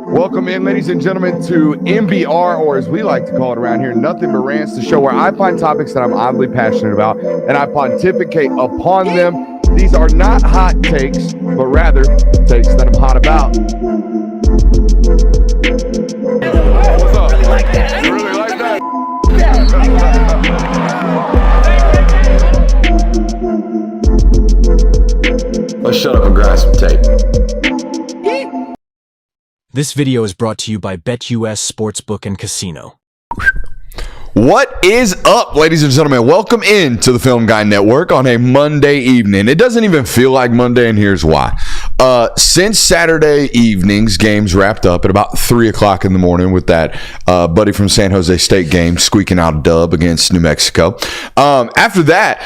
Welcome in, ladies and gentlemen, to MBR, or as we like to call it around here, Nothing But Rants, the show where I find topics that I'm oddly passionate about and I pontificate upon them. These are not hot takes, but rather takes that I'm hot about. What's up? You really like that? Let's shut up and grind some tape. This video is brought to you by BetUS Sportsbook and Casino. What is up, ladies and gentlemen? Welcome in to the Film Guy Network on a Monday evening. It doesn't even feel like Monday, and here's why. Since Saturday evening's games wrapped up at about 3 o'clock in the morning with that buddy from San Jose State game squeaking out a dub against New Mexico. After that,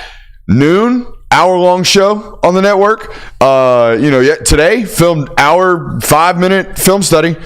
noon, hour-long show on the network. Today, filmed hour, 5-minute film study.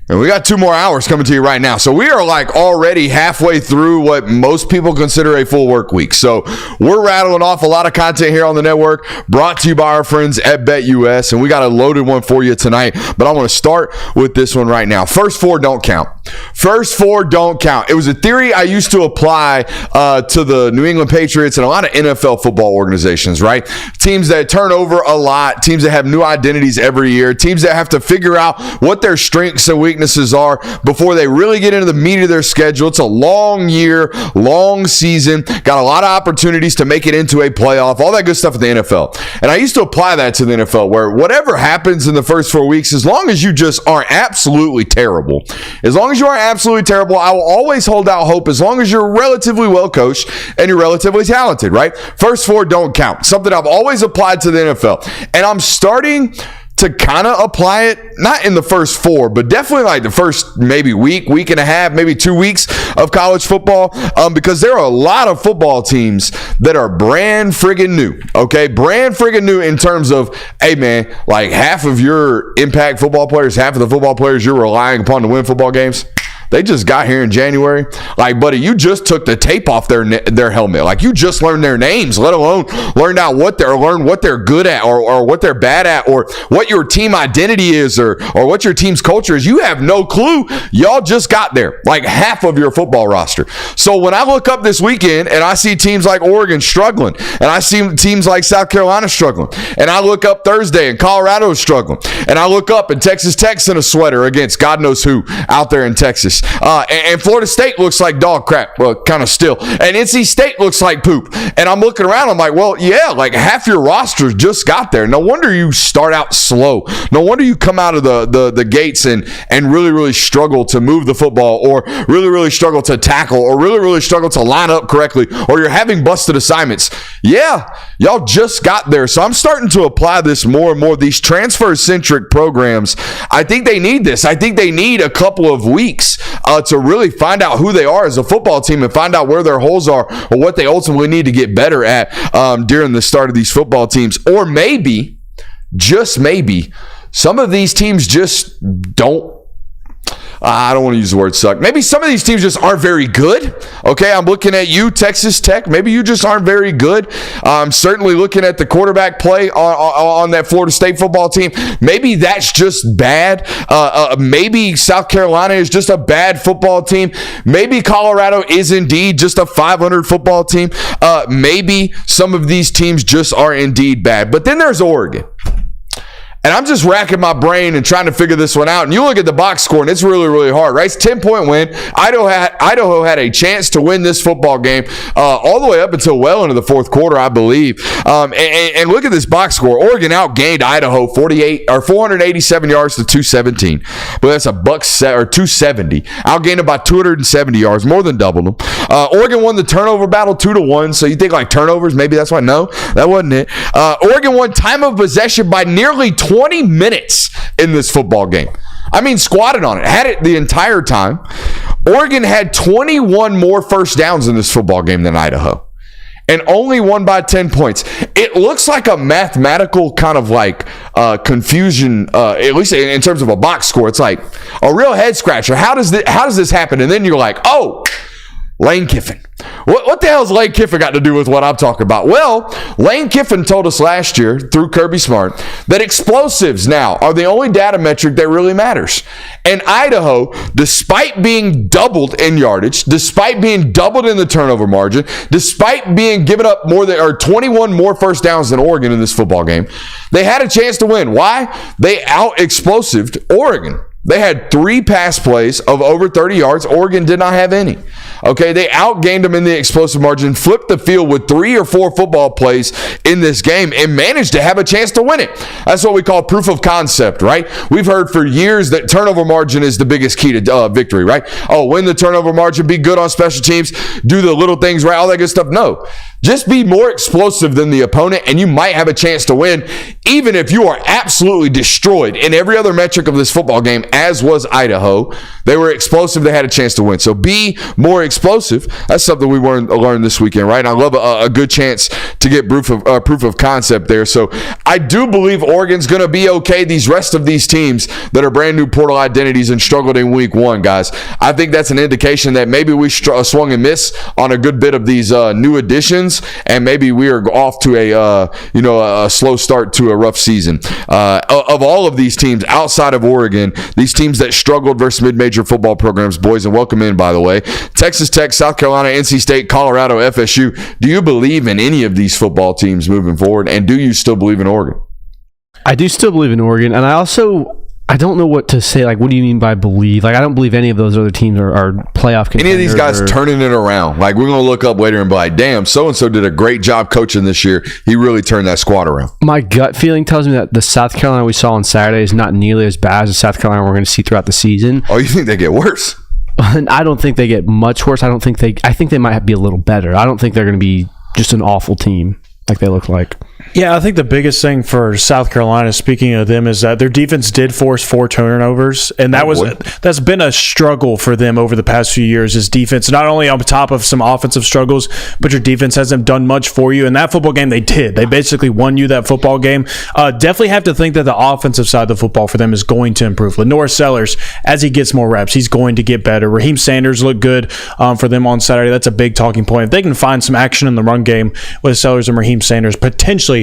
And we got 2 more hours coming to you right now. So we are like already halfway through what most people consider a full work week. So we're rattling off a lot of content here on the network, brought to you by our friends at BetUS. And we got a loaded one for you tonight. But I want to start with this one right now. First 4 don't count. First 4 don't count. It was a theory I used to apply to the New England Patriots and a lot of NFL football organizations, right? Teams that turn over a lot, teams that have new identities every year, teams that have to figure out what their strengths and weaknesses are before they really get into the meat of their schedule. It's a long year, long season, got a lot of opportunities to make it into a playoff, all that good stuff in the NFL. And I used to apply that to the NFL where whatever happens in the first 4 weeks, as long as you just aren't absolutely terrible, I will always hold out hope as long as you're relatively well coached and you're relatively talented, right? First 4 don't count. Something I've always applied to the NFL. And I'm starting to kind of apply it, not in the first 4, but definitely like the first maybe week and a half, maybe 2 weeks of college football, because there are a lot of football teams that are brand friggin' new, okay? Brand friggin' new in terms of, hey man, like half of your impact football players, half of the football players you're relying upon to win football games, they just got here in January. Like, buddy, you just took the tape off their helmet. Like, you just learned their names, let alone learn what they're good at or what they're bad at or what your team identity is or what your team's culture is. You have no clue. Y'all just got there, like half of your football roster. So when I look up this weekend and I see teams like Oregon struggling and I see teams like South Carolina struggling and I look up Thursday and Colorado is struggling and I look up and Texas Tech's in a sweater against God knows who out there in Texas. And Florida State looks like dog crap, well, kind of still. And NC State looks like poop. And I'm looking around, I'm like, well, yeah, like half your roster just got there. No wonder you start out slow. No wonder you come out of the gates and really, really struggle to move the football or really, really struggle to tackle or really, really struggle to line up correctly or you're having busted assignments. Yeah, y'all just got there. So I'm starting to apply this more and more. These transfer-centric programs, I think they need this. I think they need a couple of weeks to really find out who they are as a football team and find out where their holes are or what they ultimately need to get better at during the start of these football teams. Or maybe, just maybe, some of these teams just don't. I don't want to use the word suck. Maybe some of these teams just aren't very good. Okay, I'm looking at you, Texas Tech. Maybe you just aren't very good. I'm certainly looking at the quarterback play on that Florida State football team. Maybe that's just bad. Maybe South Carolina is just a bad football team. Maybe Colorado is indeed just a 500 football team. Maybe some of these teams just are indeed bad. But then there's Oregon. And I'm just racking my brain and trying to figure this one out. And you look at the box score, and it's really, really hard, right? It's a 10-point win. Idaho had a chance to win this football game all the way up until well into the fourth quarter, I believe. And look at this box score. Oregon outgained Idaho 487 yards to 217. But that's a $270. Outgained them by 270 yards, more than doubled them. Oregon won the turnover battle 2-1. So you think like turnovers? Maybe that's why? No, that wasn't it. Oregon won time of possession by nearly 20 minutes in this football game. I mean, squatted on it, had it the entire time. Oregon had 21 more first downs in this football game than Idaho and only won by 10 points. It looks like a mathematical kind of like confusion, at least in terms of a box score. It's like a real head scratcher. How does this happen? And then you're like, oh, Lane Kiffin. What the hell's Lane Kiffin got to do with what I'm talking about? Well, Lane Kiffin told us last year through Kirby Smart that explosives now are the only data metric that really matters. And Idaho, despite being doubled in yardage, despite being doubled in the turnover margin, despite being given up 21 more first downs than Oregon in this football game, they had a chance to win. Why? They out-explosived Oregon. They had 3 pass plays of over 30 yards. Oregon did not have any. Okay, they outgained them in the explosive margin, flipped the field with 3 or 4 football plays in this game, and managed to have a chance to win it. That's what we call proof of concept, right? We've heard for years that turnover margin is the biggest key to victory, right? Oh, win the turnover margin, be good on special teams, do the little things right, all that good stuff. No. Just be more explosive than the opponent, and you might have a chance to win, even if you are absolutely destroyed in every other metric of this football game, as was Idaho. They were explosive. They had a chance to win. So be more explosive. That's something we learned this weekend, right? And I love a good chance to get proof of concept there. So I do believe Oregon's going to be okay. These rest of these teams that are brand new portal identities and struggled in week 1, guys, I think that's an indication that maybe we swung and missed on a good bit of these new additions, and maybe we are off to a slow start to a rough season. Of all of these teams outside of Oregon, these teams that struggled versus mid-major football programs, boys, and welcome in, by the way, Texas Tech, South Carolina, NC State, Colorado, FSU. Do you believe in any of these football teams moving forward, and do you still believe in Oregon? I do still believe in Oregon, and I don't know what to say. Like, what do you mean by believe? Like, I don't believe any of those other teams are playoff contenders. Any of these guys turning it around. Like, we're going to look up later and be like, damn, so-and-so did a great job coaching this year. He really turned that squad around. My gut feeling tells me that the South Carolina we saw on Saturday is not nearly as bad as the South Carolina we're going to see throughout the season. Oh, you think they get worse? I don't think they get much worse. I think they might be a little better. I don't think they're going to be just an awful team like they look like. Yeah, I think the biggest thing for South Carolina, speaking of them, is that their defense did force 4 turnovers, and that's been a struggle for them over the past few years. Is defense, not only on top of some offensive struggles, but your defense hasn't done much for you. In that football game, they did. They basically won you that football game. Definitely have to think that the offensive side of the football for them is going to improve. Lenore Sellers, as he gets more reps, he's going to get better. Raheem Sanders looked good for them on Saturday. That's a big talking point. If they can find some action in the run game with Sellers and Raheem Sanders, potentially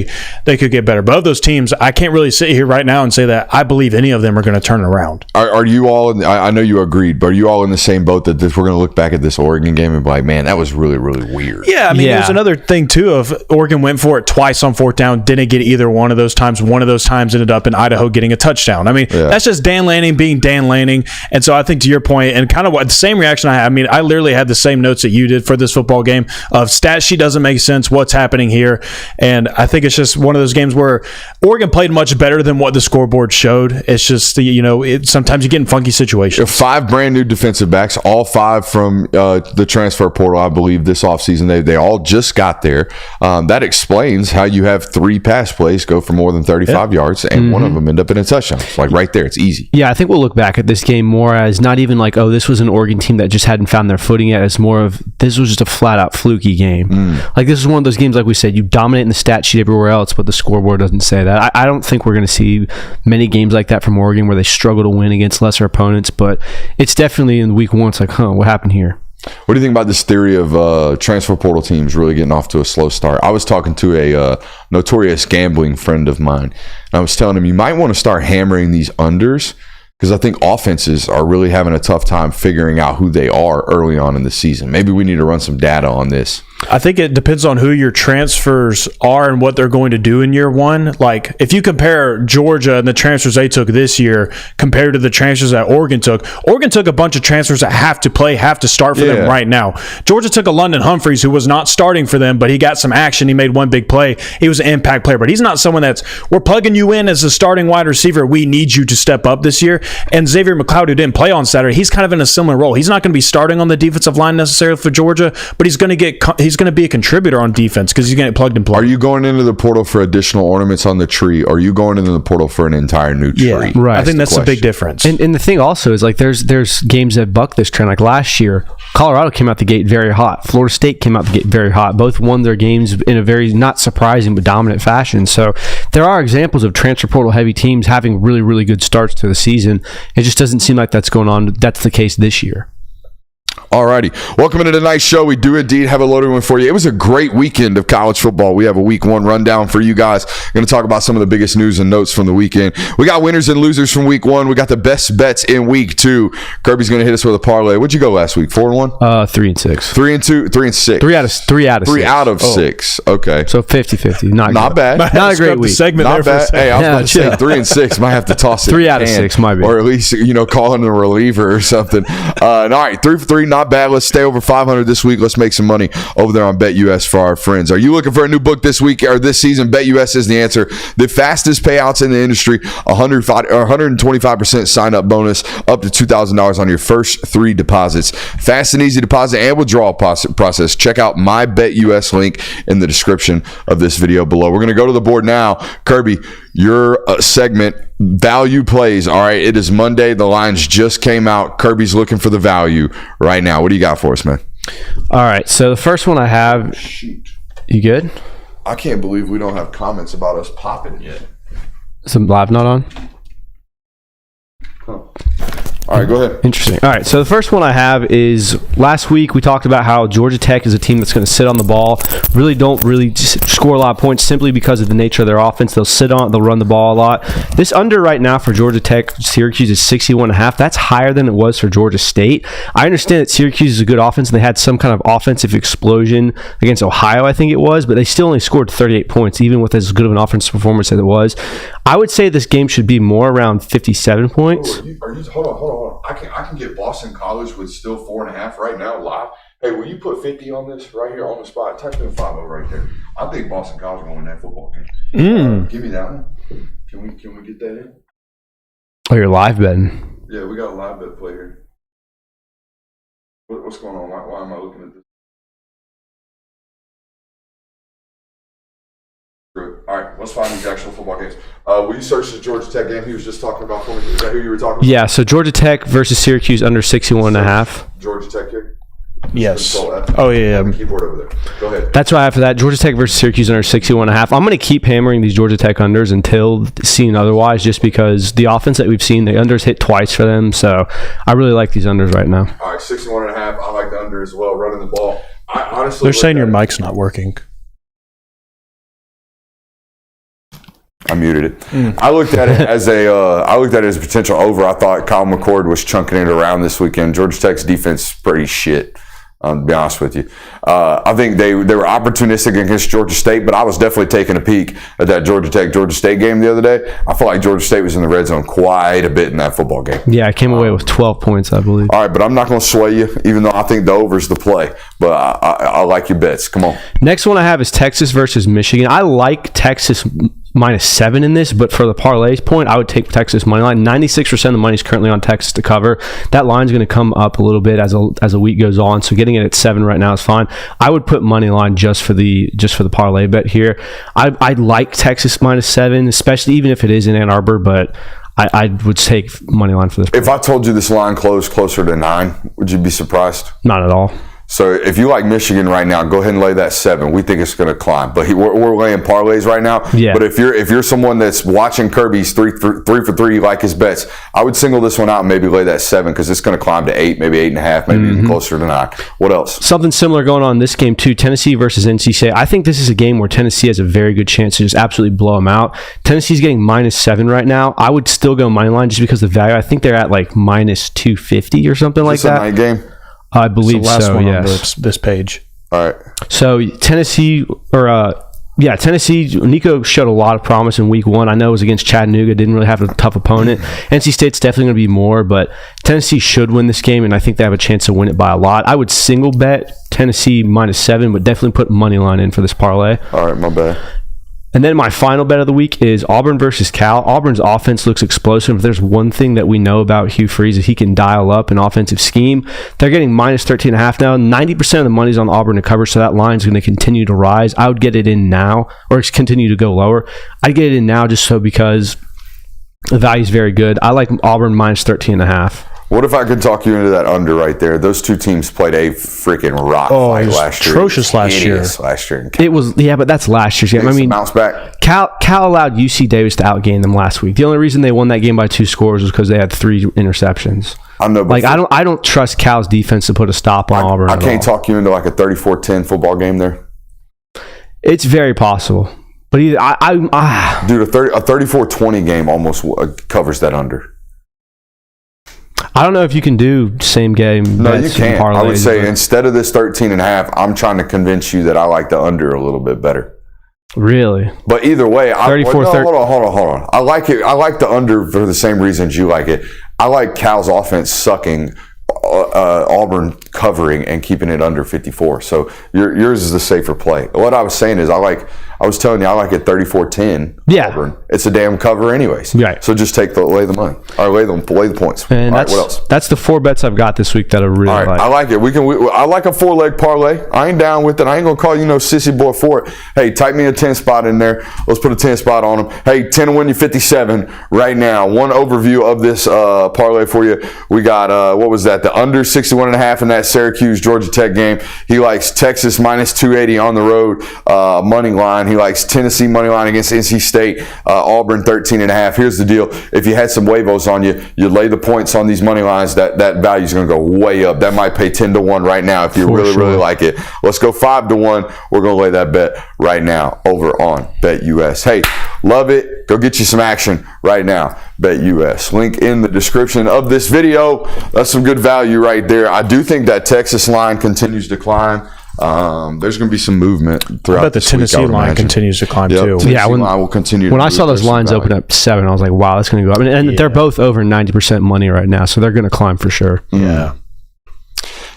they could get better. But of those teams, I can't really sit here right now and say that I believe any of them are going to turn it around. Are you all, I know you agreed, but are you all in the same boat that we're going to look back at this Oregon game and be like, man, that was really, really weird? Yeah, I mean, there's another thing, too, of Oregon went for it twice on 4th down, didn't get either one of those times. One of those times ended up in Idaho getting a touchdown. I mean, that's just Dan Lanning being Dan Lanning. And so I think to your point, and kind of what the same reaction I had, I mean, I literally had the same notes that you did for this football game of stat sheet doesn't make sense, what's happening here. And I think it's just one of those games where Oregon played much better than what the scoreboard showed. It's just, sometimes you get in funky situations. 5 brand new defensive backs, all 5 from the transfer portal, I believe, this offseason. They all just got there. That explains how you have 3 pass plays go for more than 35 yards, and one of them end up in a touchdown. It's like right there. It's easy. Yeah, I think we'll look back at this game more as not even like, oh, this was an Oregon team that just hadn't found their footing yet. It's more of, this was just a flat-out fluky game. Like, this is one of those games, like we said, you dominate in the stat sheet everywhere else, but the scoreboard doesn't say that. I don't think we're going to see many games like that from Oregon where they struggle to win against lesser opponents, but it's definitely in week 1. It's like, what happened here? What do you think about this theory of transfer portal teams really getting off to a slow start? I was talking to a notorious gambling friend of mine, and I was telling him you might want to start hammering these unders, because I think offenses are really having a tough time figuring out who they are early on in the season. Maybe we need to run some data on this. I think it depends on who your transfers are and what they're going to do in year 1. Like, if you compare Georgia and the transfers they took this year compared to the transfers that Oregon took a bunch of transfers that have to start for them right now. Georgia took a London Humphreys who was not starting for them, but he got some action. He made one big play. He was an impact player, but he's not someone we're plugging you in as a starting wide receiver. We need you to step up this year. And Xavier McLeod, who didn't play on Saturday, he's kind of in a similar role. He's not going to be starting on the defensive line necessarily for Georgia, but he's going to be a contributor on defense because he's going to get plugged and play. Are you going into the portal for additional ornaments on the tree, or are you going into the portal for an entire new tree? Yeah, right. I think that's a big difference. And the thing also is, like, there's games that buck this trend. Like last year, Colorado came out the gate very hot. Florida State came out the gate very hot. Both won their games in a very not surprising but dominant fashion. So there are examples of transfer portal heavy teams having really, really good starts to the season. It just doesn't seem like that's going on. That's the case this year. Alrighty. Welcome into tonight's show. We do indeed have a loaded one for you. It was a great weekend of college football. We have a week 1 rundown for you guys. Going to talk about some of the biggest news and notes from the weekend. We got winners and losers from week 1. We got the best bets in week 2. Kirby's going to hit us with a parlay. What'd you go last week? 4-1? 3-6. 3-2, 3-6. 3 out of 6. 3 out of 6. Okay. So 50-50. Not bad. Not a great week. Segment Not there bad. for a Hey, I was Yeah, about to say chill. 3 and 6. Might have to toss it. 3 out of 6 might be. Or at least, call in a reliever or something. All right, 3 for 3, not bad. Let's stay over 500 this week. Let's make some money over there on BetUS for our friends. Are you looking for a new book this week or this season? BetUS is the answer. The fastest payouts in the industry, 125% sign-up bonus, up to $2,000 on your first 3 deposits. Fast and easy deposit and withdrawal process. Check out my BetUS link in the description of this video below. We're going to go to the board now. Kirby, your segment, value plays. All right, it is Monday. The lines just came out. Kirby's looking for the value right now. What do you got for us, man? All right, so the first one I have. You good? I can't believe we don't have comments about us popping yet. Some live not on? All right, go ahead. Interesting. All right, so the first one I have is last week we talked about how Georgia Tech is a team that's going to sit on the ball, don't really score a lot of points simply because of the nature of their offense. They'll run the ball a lot. This under right now for Georgia Tech, Syracuse is 61.5. That's higher than it was for Georgia State. I understand that Syracuse is a good offense and they had some kind of offensive explosion against Ohio, I think it was, but they still only scored 38 points, even with as good of an offensive performance as it was. I would say this game should be more around 57 points. Hold on. I can get Boston College with still 4.5 right now live. Hey, will you put 50 on this right here on the spot? Type in 5-0 right there. I think Boston College will win that football game. Give me that one. Can we get that in? Oh, you're live betting. Yeah, we got a live bet play here. What's going on? Why am I looking at this? Good. All right, let's find these actual football games. Will you search the Georgia Tech game he was just talking about for me? Is that who you were talking about? Yeah, so Georgia Tech versus Syracuse under 61.5. Georgia Tech here? Yes. F. Oh, yeah. Keyboard over there. Go ahead. That's what I have for that. Georgia Tech versus Syracuse under 61.5. I'm going to keep hammering these Georgia Tech unders until seen otherwise, just because the offense that we've seen, the unders hit twice for them. So I really like these unders right now. All right, 61.5. I like the under as well, running the ball. I honestly, They're saying your mic's not working. I muted it. I looked at it as a potential over. I thought Kyle McCord was chunking it around this weekend. Georgia Tech's defense is pretty shit. To be honest with you, I think they were opportunistic against Georgia State, but I was definitely taking a peek at that Georgia State game the other day. I felt like Georgia State was in the red zone quite a bit in that football game. Yeah, I came away with 12 points, I believe. All right, but I'm not going to sway you, even though I think the over's the play. But I like your bets. Come on. Next one I have is Texas versus Michigan. I like Texas -7 in this, but for the parlay point, I would take Texas money line. 96% of the money is currently on Texas to cover. That line's going to come up a little bit as a week goes on, so getting it at 7 right now is fine. I would put money line just for the parlay bet here. I like Texas -7, especially even if it is in Ann Arbor, but I would take money line for this. If I told you this line closed closer to 9, would you be surprised? Not at all. So if you like Michigan right now, go ahead and lay that 7. We think it's going to climb, but we're laying parlays right now. Yeah. But if you're someone that's watching Kirby's 3 for 3, you like his bets, I would single this one out and maybe lay that 7 because it's going to climb to 8, maybe 8.5, maybe even closer to 9. What else? Something similar going on in this game too. Tennessee versus NC State. I think this is a game where Tennessee has a very good chance to just absolutely blow them out. Tennessee's getting -7 right now. I would still go money line just because of the value. I think they're at like -250 or something like that. Night game. I believe It's the last so. one Yes. on this page. All right. So Tennessee, Nico showed a lot of promise in week 1. I know it was against Chattanooga, didn't really have a tough opponent. NC State's definitely going to be more, but Tennessee should win this game, and I think they have a chance to win it by a lot. I would single bet Tennessee -7, but definitely put money line in for this parlay. All right, my bad. And then my final bet of the week is Auburn versus Cal. Auburn's offense looks explosive. If there's one thing that we know about Hugh Freeze is he can dial up an offensive scheme. They're getting -13.5 now. 90% of the money's on Auburn to cover, so that line's going to continue to rise. I would get it in now, or continue to go lower. I'd get it in now just so because the value's very good. I like Auburn -13.5. What if I could talk you into that under right there? Those two teams played a freaking rock fight last year. Atrocious last year. It was, yeah, but that's last year's game. I mean, bounce back. Cal allowed UC Davis to outgain them last week. The only reason they won that game by 2 scores was because they had 3 interceptions. I know. Like I don't trust Cal's defense to put a stop on Auburn. I can't talk you into like a 34-10 football game there. It's very possible, but either dude, a 34-20 game almost covers that under. I don't know if you can do same game. No, you can't. I would say instead of this 13.5, I'm trying to convince you that I like the under a little bit better. Really? But either way, 34, hold on. I like it. I like the under for the same reasons you like it. I like Cal's offense sucking, Auburn covering and keeping it under 54. So yours is the safer play. What I was saying is I was telling you I like it 34-10. Yeah. Auburn. It's a damn cover anyways. Right. So just lay the money or lay the points. And all right, what else? That's the 4 bets I've got this week that I really all right, like. I like it. I like a 4-leg parlay. I ain't down with it. I ain't gonna call you no sissy boy for it. Hey, type me a 10 spot in there. Let's put a 10 spot on them. Hey, 10 to win you 57 right now. One overview of this parlay for you. We got what was that? The under 61.5 in that Syracuse-Georgia Tech game. He likes Texas minus 280 on the road money line. He likes Tennessee money line against NC State. Auburn 13.5. Here's the deal. If you had some huevos on you, you lay the points on these money lines, that value is going to go way up. That might pay 10 to 1 right now if you really like it. Let's go 5 to 1. We're going to lay that bet right now over on BetUS. Hey, love it. Go get you some action right now. BetUS. Link in the description of this video. That's some good value right there. I do think that Texas line continues to climb. There's going to be some movement throughout. I bet the Tennessee line continues to climb too. Tennessee line will continue. When I saw those lines open up 7, I was like, "Wow, that's going to go up." And they're both over 90% money right now, so they're going to climb for sure. Yeah.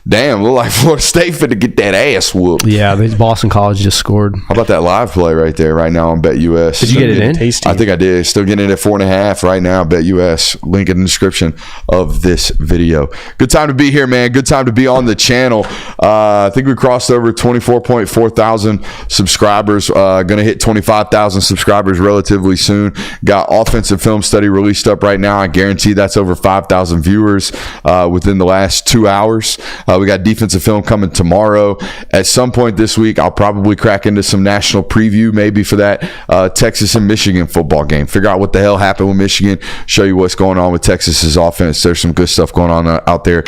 Damn, look like Florida State finna get that ass whooped. Yeah, Boston College just scored. How about that live play right there, right now on BetUS? Did you get it in? Tasty. I think I did. Still getting it at 4.5 right now. BetUS. Link in the description of this video. Good time to be here, man. Good time to be on the channel. I think we crossed over 24.4 thousand subscribers. Going to hit 25,000 subscribers relatively soon. Got offensive film study released up right now. I guarantee that's over 5,000 viewers within the last 2 hours. We got defensive film coming tomorrow. At some point this week, I'll probably crack into some national preview maybe for that Texas and Michigan football game. Figure out what the hell happened with Michigan. Show you what's going on with Texas's offense. There's some good stuff going on out there.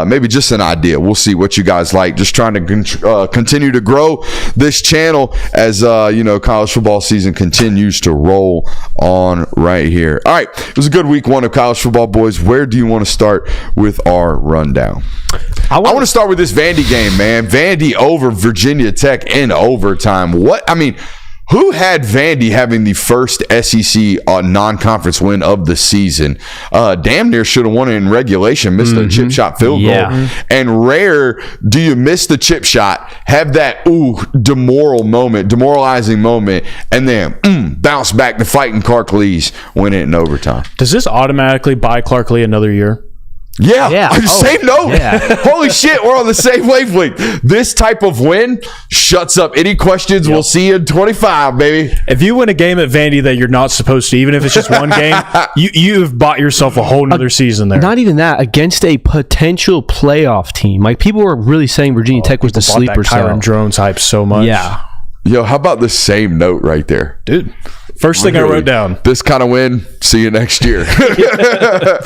Maybe just an idea. We'll see what you guys like. Just trying to continue to grow this channel as college football season continues to roll on right here. All right. It was a good week 1 of college football, boys. Where do you want to start with our rundown? I want to start with this Vandy game, man. Vandy over Virginia Tech in overtime. Who had Vandy having the first SEC non-conference win of the season? Damn near should have won it in regulation. Missed a chip shot field goal. And rare do you miss the chip shot, have that demoralizing moment, and then bounce back to fighting Clark Lee's, win it in overtime. Does this automatically buy Clark Lee another year? Yeah. Same note. Yeah. Holy shit, we're on the same wavelength. This type of win shuts up any questions. We'll see you in 25, baby. If you win a game at Vandy that you're not supposed to, even if it's just one game, you've bought yourself a whole nother season there. Not even that, against a potential playoff team. Like, people were really saying Virginia Tech was the sleeper cell. Kyron Drones hype so much. Yeah. Yo, how about the same note right there? Dude. First thing I wrote down. This kind of win, see you next year.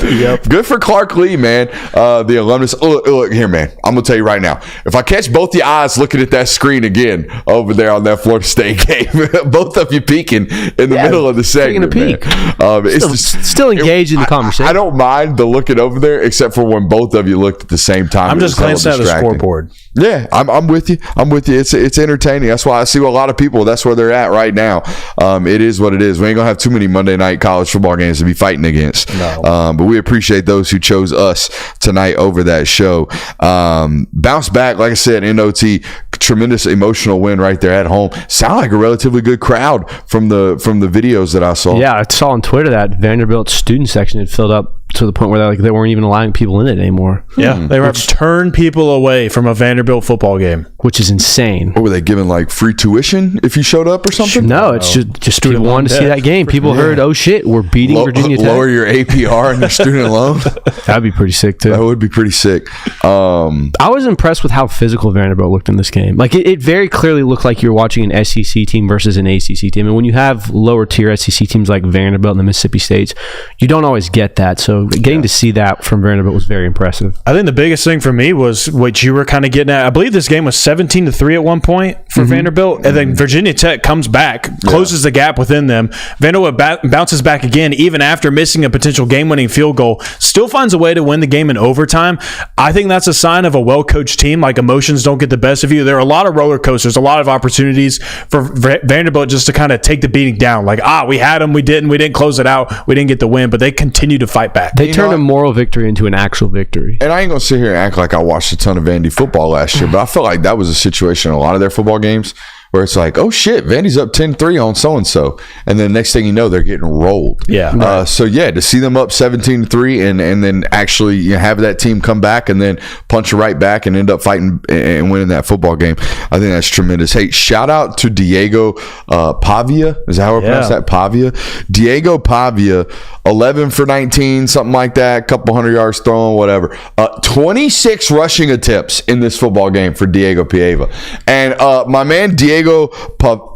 Yep. Good for Clark Lee, man. The alumnus. Look here, man. I'm going to tell you right now. If I catch both your eyes looking at that screen again over there on that Florida State game, both of you peeking in the middle of the segment, taking a peek. Still engaged in the conversation. I don't mind the looking over there, except for when both of you looked at the same time. I'm just glancing at the scoreboard. Yeah, I'm with you. It's entertaining. That's why I see a lot of people. That's where they're at right now. It is what it is. We ain't gonna have too many Monday night college football games to be fighting against. No. But we appreciate those who chose us tonight over that show. Bounce back, like I said, in OT. Tremendous emotional win right there at home. Sound like a relatively good crowd from the videos that I saw. Yeah, I saw on Twitter that Vanderbilt student section had filled up to the point where they weren't even allowing people in it anymore. Yeah, they were turn people away from a Vanderbilt football game, which is insane. What were they giving, like free tuition if you showed up or something? No, it's just people wanted to see that game. People heard, oh shit, we're beating Virginia Tech. Lower your APR and your student loan. That'd be pretty sick too. That would be pretty sick. I was impressed with how physical Vanderbilt looked in this game. Like it very clearly looked like you're watching an SEC team versus an ACC team. And when you have lower tier SEC teams like Vanderbilt and the Mississippi States, you don't always get that. So So getting to see that from Vanderbilt was very impressive. I think the biggest thing for me was what you were kind of getting at. I believe this game was 17-3 at one point for Vanderbilt, and then Virginia Tech comes back, closes the gap within them. Vanderbilt bounces back again, even after missing a potential game-winning field goal, still finds a way to win the game in overtime. I think that's a sign of a well-coached team. Like, emotions don't get the best of you. There are a lot of roller coasters, a lot of opportunities for Vanderbilt just to kind of take the beating down. Like, we had them, we didn't close it out, we didn't get the win, but they continue to fight back. They turned a moral victory into an actual victory. And I ain't going to sit here and act like I watched a ton of Vandy football last year, but I felt like that was a situation in a lot of their football games where it's like, oh shit, Vandy's up 10-3 on so-and-so. And then next thing you know, they're getting rolled. Yeah. So yeah, to see them up 17-3 and then actually have that team come back and then punch right back and end up fighting and winning that football game, I think that's tremendous. Hey, shout out to Diego Pavia. Is that how we pronounce that? Pavia? Diego Pavia, 11 for 19, something like that, couple hundred yards thrown, whatever. 26 rushing attempts in this football game for Diego Pavia. And my man Diego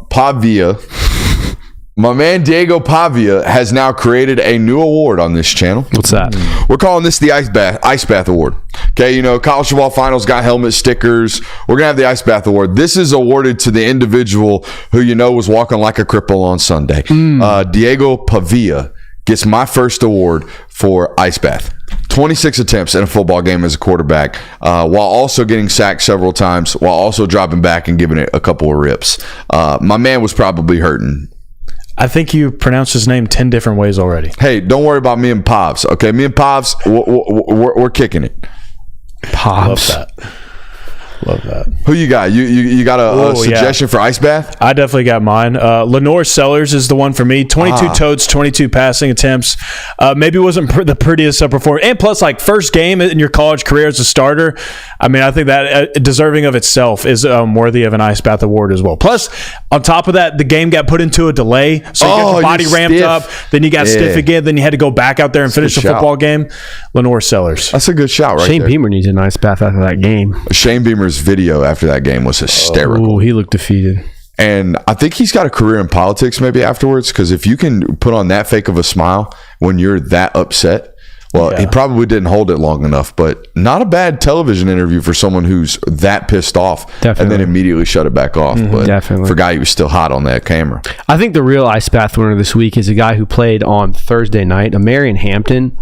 Pavia has now created a new award on this channel. What's that? We're calling this the Ice Bath Award. Okay, you know, college football finals got helmet stickers. We're going to have the Ice Bath Award. This is awarded to the individual who you know was walking like a cripple on Sunday. Diego Pavia gets my first award for Ice Bath. 26 attempts in a football game as a quarterback, while also getting sacked several times, while also dropping back and giving it a couple of rips. My man was probably hurting. I think you pronounced his name 10 different ways already. Hey, don't worry about me and Povs. Okay, me and Povs, we're kicking it. Pops. Love that. Who you got? You got a suggestion for Ice Bath? I definitely got mine. Lenore Sellers is the one for me. 22 totes, 22 passing attempts. Maybe wasn't the prettiest performance. And plus, like, first game in your college career as a starter. I mean, I think that deserving of itself is worthy of an Ice Bath Award as well. Plus, on top of that, the game got put into a delay. So you got your body ramped up. Then you got stiff again. Then you had to go back out there and finish the football game. Lenore Sellers. That's a good shout right Shane there. Beamer needs an Ice Bath after that game. Shane Beamer's video after that game was hysterical. Oh, he looked defeated. And I think he's got a career in politics maybe afterwards, because if you can put on that fake of a smile when you're that upset, well, he probably didn't hold it long enough, but not a bad television interview for someone who's that pissed off. Definitely. And then immediately shut it back off. But Definitely. forgot he was still hot on that camera. I think the real Ice Bath winner this week is a guy who played on Thursday night, Marion Hampton.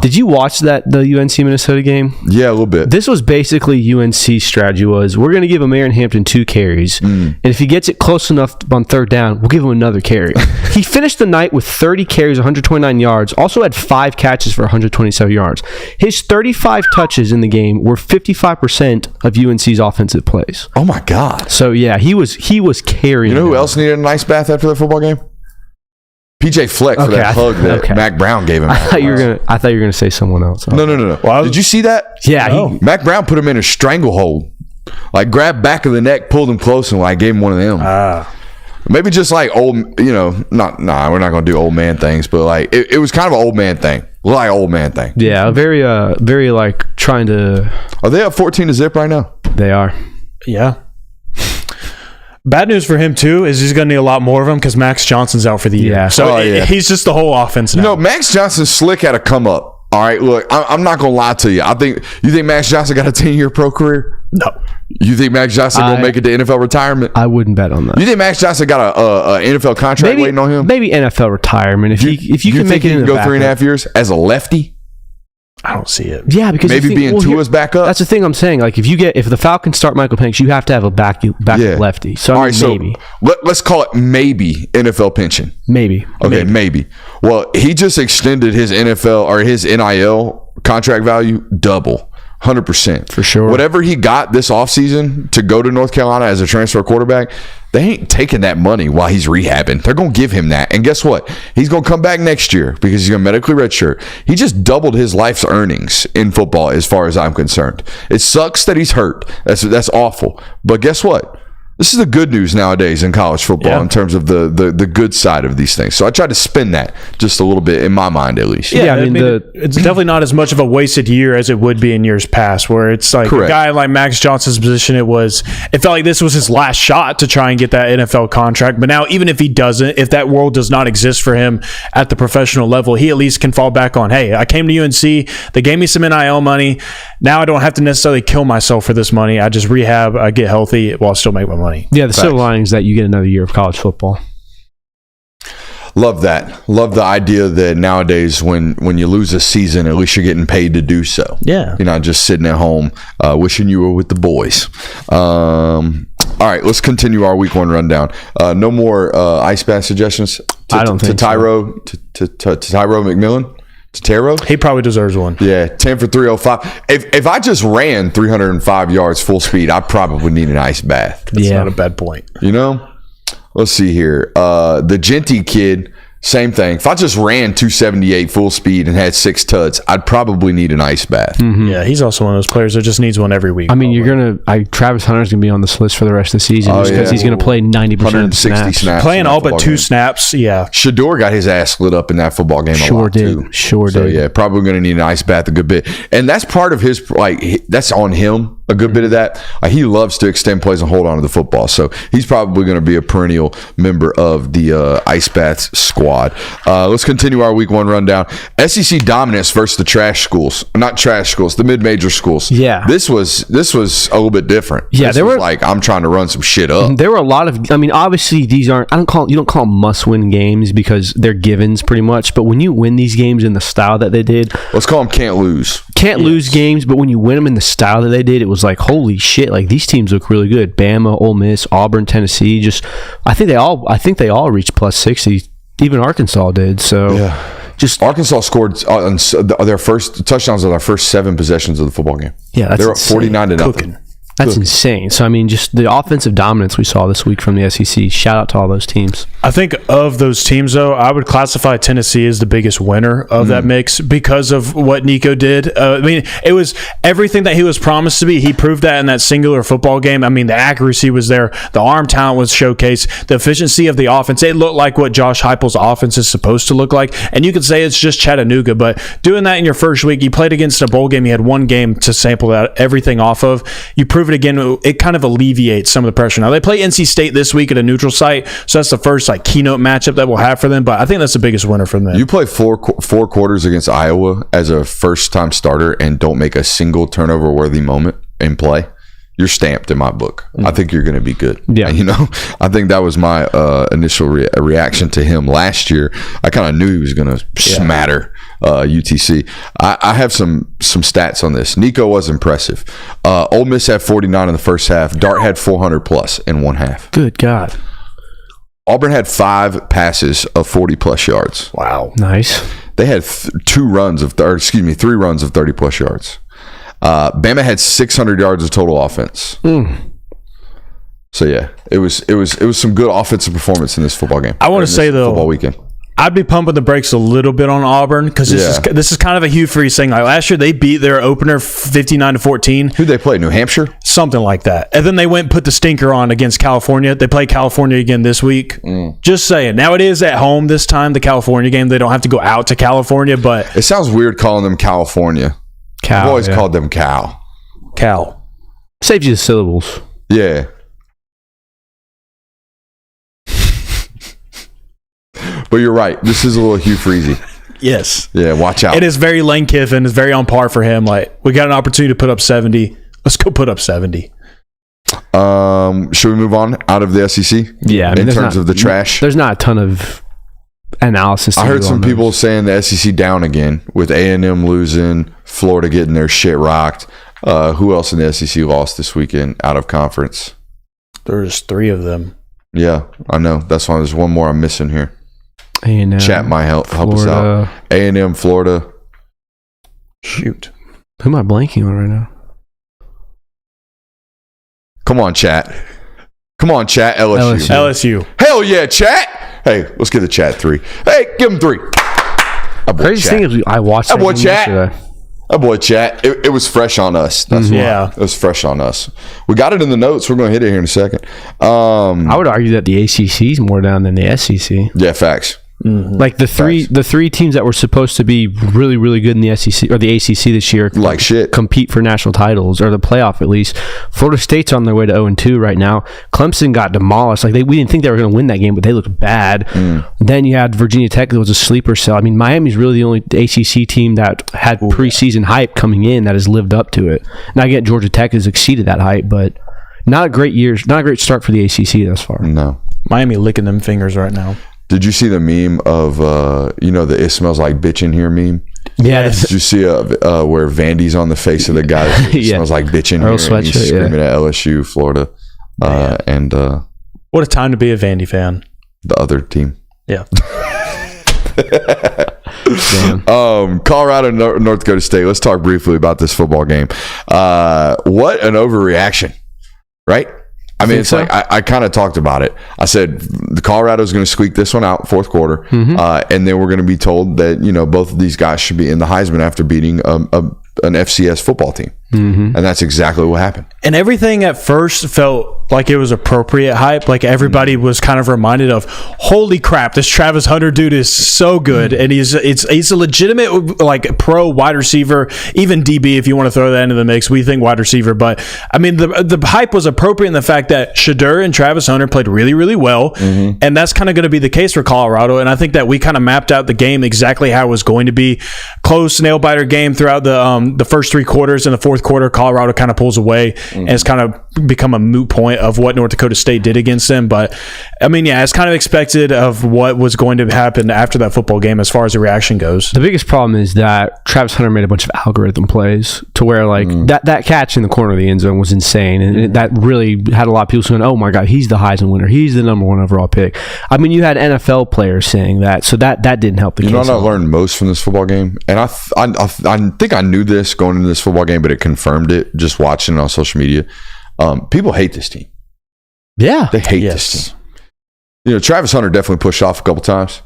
Did you watch the UNC Minnesota game? Yeah, a little bit. This was basically UNC's strategy was, we're going to give Marion Hampton 2 carries, and if he gets it close enough on third down, we'll give him another carry. He finished the night with 30 carries, 129 yards, also had 5 catches for 127 yards. His 35 touches in the game were 55% of UNC's offensive plays. Oh my God. So yeah, he was carrying. You know who else needed an ice bath after the football game? PJ Fleck for that hug that Mac Brown gave him. I thought you were gonna say someone else. No. Well, did you see that? Yeah. Mac Brown put him in a stranglehold. Like, grabbed back of the neck, pulled him close, and like gave him one of them. Maybe just like old, we're not going to do old man things, but like it was kind of an old man thing. Like old man thing. Yeah, very like trying to. Are they up 14-0 right now? They are. Yeah. Bad news for him too is he's going to need a lot more of them because Max Johnson's out for the year. Yeah. So he's just the whole offense now. You know, Max Johnson slick had a come up. All right, look, I'm not going to lie to you. You think Max Johnson got a 10-year pro career? No. You think Max Johnson going to make it to NFL retirement? I wouldn't bet on that. You think Max Johnson got a NFL contract waiting on him? Maybe NFL retirement. If you can make it in the go 3.5 years as a lefty? I don't see it. Yeah, because maybe being Tua's backup. That's the thing I'm saying. Like, if the Falcons start Michael Penix, you have to have a back lefty. So all right, maybe. So let's call it maybe NFL pension. Maybe. Okay, maybe. Well, he just extended his NFL or his NIL contract value double. 100%. For sure. Whatever he got this offseason to go to North Carolina as a transfer quarterback, they ain't taking that money while he's rehabbing. They're going to give him that. And guess what? He's going to come back next year because he's going to medically redshirt. He just doubled his life's earnings in football as far as I'm concerned. It sucks that he's hurt. That's awful. But guess what? This is the good news nowadays in college football in terms of the good side of these things. So I tried to spin that just a little bit in my mind, at least. Yeah, I mean it's definitely not as much of a wasted year as it would be in years past, where it's like a guy like Max Johnson's position. It felt like this was his last shot to try and get that NFL contract. But now, even if he doesn't, if that world does not exist for him at the professional level, he at least can fall back on, hey, I came to UNC, they gave me some NIL money. Now I don't have to necessarily kill myself for this money. I just rehab, I get healthy while I still make my money. Yeah, the silver lining is that you get another year of college football. Love that. Love the idea that nowadays when you lose a season, at least you're getting paid to do so. Yeah. You're not just sitting at home wishing you were with the boys. All right, let's continue our week 1 rundown. No more ice bath suggestions? I don't think Tyro McMillan? Taro? He probably deserves one. Yeah, 10 for 305. If I just ran 305 yards full speed, I probably need an ice bath. That's not a bad point. You know? Let's see here. The Genty kid, same thing. If I just ran 278 full speed and had 6 tuds, I'd probably need an ice bath. Mm-hmm. Yeah, he's also one of those players that just needs one every week. I mean, Travis Hunter's going to be on this list for the rest of the season because he's going to play 90% of the snaps. Playing all but 2 snaps, yeah. Shador got his ass lit up in that football game a lot, too. Sure So, did. yeah, probably going to need an ice bath a good bit. And that's part of his, that's on him. A good bit of that. He loves to extend plays and hold on to the football. So he's probably going to be a perennial member of the Ice Baths squad. Let's continue our week 1 rundown. SEC dominance versus the trash schools. Not trash schools, the mid-major schools. Yeah. This was a little bit different. Yeah, there were I'm trying to run some shit up. There were a lot of, obviously these aren't, you don't call them must-win games because they're givens pretty much. But when you win these games in the style that they did. Let's call them can't lose. Can't lose games, but when you win them in the style that they did, it was like, holy shit, like these teams look really good. Bama, Ole Miss, Auburn, Tennessee, I think they all reached plus 60. Even Arkansas did. So just Arkansas scored their first touchdowns on their first 7 possessions of the football game. Yeah, they're up 49-0. That's insane. So, just the offensive dominance we saw this week from the SEC. Shout out to all those teams. I think of those teams, though, I would classify Tennessee as the biggest winner of that mix because of what Nico did. It was everything that he was promised to be. He proved that in that singular football game. The accuracy was there. The arm talent was showcased. The efficiency of the offense. It looked like what Josh Heupel's offense is supposed to look like. And you could say it's just Chattanooga, but doing that in your first week, you played against a bowl game. You had 1 game to sample that everything off of. You prove it again. It kind of alleviates some of the pressure. Now, they play NC State this week at a neutral site, so that's the first keynote matchup that we'll have for them, but I think that's the biggest winner for them. You play four quarters against Iowa as a first-time starter and don't make a single turnover-worthy moment in play, you're stamped in my book. I think you're going to be good. Yeah. I think that was my initial reaction to him last year. I kind of knew he was going to smatter UTC. I have some stats on this. Nico was impressive. Ole Miss had 49 in the first half. Dart had 400 plus in 1 half. Good God. Auburn had 5 passes of 40 plus yards. Wow. Nice. They had 3 runs of 30 plus yards. Bama had 600 yards of total offense. So yeah, it was some good offensive performance in this football game. I want to say though, football weekend, I'd be pumping the brakes a little bit on Auburn because this is kind of a Hugh Freeze thing. Like last year, they beat their opener 59-14. Who'd they play? New Hampshire, something like that. And then they went and put the stinker on against California. They play California again this week. Just saying. Now it is at home this time. The California game. They don't have to go out to California, but it sounds weird calling them California. Cal, I've always called them Cal. Saves you the syllables. Yeah. But you're right. This is a little Hugh Freezy. Yes. Yeah, watch out. It is very Lane Kiffin. It's very on par for him. Like, we got an opportunity to put up 70. Let's go put up 70. Should we move on out of the SEC? Yeah. In terms of the trash? There's not a ton of analysis. I heard some people saying the SEC down again with A&M losing, Florida getting their shit rocked. Who else in the SEC lost this weekend out of conference? There's 3 of them. Yeah, I know. That's why there's one more I'm missing here. A&M, Chat might help us out. A&M, Florida. Shoot. Who am I blanking on right now? Come on, chat. LSU. Hell yeah, chat. Hey, let's get the chat 3. Hey, give them 3. Crazy thing is, I watched that game yesterday. Oh boy, chat. It was fresh on us. That's why. It was fresh on us. We got it in the notes. We're going to hit it here in a second. I would argue that the ACC is more down than the SEC. Yeah, facts. Mm-hmm. Like the three teams that were supposed to be really, really good in the SEC or the ACC this year, like shit, compete for national titles or the playoff at least. Florida State's on their way to 0-2 right now. Clemson got demolished. Like we didn't think they were going to win that game, but they looked bad. Then you had Virginia Tech that was a sleeper cell. I mean, Miami's really the only ACC team that had preseason hype coming in that has lived up to it. Now again, Georgia Tech has exceeded that hype, but not a great start for the ACC thus far. No, Miami licking them fingers right now. Did you see the meme of, the "It smells like bitch in here" meme? Yeah. Did you see where Vandy's on the face of the guy that smells like bitch in here? And he's screaming at LSU, Florida. What a time to be a Vandy fan. The other team. Yeah. Colorado, North Dakota State. Let's talk briefly about this football game. What an overreaction, right? I mean, it's like I kind of talked about it. I said the Colorado's going to squeak this one out fourth quarter, and then we're going to be told that both of these guys should be in the Heisman after beating an FCS football team, and that's exactly what happened. And everything at first felt like it was appropriate hype. Like everybody was kind of reminded of, holy crap, this Travis Hunter dude is so good, and he's a legitimate like pro wide receiver, even DB if you want to throw that into the mix. We think wide receiver, but I mean the hype was appropriate in the fact that Shedeur and Travis Hunter played really, really well, and that's kind of going to be the case for Colorado. And I think that we kind of mapped out the game exactly how it was going to be. Close nail biter game throughout the first three quarters. In the fourth quarter, Colorado kind of pulls away, and it's kind of become a moot point of what North Dakota State did against them. But I mean, yeah, it's kind of expected of what was going to happen after that football game as far as the reaction goes. The biggest problem is that Travis Hunter made a bunch of algorithm plays to where like that catch in the corner of the end zone was insane, and that really had a lot of people saying, "Oh my God, he's the Heisman winner. He's the number one overall pick." I mean, you had NFL players saying that, so that didn't help the case. You know what I learned most from this football game, and I think I knew this going into this football game, but it confirmed it just watching it on social media. People hate this team. Yeah, they hate this team. Travis Hunter definitely pushed off a couple times,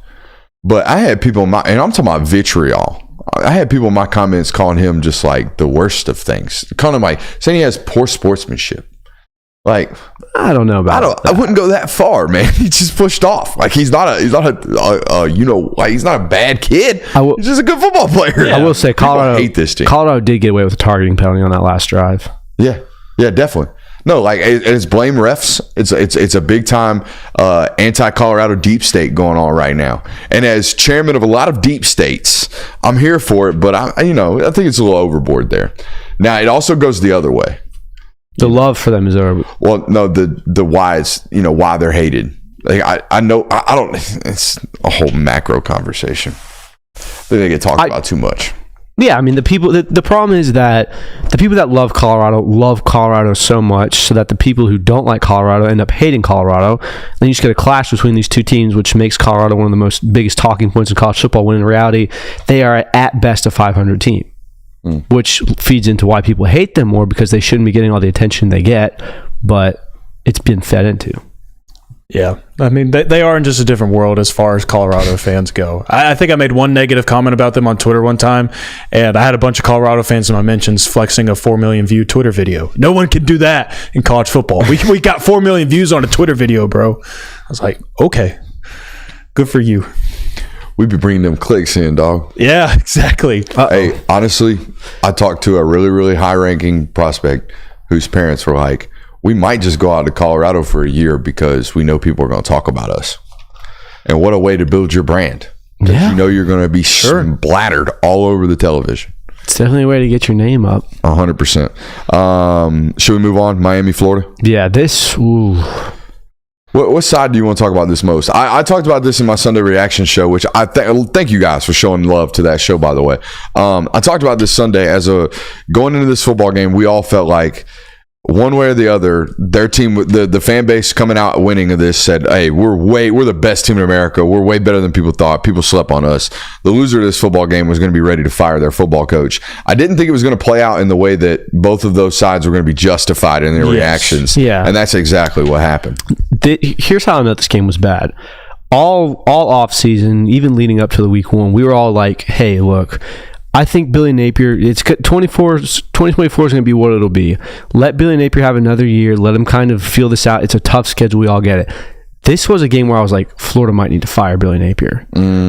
but I had people and I'm talking about vitriol. I had people in my comments calling him just like the worst of things, calling him like saying he has poor sportsmanship. Like, I don't know about I wouldn't go that far, man. He just pushed off. Like he's not a bad kid. He's just a good football player. Yeah. I will say Colorado hate this team. Colorado did get away with a targeting penalty on that last drive. Yeah, definitely. No, like it's blame refs. It's a big time anti-Colorado deep state going on right now. And as chairman of a lot of deep states, I'm here for it. But I think it's a little overboard there. Now it also goes the other way. The love for them is over. Well, no, the whys, why they're hated. Like I know I don't. It's a whole macro conversation. I think they get talked about too much. Yeah, I mean the problem is that the people that love Colorado so much, so that the people who don't like Colorado end up hating Colorado. Then you just get a clash between these two teams, which makes Colorado one of the biggest talking points in college football. When in reality, they are at best a 500 team. Which feeds into why people hate them more, because they shouldn't be getting all the attention they get, but it's been fed into. Yeah, I mean, they are in just a different world as far as Colorado fans go. I think I made one negative comment about them on Twitter one time, and I had a bunch of Colorado fans in my mentions flexing a 4 million view Twitter video. No one can do that in college football. We got 4 million views on a Twitter video, bro. I was like, okay, good for you. We be bringing them clicks in, dog. Yeah, exactly. Hey, honestly, I talked to a really, really high-ranking prospect whose parents were like, we might just go out to Colorado for a year because we know people are going to talk about us. And what a way to build your brand. Yeah. You know you're going to be splattered all over the television. It's definitely a way to get your name up. 100%. Should we move on? Miami, Florida? Yeah, this... Ooh. What side do you want to talk about this most? I talked about this in my Sunday reaction show, which I thank you guys for showing love to that show, by the way. I talked about this Sunday going into this football game, we all felt like one way or the other, their team, the fan base coming out winning of this said, hey, we're the best team in America. We're way better than people thought. People slept on us. The loser of this football game was going to be ready to fire their football coach. I didn't think it was going to play out in the way that both of those sides were going to be justified in their reactions. Yeah. And that's exactly what happened. Here's how I know this game was bad. All off season, even leading up to the week one, we were all like, hey, look, I think Billy Napier, 2024 is going to be what it'll be. Let Billy Napier have another year. Let him kind of feel this out. It's a tough schedule. We all get it. This was a game where I was like, Florida might need to fire Billy Napier.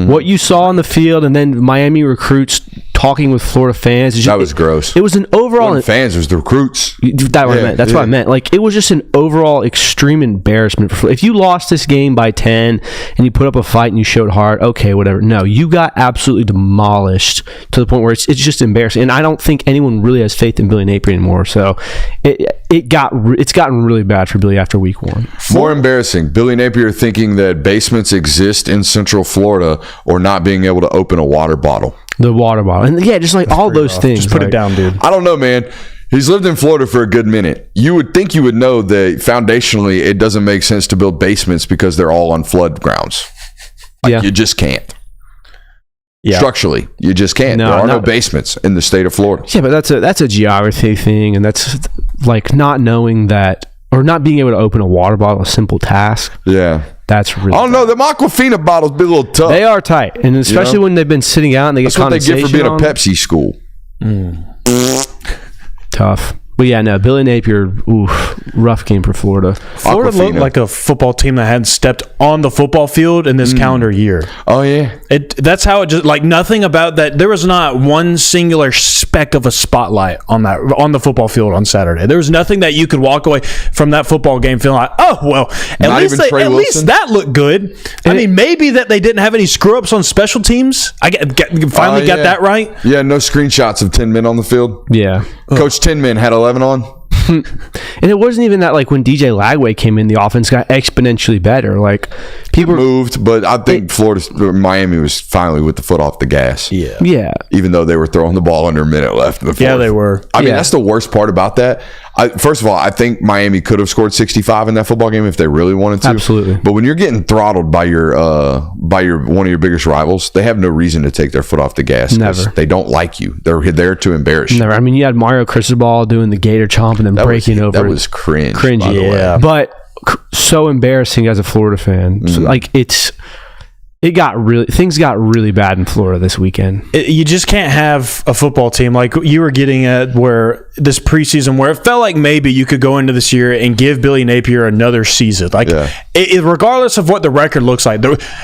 What you saw on the field, and then Miami recruits talking with Florida fans. That was gross. It was an overall... fans, it was the recruits. That's what I meant. Like, it was just an overall extreme embarrassment for Florida. If you lost this game by 10 and you put up a fight and you showed heart, okay, whatever. No, you got absolutely demolished to the point where it's just embarrassing. And I don't think anyone really has faith in Billy Napier anymore. So it's gotten really bad for Billy after week 1. More embarrassing, Billy Napier thinking that basements exist in Central Florida or not being able to open a water bottle. The water bottle. And yeah, just like all those things. Just put it down, dude. I don't know, man. He's lived in Florida for a good minute. You would think you would know that foundationally it doesn't make sense to build basements because they're all on flood grounds. You just can't. Yeah. Structurally, you just can't. There are no basements in the state of Florida. Yeah, but that's a geography thing, and that's like not knowing that or not being able to open a water bottle, a simple task. Yeah. That's really I don't know. Them Aquafina bottles be a little tough. They are tight. And especially when they've been sitting out and they get condensation. That's what they get for being a Pepsi school. Tough. But yeah, no, Billy Napier, rough game for Florida. Florida looked like a football team that hadn't stepped on the football field in this calendar year. Oh, yeah. That's how it just, like, nothing about that. There was not one singular speck of a spotlight on the football field on Saturday. There was nothing that you could walk away from that footall game feeling like, oh, well, at least that looked good. I mean, maybe that they didn't have any screw-ups on special teams. I finally got that right. Yeah, no screenshots of 10 men on the field. Yeah. Coach 10 men had 11 on. And it wasn't even that, like, when DJ Lagway came in, the offense got exponentially better. Like, people moved, but I think Miami was finally with the foot off the gas. Yeah. Even though they were throwing the ball under a minute left in the fourth. Yeah, they were. I mean, that's the worst part about that. First of all, I think Miami could have scored 65 in that football game if they really wanted to. Absolutely. But when you're getting throttled by one of your biggest rivals, they have no reason to take their foot off the gas. Never. They don't like you. They're there to embarrass you. Never. I mean, you had Mario Cristobal doing the gator chomp and then breaking over. That was cringe. Cringy, yeah. But so embarrassing as a Florida fan. So, like, things got really bad in Florida this weekend. You just can't have a football team like you were getting at where this preseason where it felt like maybe you could go into this year and give Billy Napier another season. Like, regardless of what the record looks like.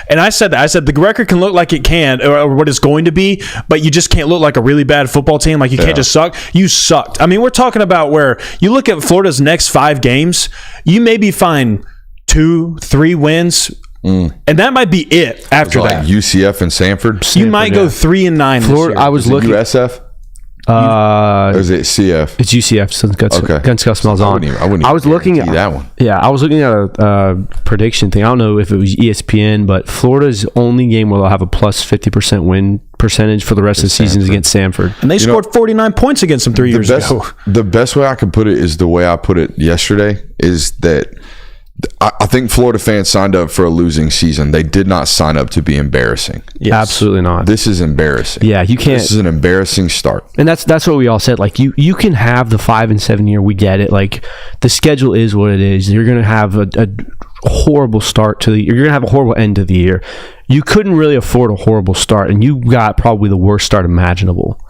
And I said the record can look like it can or what it's going to be, but you just can't look like a really bad football team. Like, you can't just suck. You sucked. I mean, we're talking about where you look at Florida's next 5 games, you maybe find 2-3 wins. And that might be it after that. UCF and Sanford. You might go 3-9. Florida. I was looking. USF. Or is it CF? It's UCF. So Gun smells on. I was looking at that one. Yeah, I was looking at a prediction thing. I don't know if it was ESPN, but Florida's only game where they'll have a plus 50% win percentage for the rest of the season is against Sanford. And they scored 49 points against them 3 years ago. The best way I could put it is the way I put it yesterday is that I think Florida fans signed up for a losing season. They did not sign up to be embarrassing. Yes. Absolutely not. This is embarrassing. Yeah, you can't. This is an embarrassing start. And that's what we all said. Like, you can have the 5-7 year. We get it. Like, the schedule is what it is. You're going to have a horrible start to the year. You're going to have a horrible end to the year. You couldn't really afford a horrible start, and you got probably the worst start imaginable.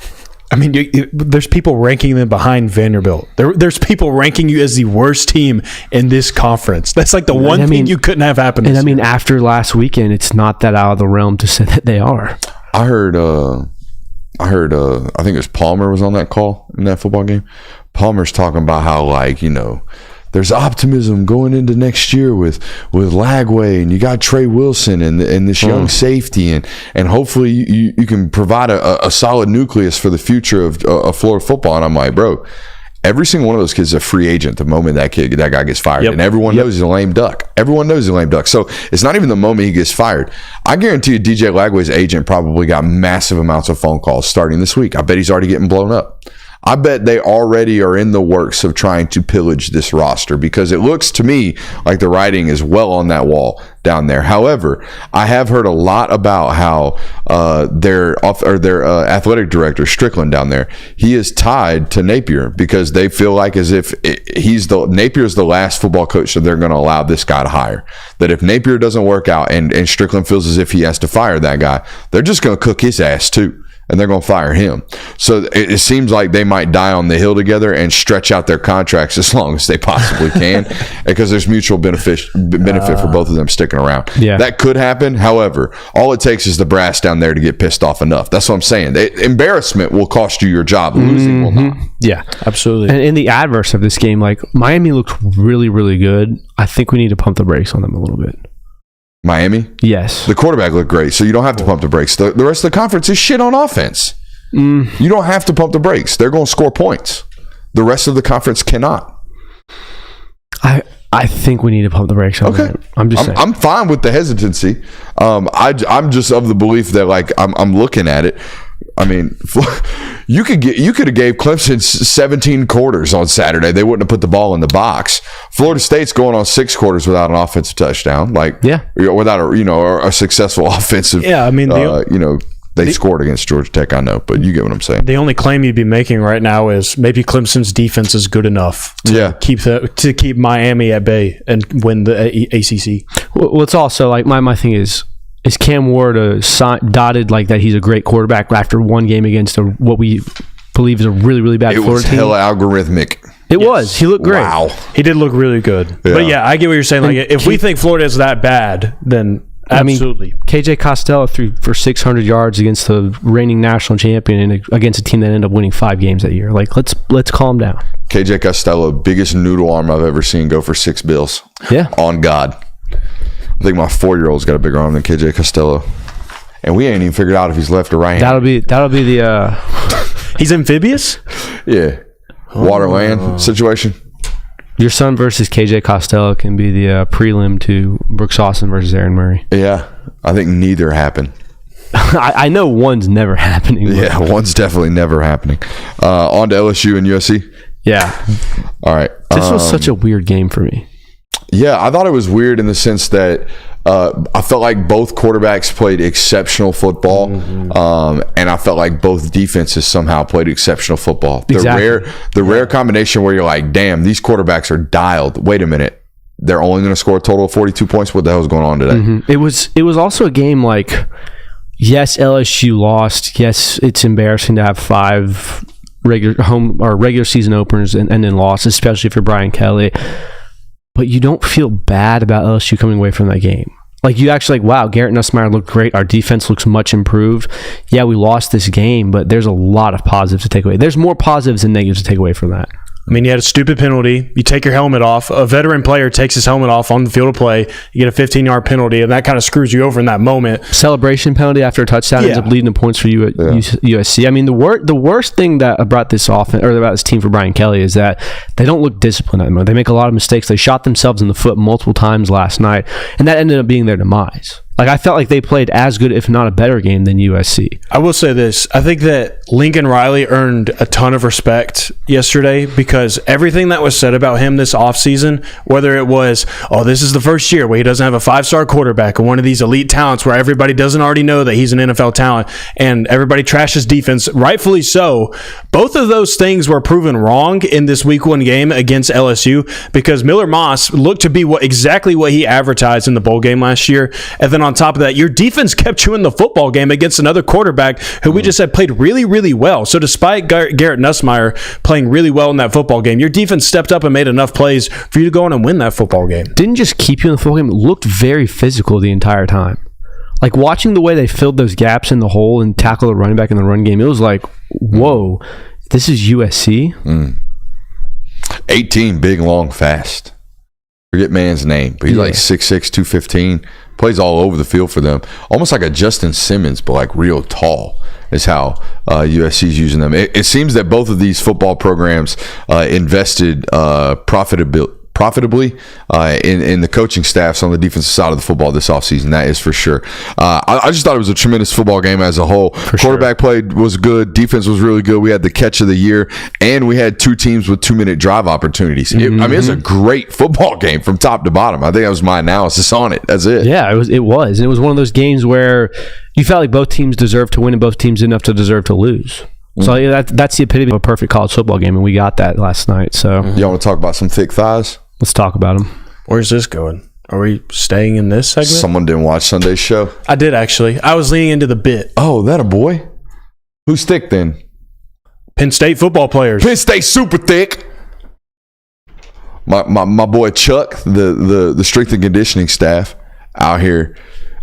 I mean, there's people ranking them behind Vanderbilt. There's people ranking you as the worst team in this conference. That's like the one thing you couldn't have happen. And I mean, after last weekend, it's not that out of the realm to say that they are. I heard. I think it was Palmer was on that call in that football game. Palmer's talking about how, like, there's optimism going into next year with Lagway, and you got Trey Wilson and this young safety, and hopefully you can provide a solid nucleus for the future of Florida football. And I'm like, bro, every single one of those kids is a free agent the moment that guy gets fired. And everyone knows he's a lame duck. Everyone knows he's a lame duck. So it's not even the moment he gets fired. I guarantee you DJ Lagway's agent probably got massive amounts of phone calls starting this week. I bet he's already getting blown up. I bet they already are in the works of trying to pillage this roster because it looks to me like the writing is well on that wall down there. However, I have heard a lot about how their athletic director, Strickland down there, he is tied to Napier because they feel like as if Napier's the last football coach that they're going to allow this guy to hire. That if Napier doesn't work out and Strickland feels as if he has to fire that guy, they're just going to cook his ass too. and they're going to fire him. So it seems like they might die on the hill together and stretch out their contracts as long as they possibly can, because there's mutual benefit for both of them sticking around. Yeah. That could happen. However, all it takes is the brass down there to get pissed off enough. That's what I'm saying. Embarrassment will cost you your job. Losing will not. Yeah, absolutely. And in the adverse of this game, like Miami looked really, really good. I think we need to pump the brakes on them a little bit. Miami? Yes. The quarterback looked great, so you don't have to pump the brakes. The rest of the conference is shit on offense. You don't have to pump the brakes. They're going to score points. The rest of the conference cannot. I think we need to pump the brakes on that. I'm just saying. I'm fine with the hesitancy. I'm just of the belief that, like, I'm looking at it. I mean, you could have gave Clemson 17 quarters on Saturday. They wouldn't have put the ball in the box. Florida State's going on 6 quarters without an offensive touchdown, without a successful offensive. Yeah, I mean, they scored against Georgia Tech, I know, but you get what I'm saying. The only claim you'd be making right now is maybe Clemson's defense is good enough to keep Miami at bay and win the ACC. Well, it's also like my thing is Cam Ward dotted like that he's a great quarterback after one game against what we believe is a really, really bad Florida team? It was hella algorithmic. It was. He looked great. Wow. He did look really good. Yeah. But yeah, I get what you're saying. Like, if we think Florida is that bad, then absolutely. KJ Costello threw for 600 yards against the reigning national champion and against a team that ended up winning 5 games that year. Like, let's calm down. KJ Costello, biggest noodle arm I've ever seen go for 6 bills. Yeah. On God. I think my 4-year-old's got a bigger arm than KJ Costello. And we ain't even figured out if he's left or right. That'll be the He's amphibious? Yeah. Water land situation. Your son versus KJ Costello can be the prelim to Brooks Austin versus Aaron Murray. Yeah. I think neither happened. I know one's never happening. Yeah, one's definitely never happening. On to LSU and USC. Yeah. All right. This was such a weird game for me. Yeah, I thought it was weird in the sense that I felt like both quarterbacks played exceptional football, and I felt like both defenses somehow played exceptional football. The rare combination where you're like, damn, these quarterbacks are dialed. Wait a minute. They're only going to score a total of 42 points? What the hell is going on today? It was also a game like, yes, LSU lost. Yes, it's embarrassing to have 5 regular season openers and then loss, especially if you're Brian Kelly. But you don't feel bad about LSU coming away from that game. Like, you actually wow, Garrett Nussmeier looked great. Our defense looks much improved. Yeah, we lost this game, but there's a lot of positives to take away. There's more positives than negatives to take away from that. I mean, you had a stupid penalty. You take your helmet off. A veteran player takes his helmet off on the field of play. You get a 15-yard penalty, and that kind of screws you over in that moment. Celebration penalty after a touchdown ends up leading to points for you at USC. I mean, the worst thing that brought this offense or about this team for Brian Kelly is that they don't look disciplined anymore. They make a lot of mistakes. They shot themselves in the foot multiple times last night, and that ended up being their demise. Like, I felt like they played as good, if not a better game than USC. I will say this. I think that Lincoln Riley earned a ton of respect yesterday because everything that was said about him this offseason, whether it was, this is the first year where he doesn't have a 5-star quarterback or one of these elite talents where everybody doesn't already know that he's an NFL talent and everybody trashes defense, rightfully so. Both of those things were proven wrong in this week 1 game against LSU because Miller Moss looked to be exactly what he advertised in the bowl game last year. And then on top of that, your defense kept you in the football game against another quarterback who we just said played really, really well. So despite Garrett Nussmeier playing really well in that football game, your defense stepped up and made enough plays for you to go on and win that football game. Didn't just keep you in the football game. It looked very physical the entire time. Like, watching the way they filled those gaps in the hole and tackled the running back in the run game, it was like, whoa, this is USC? 18, big, long, fast. Forget man's name, but he's like 6'6", 215. Plays all over the field for them. Almost like a Justin Simmons, but like real tall is how USC's using them. It seems that both of these football programs invested profitably in the coaching staffs on the defensive side of the football this offseason. That is for sure. I just thought it was a tremendous football game as a whole. Quarterback play was good. Defense was really good. We had the catch of the year, and we had 2 teams with 2-minute drive opportunities. It's a great football game from top to bottom. I think that was my analysis on it. That's it. Yeah, it was. And it was one of those games where you felt like both teams deserved to win and both teams didn't have to deserve to lose. So that's the epitome of a perfect college football game, and we got that last night. So y'all want to talk about some thick thighs? Let's talk about them. Where's this going? Are we staying in this segment? Someone didn't watch Sunday's show. I did, actually. I was leaning into the bit. Oh, that a boy? Who's thick then? Penn State football players. Penn State super thick. My boy Chuck, the strength and conditioning staff out here,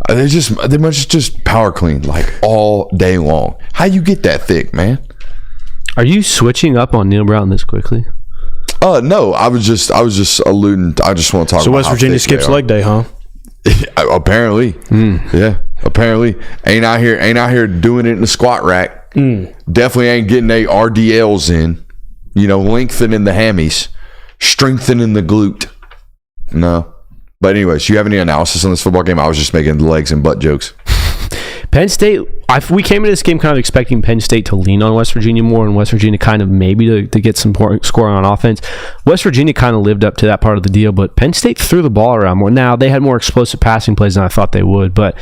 they must just power clean like all day long. How you get that thick, man? Are you switching up on Neil Brown this quickly? No, I was just alluding. I just want to talk. So about West Virginia skips leg day, huh? Apparently, yeah. Apparently, ain't out here doing it in the squat rack. Definitely ain't getting a RDLs in. Lengthening the hammies, strengthening the glute. No, but anyways, you have any analysis on this football game? I was just making legs and butt jokes. Penn State, we came into this game kind of expecting Penn State to lean on West Virginia more, and West Virginia kind of maybe to get some scoring on offense. West Virginia kind of lived up to that part of the deal, but Penn State threw the ball around more. Now, they had more explosive passing plays than I thought they would, but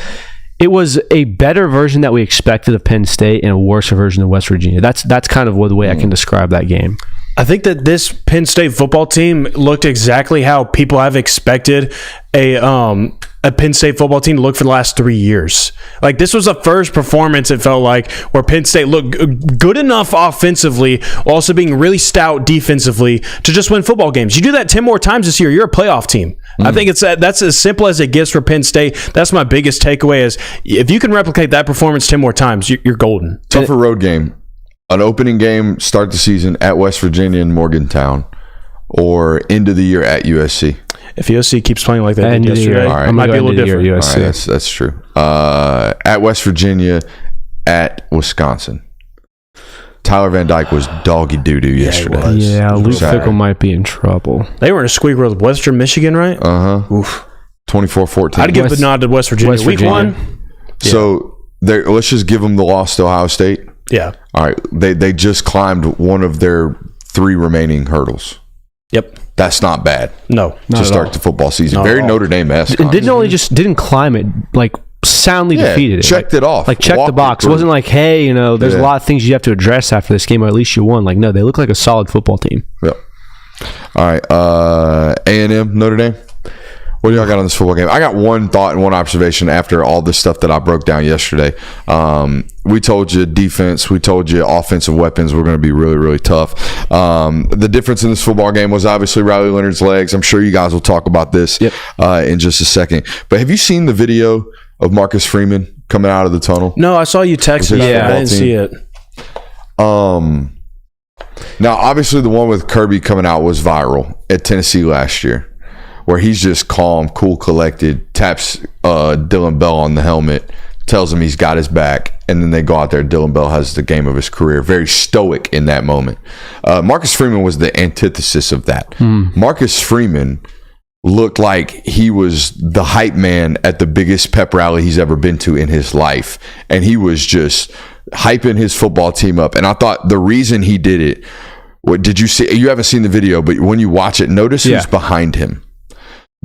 it was a better version that we expected of Penn State and a worse version of West Virginia. That's kind of the way I can describe that game. I think that this Penn State football team looked exactly how people have expected a Penn State football team to look for the last 3 years. Like, this was the first performance, it felt like, where Penn State looked good enough offensively, while also being really stout defensively to just win football games. You do that 10 more times this year, you're a playoff team. I think that's as simple as it gets for Penn State. That's my biggest takeaway is if you can replicate that performance 10 more times, you're golden. Tougher road game. An opening game, start the season at West Virginia and Morgantown, or end of the year at USC. If USC keeps playing like they did yesterday, right. it might be a little different. USC. All right, that's true. At West Virginia, at Wisconsin. Tyler Van Dyke was doggy doo-doo yesterday. Yeah, Luke Fickell might be in trouble. They were in a squeak with Western Michigan, right? Uh-huh. Oof. 24-14. I'd give the nod to West Virginia. Week 1. So let's just give them the loss to Ohio State. Yeah. All right. They just climbed one of their 3 remaining hurdles. Yep. That's not bad. No. To start the football season. Very Notre Dame-esque. And didn't climb it, like soundly defeated it. Checked it off. Like checked the box. It wasn't like, hey, there's a lot of things you have to address after this game, or at least you won. Like, no, they look like a solid football team. Yep. All right. A&M, Notre Dame. What do y'all got on this football game? I got one thought and one observation after all the stuff that I broke down yesterday. We told you defense. We told you offensive weapons were going to be really, really tough. The difference in this football game was obviously Riley Leonard's legs. I'm sure you guys will talk about this in just a second. But have you seen the video of Marcus Freeman coming out of the tunnel? No, I saw you text me. Yeah, I didn't see it. Now, obviously, the one with Kirby coming out was viral at Tennessee last year, where he's just calm, cool, collected, taps Dylan Bell on the helmet, tells him he's got his back, and then they go out there. Dylan Bell has the game of his career. Very stoic in that moment. Marcus Freeman was the antithesis of that. Marcus Freeman looked like he was the hype man at the biggest pep rally he's ever been to in his life, and he was just hyping his football team up. And I thought the reason he did it, did you see? You haven't seen the video, but when you watch it, notice who's behind him.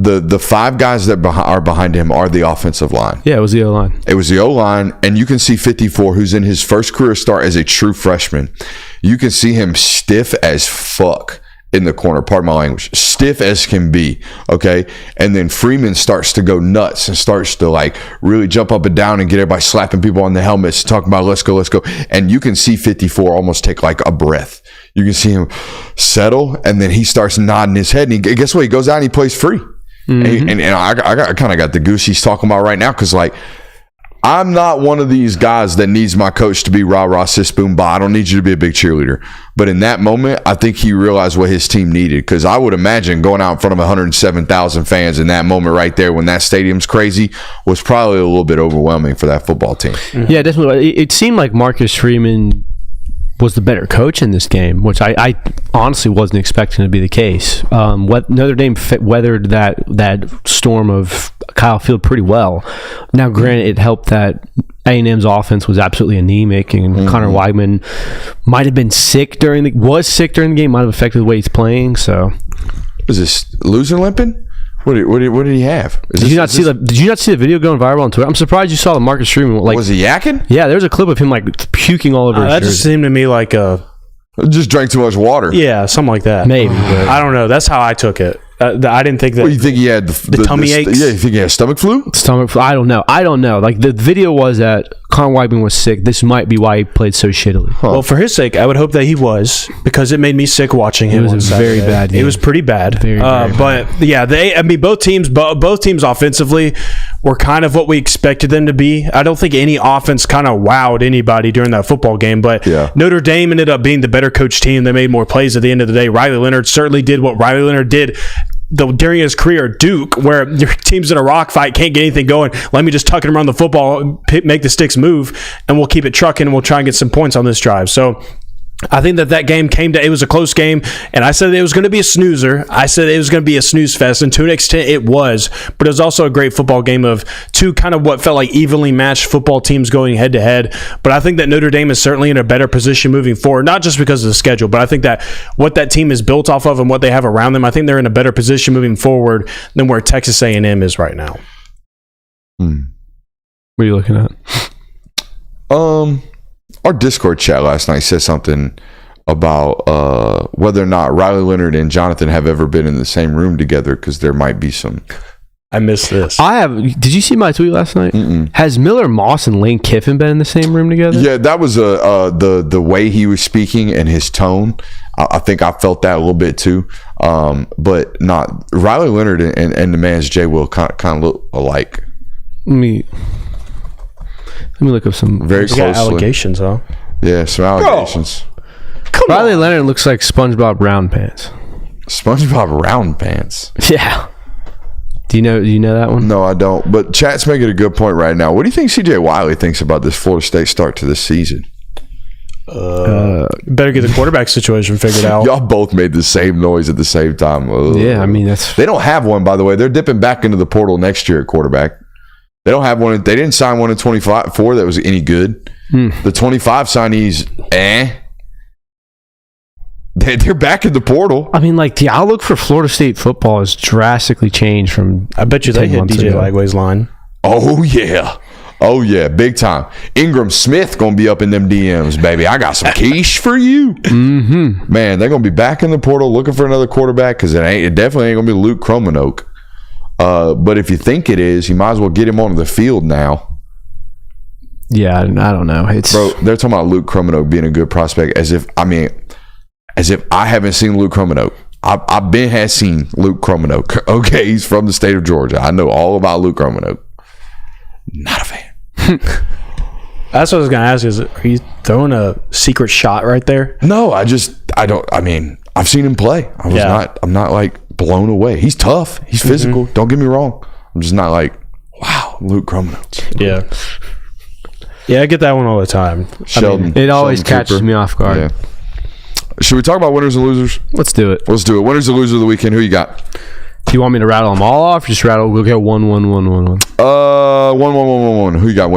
The 5 guys that are behind him are the offensive line. Yeah, it was the O-line. It was the O-line, and you can see 54, who's in his first career start as a true freshman. You can see him stiff as fuck in the corner, pardon my language, stiff as can be, okay? And then Freeman starts to go nuts and starts to like really jump up and down and get everybody slapping people on the helmets, talking about let's go. And you can see 54 almost take like a breath. You can see him settle, and then he starts nodding his head, and guess what? He goes out and he plays free. And I kind of got the goose he's talking about right now, because like I'm not one of these guys that needs my coach to be rah-rah, sis, boom, bah. I don't need you to be a big cheerleader. But in that moment, I think he realized what his team needed, because I would imagine going out in front of 107,000 fans in that moment right there when that stadium's crazy was probably a little bit overwhelming for that football team. Yeah, definitely. It seemed like Marcus Freeman was the better coach in this game, which I honestly wasn't expecting to be the case. Notre Dame weathered that storm of Kyle Field pretty well. Now, granted, it helped that A&M's offense was absolutely anemic, and Connor Weigman might have been sick during the game, might have affected the way he's playing. So, is this loser limping? What did he have? Did you not see the video going viral on Twitter? I'm surprised you saw the Marcus Freeman. Like, was he yakking? Yeah, there's a clip of him like puking all over his that jersey. just seemed to me like just drank too much water. Yeah, something like that. Maybe. But I don't know. That's how I took it. I didn't think that. Well, you think he had the tummy aches? Yeah, you think he had stomach flu? Stomach flu. I don't know. Like, the video was that Connor Weigman was sick. This might be why he played so shittily. Well, for his sake, I would hope that he was, because it made me sick watching him. It was a very bad game. It was pretty bad. Very bad. But yeah, both teams offensively were kind of what we expected them to be. I don't think any offense kind of wowed anybody during that football game, but Notre Dame ended up being the better coach team. They made more plays at the end of the day. Riley Leonard certainly did what Riley Leonard did during his career at Duke, where your team's in a rock fight, can't get anything going. Let me just tuck it around the football, make the sticks move, and we'll keep it trucking, and we'll try and get some points on this drive. So I think that game it was a close game, and I said it was going to be a snoozer. I said it was going to be a snooze fest, and to an extent it was, but it was also a great football game of two kind of what felt like evenly matched football teams going head to head. But I think that Notre Dame is certainly in a better position moving forward, not just because of the schedule, but I think that what that team is built off of and what they have around them, I think they're in a better position moving forward than where Texas A&M is right now. What are you looking at? Our Discord chat last night said something about whether or not Riley Leonard and Jonathan have ever been in the same room together, because there might be some. I missed this. Did you see my tweet last night? Mm-mm. Has Miller Moss and Lane Kiffin been in the same room together? Yeah, that was the way he was speaking and his tone. I think I felt that a little bit too. But not Riley Leonard and the man's Jay Will kind of look alike. Let me look up some very closely. closely. Allegations, huh? Yeah, some allegations. Riley Leonard looks like SpongeBob Round Pants. SpongeBob Round Pants. Yeah. Do you know that one? No, I don't. But chat's making a good point right now. What do you think CJ Wiley thinks about this Florida State start to this season? Better get the quarterback situation figured out. Y'all both made the same noise at the same time. Yeah, I mean, they don't have one, by the way. They're dipping back into the portal next year at quarterback. They don't have one. They didn't sign one in 24 that was any good. The 25 signees, They're back in the portal. I mean, like, the outlook for Florida State football has drastically changed from. I bet you they hit DJ Lagway's line. Oh yeah, big time. Ingram Smith gonna be up in them DMs, baby. I got some quiche for you. Mm-hmm. Man, they're gonna be back in the portal looking for another quarterback, because it definitely ain't gonna be Luke Cromanoke. But if you think it is, you might as well get him onto the field now. Yeah, I don't know. Bro, they're talking about Luke Cromanoke being a good prospect as if I haven't seen Luke Cromanoke. I've seen Luke Cromanoke. Okay, he's from the state of Georgia. I know all about Luke Cromanoke. Not a fan. That's what I was going to ask. Are you throwing a secret shot right there? No, I don't. I mean, I've seen him play. I'm not like blown away. He's tough. He's physical. Don't get me wrong. I'm just not like, wow, Luke Cromanoke. Yeah, I get that one all the time. Sheldon, it always catches me off guard. Yeah. Should we talk about winners and losers? Let's do it. Winners and losers of the weekend. Who you got? Do you want me to rattle them all off? Or just rattle. We'll go 1, 1, 1, 1, 1. 1. Who you got?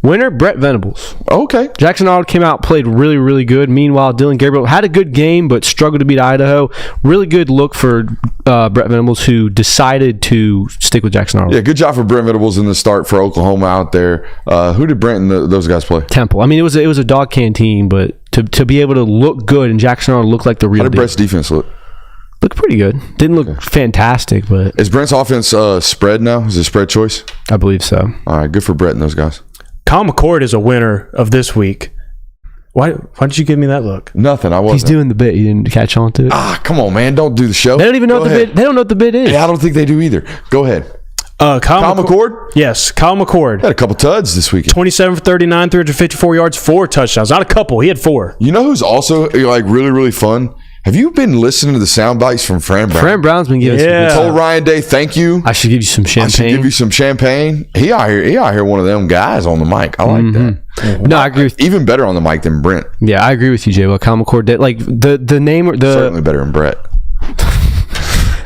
Winner, Brett Venables. Okay. Jackson Arnold came out, played really, really good. Meanwhile, Dylan Gabriel had a good game, but struggled to beat Idaho. Really good look for Brett Venables, who decided to stick with Jackson Arnold. Yeah, good job for Brett Venables in the start for Oklahoma out there. Who did Brent and those guys play? Temple. I mean, it was a dog can team, but to be able to look good and Jackson Arnold looked like the real deal. How did Brett's defense look? Looked pretty good. Didn't look fantastic, but... Is Brent's offense spread now? Is it spread choice? I believe so. All right, good for Brett and those guys. Kyle McCord is a winner of this week. Why did you give me that look? Nothing. I wasn't. He's doing the bit. You didn't catch on to it? Come on, man. Don't do the show. They don't even know what the bit... They don't know what the bit is. Yeah, I don't think they do either. Go ahead. Kyle McCord? Yes, Kyle McCord. Had a couple tuds this weekend. 27 for 39, 354 yards, 4 touchdowns. Not a couple. He had 4. You know who's also like really, really fun? Have you been listening to the sound bites from Fran Brown? Fran Brown's been giving some. Told Ryan Day, thank you. I should give you some champagne. I should give you some champagne. He out here one of them guys on the mic. I like that. Mm-hmm. No, I agree with even better on the mic than Brent. Yeah, I agree with you, Jay. Well, Kyle McCord did like the name certainly better than Brett.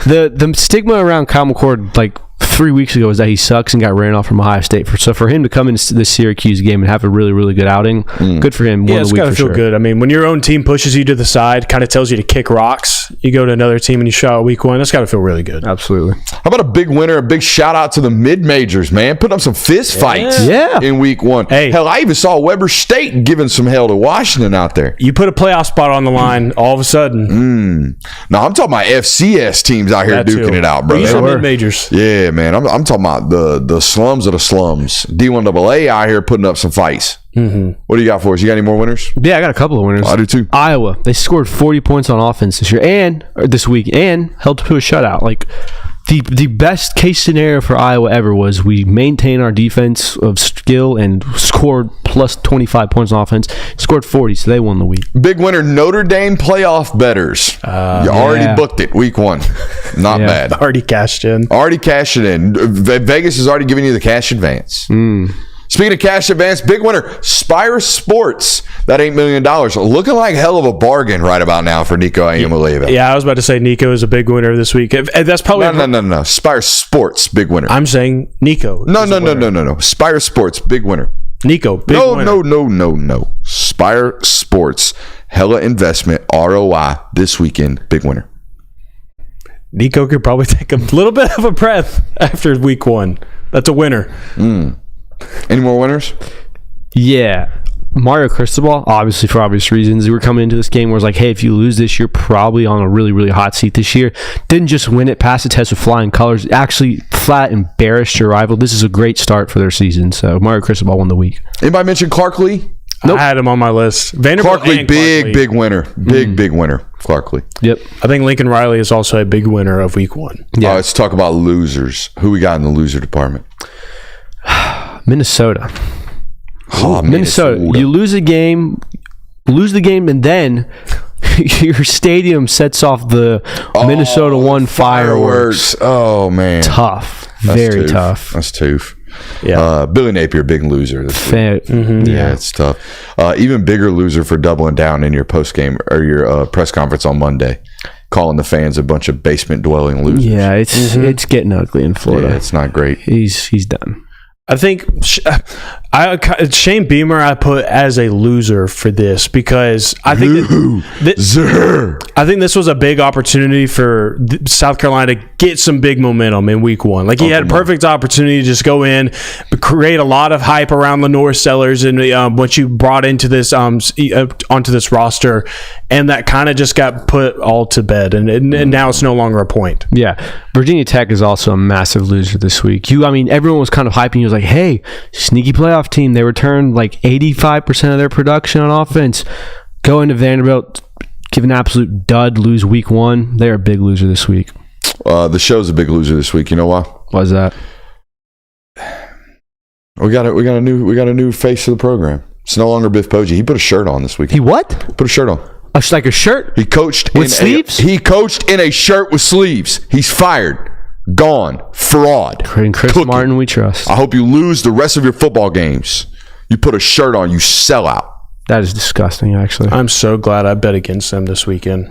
The stigma around Kyle McCord, like 3 weeks ago was that he sucks and got ran off from Ohio State. So for him to come into this Syracuse game and have a really, really good outing, good for him. Yeah, it's got to feel good. I mean, when your own team pushes you to the side, kind of tells you to kick rocks, you go to another team and you shout out week one, that's got to feel really good. Absolutely. How about a big winner, a big shout out to the mid-majors, man? Putting up some fist fights in week one. Hey. Hell, I even saw Weber State giving some hell to Washington out there. You put a playoff spot on the line, all of a sudden. No, I'm talking about FCS teams out here duking it out, bro. You said mid-majors. Yeah, man. I'm talking about the slums of the slums. D1AA out here putting up some fights. What do you got for us? You got any more winners? Yeah, I got a couple of winners. I do too. Iowa, they scored 40 points on offense this week and held to a shutout. Like the best case scenario for Iowa ever was we maintain our defense of skill and scored plus 25 points on offense. Scored 40, so they won the week. Big winner, Notre Dame playoff bettors. You already booked it week one. Not bad. Already cashed in. Already cashed it in. Vegas is already giving you the cash advance. Speaking of cash advance, big winner, Spire Sports. That $8 million. Looking like hell of a bargain right about now for Nico Ayumaleava. Yeah, I was about to say Nico is a big winner this week. That's probably No. Spire Sports, big winner. I'm saying Nico. No. Spire Sports, big winner. Nico, big winner. No. Spire Sports, hella investment, ROI this weekend, big winner. Nico could probably take a little bit of a breath after week one. That's a winner. Any more winners? Yeah. Mario Cristobal, obviously for obvious reasons. We were coming into this game where it's like, hey, if you lose this, you're probably on a really, really hot seat this year. Didn't just win it, passed the test with flying colors. Actually flat embarrassed your rival. This is a great start for their season. So Mario Cristobal won the week. Anybody mention Clark Lee? Nope. I had him on my list. Clark Lee, big winner. Big winner. Clark Lee. Yep. I think Lincoln Riley is also a big winner of week one. Yeah. Let's talk about losers. Who we got in the loser department? Minnesota. Minnesota. You lose the game, and then your stadium sets off the Minnesota 1 fireworks. Oh, man. Tough. Very tough. That's tough. Yeah. Billy Napier, big loser. Yeah, it's tough. Even bigger loser for doubling down in your post game or your press conference on Monday, calling the fans a bunch of basement dwelling losers. Yeah, it's getting ugly in Florida. Yeah, it's not great. He's done. I think Shane Beamer I put as a loser for this because I think I think this was a big opportunity for South Carolina to get some big momentum in week one. Like he had a perfect opportunity to just go in, create a lot of hype around Lenore Sellers and what you brought into this onto this roster, and that kind of just got put all to bed, and now it's no longer a point. Yeah, Virginia Tech is also a massive loser this week. Everyone was kind of hyping. He was like, hey, sneaky playoff team. They returned like 85% of their production on offense. Go into Vanderbilt, give an absolute dud, lose week one. They're a big loser this week. The show's a big loser this week. You know why? Why's that? We got a new face of the program. It's no longer Biff Poggi. He put a shirt on this week. He what? Put a shirt on. Like a shirt? He coached with sleeves? He coached in a shirt with sleeves. He's fired. Gone. Fraud. And Chris Martin, we trust. I hope you lose the rest of your football games. You put a shirt on, you sell out. That is disgusting, actually. I'm so glad I bet against them this weekend.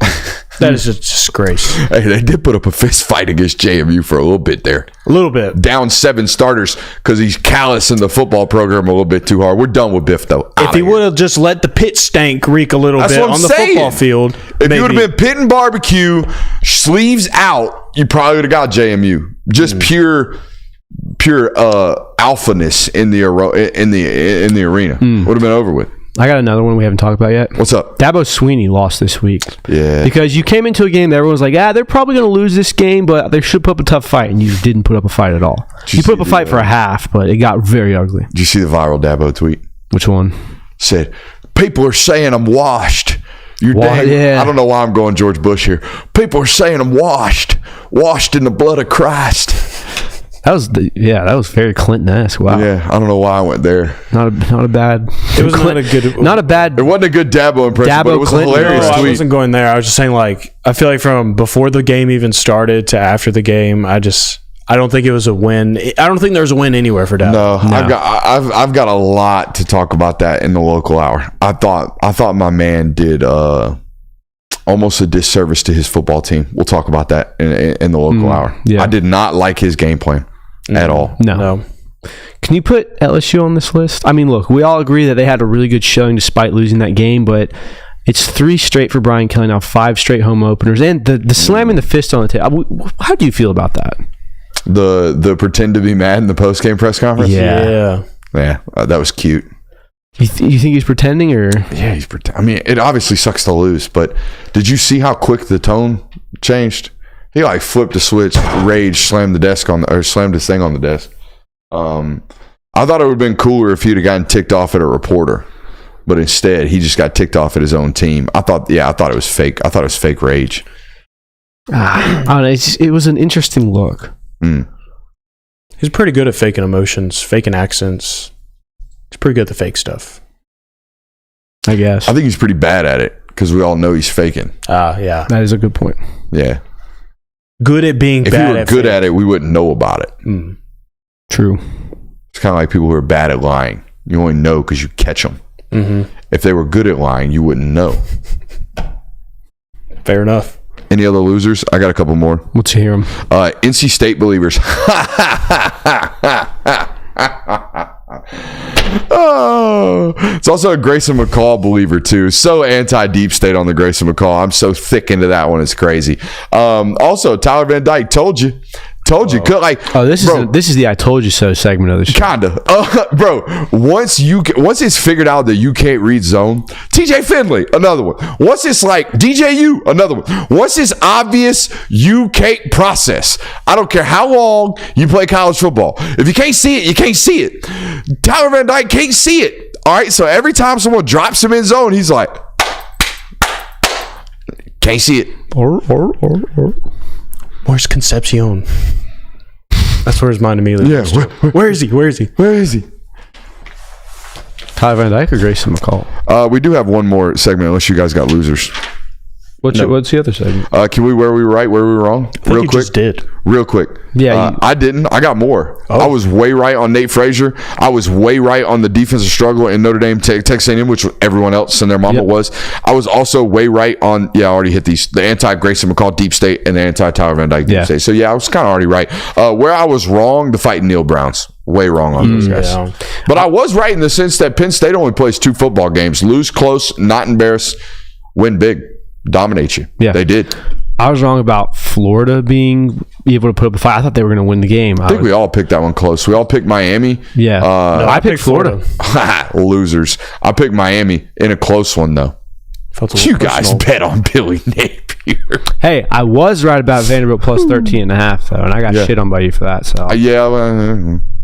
That is a disgrace. Hey, they did put up a fist fight against JMU for a little bit there. A little bit. Down 7 starters because he's callousing the football program a little bit too hard. We're done with Biff, though. If he would have just let the pit stank reek a little bit on the football field. If you would have been pit and barbecue, sleeves out, you probably would have got JMU. Just pure alphaness in the arena. Would have been over with. I got another one we haven't talked about yet. What's up? Dabo Swinney lost this week. Yeah. Because you came into a game that everyone's like, they're probably going to lose this game, but they should put up a tough fight, and you didn't put up a fight at all. You put up a fight for a half, but it got very ugly. Did you see the viral Dabo tweet? Which one? Said, people are saying I'm washed. You're dang. Yeah. I don't know why I'm going George Bush here. People are saying I'm washed in the blood of Christ. That was very Clinton-esque. Wow. Yeah, I don't know why I went there. Not a bad. It was not a good. Not a bad. It wasn't a good Dabo impression, but it was Clinton. a hilarious tweet. I wasn't going there. I was just saying, like, I feel like from before the game even started to after the game, I don't think it was a win. I don't think there's a win anywhere for Dabo. No. I've got a lot to talk about that in the local hour. I thought my man did almost a disservice to his football team. We'll talk about that in the local hour. Yeah. I did not like his game plan. at all. No. Can you put LSU on this list? I mean, look, we all agree that they had a really good showing despite losing that game, but it's 3 straight for Brian Kelly now, 5 straight home openers, and the slamming the fist on the table. How do you feel about that? The pretend to be mad in the post-game press conference? Yeah. That was cute. You think he's pretending, or? Yeah, he's pretending. I mean, it obviously sucks to lose, but did you see how quick the tone changed? He like flipped a switch, rage, slammed his thing on the desk. I thought it would have been cooler if he'd have gotten ticked off at a reporter, but instead he just got ticked off at his own team. I thought it was fake. I thought it was fake rage. I don't know, it was an interesting look. He's pretty good at faking emotions, faking accents. He's pretty good at the fake stuff, I guess. I think he's pretty bad at it because we all know he's faking. Yeah. That is a good point. Yeah. Good at being if bad he were at good fake. at it, we wouldn't know about it. True. It's kind of like people who are bad at lying. You only know because you catch them. If they were good at lying, you wouldn't know. Fair enough. Any other losers? I got a couple more. Let's hear them. NC State believers. Oh, it's also a Grayson McCall believer too. So anti-deep state on the Grayson McCall. I'm so thick into that one. It's crazy. Also, Tyler Van Dyke told you. This is the I told you so segment of the show. Kinda, bro. Once it's figured out that you can't read zone, TJ Finley, another one. Once it's like DJU, another one. Once it's obvious you can't process. I don't care how long you play college football. If you can't see it, you can't see it. Tyler Van Dyke can't see it. All right, so every time someone drops him in zone, he's like, can't see it. Where's Concepcion? That's where his mind immediately goes to. Where is he? Where is he? Tyler Van Dyke or Grayson McCall? We do have one more segment unless you guys got losers. What's the other segment? Can we where we were right, where we were wrong? Real quick. Just did. Real quick. Yeah. I didn't. I got more. I was way right on Nate Frazier. I was way right on the defensive struggle in Notre Dame, Texas A&M, which everyone else and their mama was. I was also way right on, I already hit these, the anti-Grayson McCall deep state and the anti-Tyler Van Dyke deep state. So, I was kind of already right. Where I was wrong, the Fighting Neil Browns. Way wrong on those guys. Yeah. But I was right in the sense that Penn State only plays 2 football games. Lose close, not embarrass, win big. Dominate you. Yeah. They did. I was wrong about Florida being able to put up a fight. I thought they were going to win the game. I think we all picked that one close. We all picked Miami. Yeah. No, I picked Florida. Losers. I picked Miami in a close one, though. You guys bet on Billy Napier. Hey, I was right about Vanderbilt plus 13.5, though, and I got shit on by you for that. So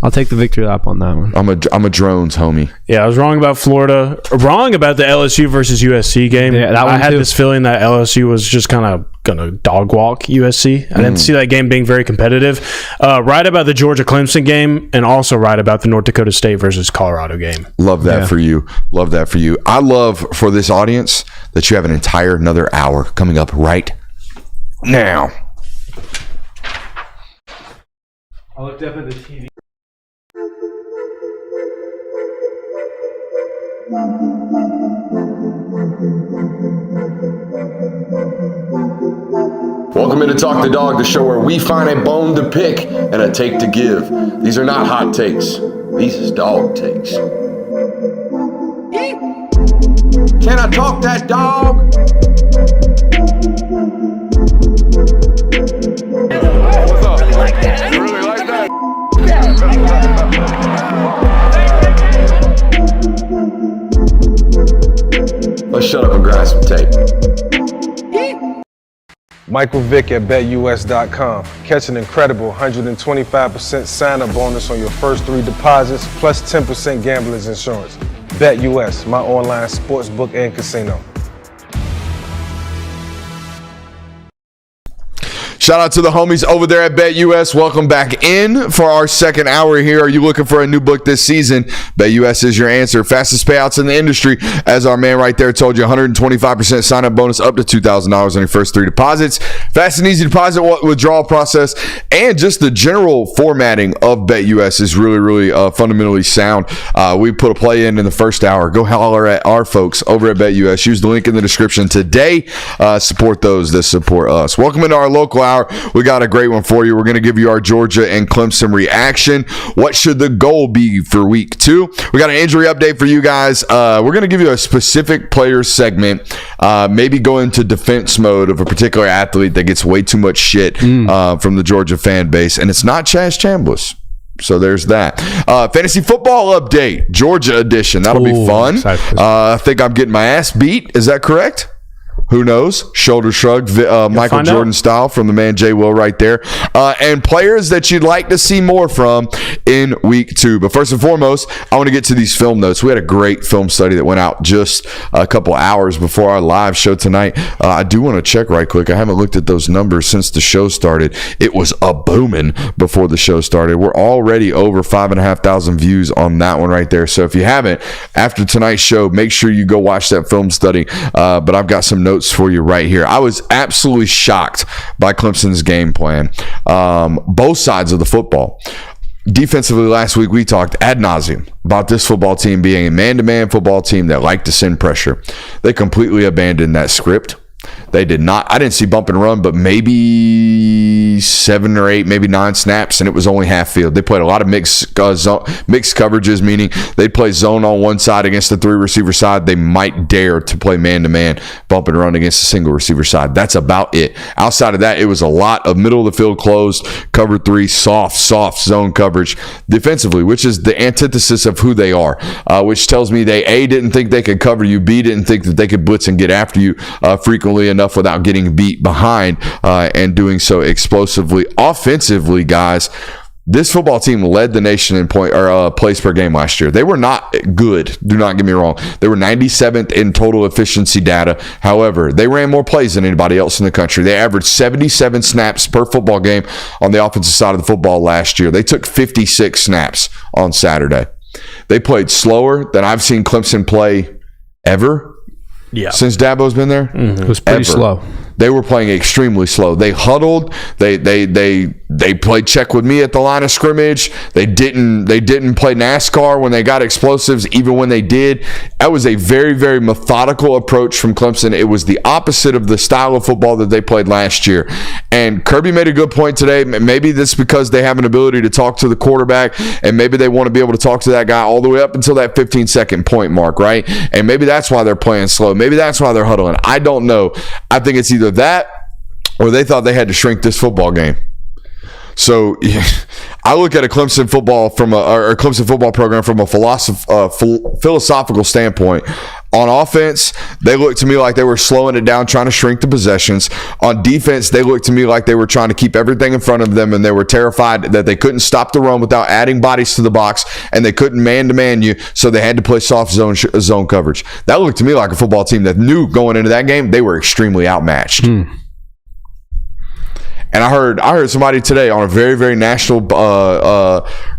I'll take the victory lap on that one. I'm a drones homie. Yeah, I was wrong about Florida. Wrong about the LSU versus USC game. Yeah, that one I had too. this feeling that LSU was just kind of going to dog walk USC. I didn't see that game being very competitive. Right about the Georgia-Clemson game, and also right about the North Dakota State versus Colorado game. Love that for you. Love that for you. I love for this audience that you have an entire another hour coming up right now. I looked up at the TV. Welcome into Talk the Dog, the show where we find a bone to pick and a take to give. These are not hot takes. These is dog takes. Can I talk that dog? What's up? You really like that? Let's shut up and grind some tape. Michael Vick at BetUS.com. Catch an incredible 125% sign-up bonus on your first 3 deposits, plus 10% gambler's insurance. BetUS, my online sportsbook and casino. Shout out to the homies over there at BetUS. Welcome back in for our second hour here. Are you looking for a new book this season? BetUS is your answer. Fastest payouts in the industry. As our man right there told you, 125% sign-up bonus up to $2,000 on your first 3 deposits. Fast and easy deposit withdrawal process. And just the general formatting of BetUS is really, really fundamentally sound. We put a play in the first hour. Go holler at our folks over at BetUS. Use the link in the description today. Support those that support us. Welcome into our local hour. hour, we got a great one for you. We're going to give you our Georgia and Clemson reaction. What should the goal be for week 2? We got an injury update for you guys. We're going to give you a specific player segment, maybe go into defense mode of a particular athlete that gets way too much shit from the Georgia fan base, and it's not Chaz Chambliss. So there's that. Fantasy football update, Georgia edition. That'll be fun. I think I'm getting my ass beat. Is that correct? Who knows? Shoulder shrug, Michael Jordan style from the man Jay Will right there. And players that you'd like to see more from in week 2. But first and foremost, I want to get to these film notes. We had a great film study that went out just a couple hours before our live show tonight. I do want to check right quick. I haven't looked at those numbers since the show started. It was a booming before the show started. We're already over 5,500 views on that one right there. So if you haven't, after tonight's show, make sure you go watch that film study. But I've got some notes for you right here. I was absolutely shocked by Clemson's game plan. Both sides of the football. Defensively, last week we talked ad nauseum about this football team being a man-to-man football team that liked to send pressure. They completely abandoned that script. They did not. I didn't see bump and run, but maybe 7 or 8, maybe 9 snaps, and it was only half field. They played a lot of mixed coverages, meaning they'd play zone on one side against the 3 receiver side. They might dare to play man-to-man, bump and run against the single receiver side. That's about it. Outside of that, it was a lot of middle of the field closed, cover 3, soft zone coverage defensively, which is the antithesis of who they are, which tells me they, A, didn't think they could cover you, B, didn't think that they could blitz and get after you frequently enough without getting beat behind and doing so explosively. Offensively, guys, this football team led the nation in plays per game last year. They were not good. Do not get me wrong. They were 97th in total efficiency data. However, they ran more plays than anybody else in the country. They averaged 77 snaps per football game on the offensive side of the football last year. They took 56 snaps on Saturday. They played slower than I've seen Clemson play ever. Yeah. Since Dabo's been there? Mm-hmm. It was pretty slow. They were playing extremely slow. They huddled. They played check with me at the line of scrimmage. They didn't play NASCAR when they got explosives, even when they did. That was a very, very methodical approach from Clemson. It was the opposite of the style of football that they played last year. And Kirby made a good point today. Maybe that's because they have an ability to talk to the quarterback, and maybe they want to be able to talk to that guy all the way up until that 15-second point mark, right? And maybe that's why they're playing slow. Maybe that's why they're huddling. I don't know. I think it's either that or they thought they had to shrink this football game. So I look at a Clemson football program from a philosophical standpoint. On offense, they looked to me like they were slowing it down, trying to shrink the possessions. On defense, they looked to me like they were trying to keep everything in front of them, and they were terrified that they couldn't stop the run without adding bodies to the box, and they couldn't man-to-man you, so they had to play soft zone coverage. That looked to me like a football team that knew going into that game they were extremely outmatched. And I heard somebody today on a very, very national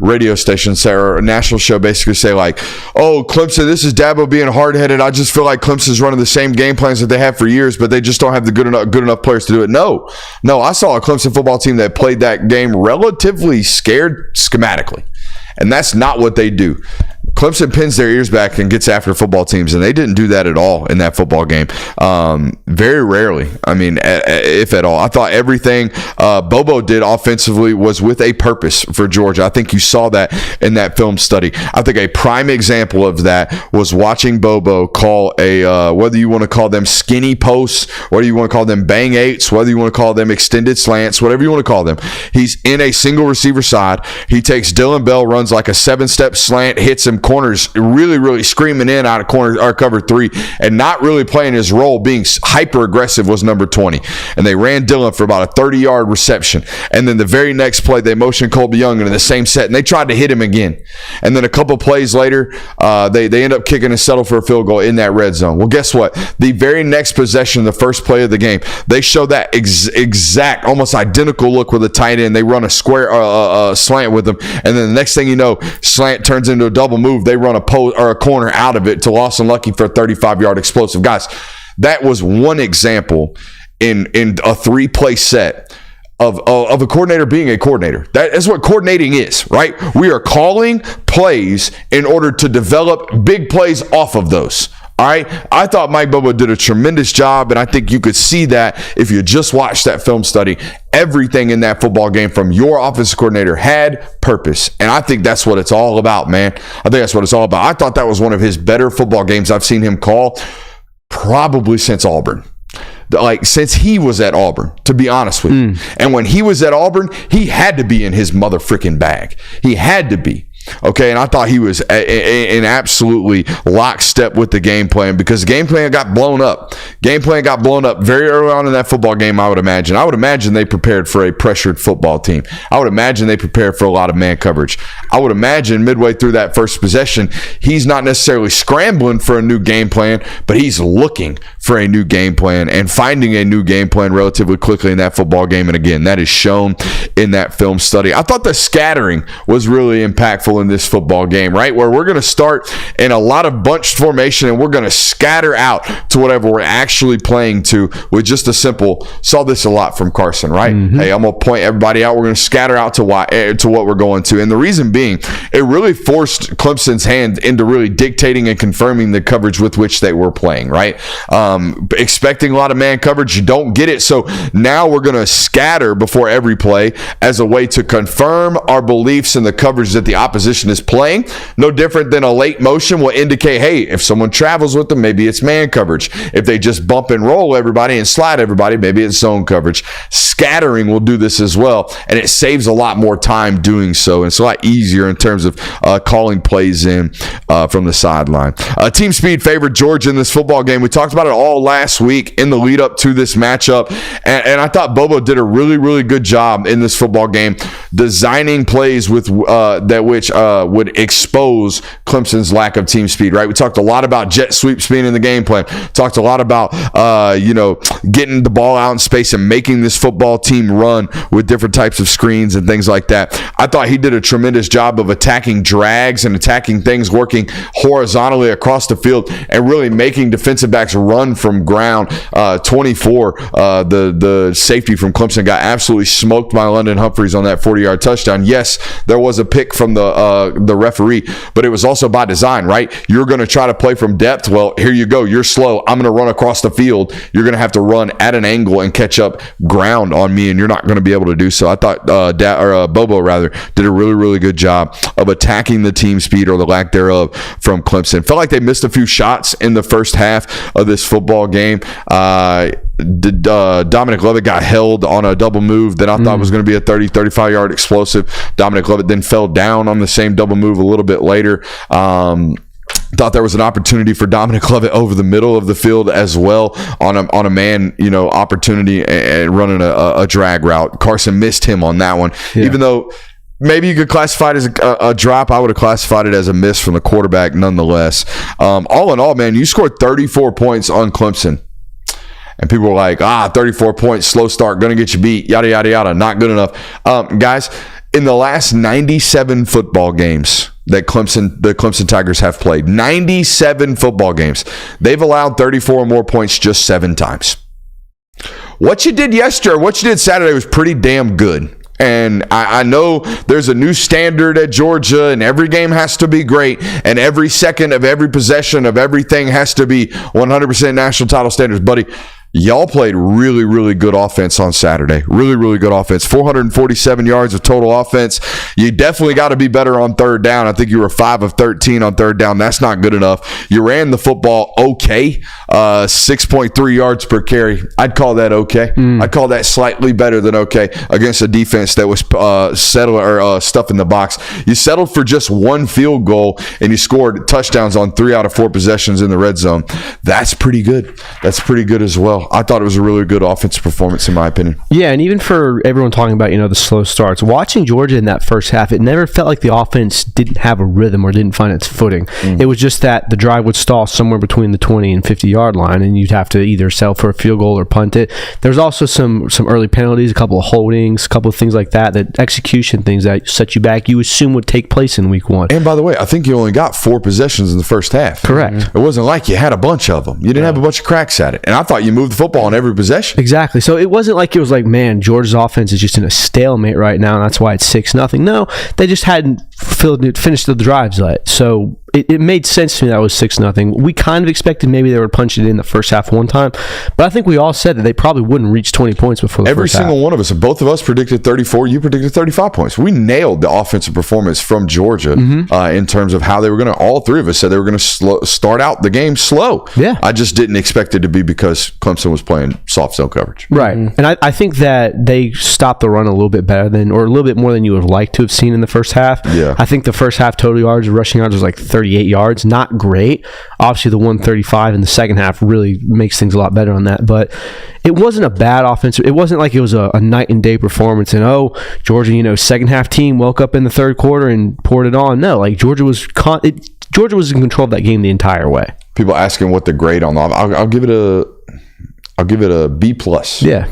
radio station say, or a national show basically say like, oh, Clemson, this is Dabo being hard-headed. I just feel like Clemson's running the same game plans that they have for years, but they just don't have the good enough players to do it. No, I saw a Clemson football team that played that game relatively scared schematically. And that's not what they do. Clemson pins their ears back and gets after football teams, and they didn't do that at all in that football game. Very rarely. I mean, if at all. I thought everything Bobo did offensively was with a purpose for Georgia. I think you saw that in that film study. I think a prime example of that was watching Bobo call whether you want to call them skinny posts, whether you want to call them bang eights, whether you want to call them extended slants, whatever you want to call them. He's in a single receiver side. He takes Dylan Bell, runs like a 7-step slant, hits him corners, really, really screaming in out of corner or cover 3, and not really playing his role, being hyper aggressive, was number 20. And they ran Dylan for about a 30-yard reception. And then the very next play, they motioned Colby Young into the same set, and they tried to hit him again. And then a couple plays later, they end up kicking and settle for a field goal in that red zone. Well, guess what? The very next possession, the first play of the game, they show that exact, almost identical look with a tight end. They run a square slant with them, and then the next thing you know, slant turns into a double move. They run a post or a corner out of it to Lawson Lucky for a 35-yard explosive. Guys, that was one example in a 3-play set of a coordinator being a coordinator. That's what coordinating is, right? We are calling plays in order to develop big plays off of those. All right. I thought Mike Bobo did a tremendous job, and I think you could see that if you just watched that film study. Everything in that football game from your offensive coordinator had purpose. And I think that's what it's all about, man. I think that's what it's all about. I thought that was one of his better football games I've seen him call probably since Auburn. Like, since he was at Auburn, to be honest with you. And when he was at Auburn, he had to be in his mother freaking bag. He had to be. Okay, and I thought he was in absolutely lockstep with the game plan, because the game plan got blown up. Game plan got blown up very early on in that football game, I would imagine. I would imagine they prepared for a pressured football team. I would imagine they prepared for a lot of man coverage. I would imagine midway through that first possession, he's not necessarily scrambling for a new game plan, but he's looking for a new game plan and finding a new game plan relatively quickly in that football game. And again, that is shown in that film study. I thought the scattering was really impactful in this football game, right? Where we're going to start in a lot of bunched formation and we're going to scatter out to whatever we're actually playing to with just a simple, saw this a lot from Carson, right? Hey, I'm going to point everybody out. We're going to scatter out to what we're going to. And the reason being, it really forced Clemson's hand into really dictating and confirming the coverage with which they were playing, right? Expecting a lot of man coverage, you don't get it. So now we're going to scatter before every play as a way to confirm our beliefs in the coverage that the opposition is playing. No different than a late motion will indicate, hey, if someone travels with them, maybe it's man coverage. If they just bump and roll everybody and slide everybody, maybe it's zone coverage. Scattering will do this as well, and it saves a lot more time doing so, and it's a lot easier in terms of calling plays in from the sideline. Team speed favored Georgia in this football game. We talked about it all last week in the lead up to this matchup, and I thought Bobo did a really, really good job in this football game designing plays with which would expose Clemson's lack of team speed, right? We talked a lot about jet sweeps being in the game plan. Talked a lot about, getting the ball out in space and making this football team run with different types of screens and things like that. I thought he did a tremendous job of attacking drags and attacking things working horizontally across the field and really making defensive backs run from ground. 24, the safety from Clemson got absolutely smoked by London Humphreys on that 40-yard touchdown. Yes, there was a pick from the referee, but it was also by design, right? You're going to try to play from depth. Well, here you go. You're slow. I'm going to run across the field. You're going to have to run at an angle and catch up ground on me, and you're not going to be able to do so. I thought Bobo did a really, really good job of attacking the team speed or the lack thereof from Clemson. Felt like they missed a few shots in the first half of this football game. Dominic Lovett got held on a double move that I thought was going to be a 35 yard explosive. Dominic Lovett then fell down on the same double move a little bit later. Thought there was an opportunity for Dominic Lovett over the middle of the field as well on a man, opportunity and running a drag route. Carson missed him on that one, even though maybe you could classify it as a drop. I would have classified it as a miss from the quarterback nonetheless. All in all, man, you scored 34 points on Clemson. And people were like, 34 points, slow start, going to get you beat, yada, yada, yada, not good enough. Guys, in the last 97 football games that the Clemson Tigers have played, 97 football games, they've allowed 34 or more points just 7 times. What you did yesterday, or what you did Saturday was pretty damn good. And I know there's a new standard at Georgia, and every game has to be great, and every second of every possession of everything has to be 100% national title standards, buddy. Y'all played really, really good offense on Saturday. Really, really good offense. 447 yards of total offense. You definitely got to be better on third down. I think you were 5 of 13 on third down. That's not good enough. You ran the football okay. 6.3 yards per carry. I'd call that okay. I'd call that slightly better than okay against a defense that was stuff in the box. You settled for just 1 field goal, and you scored touchdowns on 3 out of 4 possessions in the red zone. That's pretty good. That's pretty good as well. I thought it was a really good offensive performance, in my opinion. Yeah, and even for everyone talking about, the slow starts, watching Georgia in that first half, it never felt like the offense didn't have a rhythm or didn't find its footing. It was just that the drive would stall somewhere between the 20 and 50-yard line, and you'd have to either settle for a field goal or punt it. There's also some early penalties, a couple of holdings, a couple of things like that execution things that set you back, you assume would take place in week 1. And by the way, I think you only got 4 possessions in the first half. Correct. It wasn't like you had a bunch of them. You didn't have a bunch of cracks at it. And I thought you moved the football on every possession. Exactly. So it wasn't like it was like, man, Georgia's offense is just in a stalemate right now, and that's why it's 6-0. No, they just hadn't finished the drives late. So it made sense to me that it was 6-0. We kind of expected maybe they would punch it in the first half one time, but I think we all said that they probably wouldn't reach 20 points before the Every first half. single one of us, both of us predicted 34. You predicted 35 points. We nailed the offensive performance from Georgia in terms of how they were going to. All three of us said they were going to start out the game slow. Yeah. I just didn't expect it to be because Clemson was playing soft zone coverage. Right. And I think that they stopped the run a little bit better than, or a little bit more than you would have liked to have seen in the first half. Yeah. I think the first half total yards, rushing yards was like 38 yards. Not great. Obviously, the 135 in the second half really makes things a lot better on that. But it wasn't a bad offense. It wasn't like it was a night and day performance. And Georgia, second half team woke up in the third quarter and poured it on. No, like Georgia was in control of that game the entire way. People asking what the grade on the I'll give it a B plus. Yeah,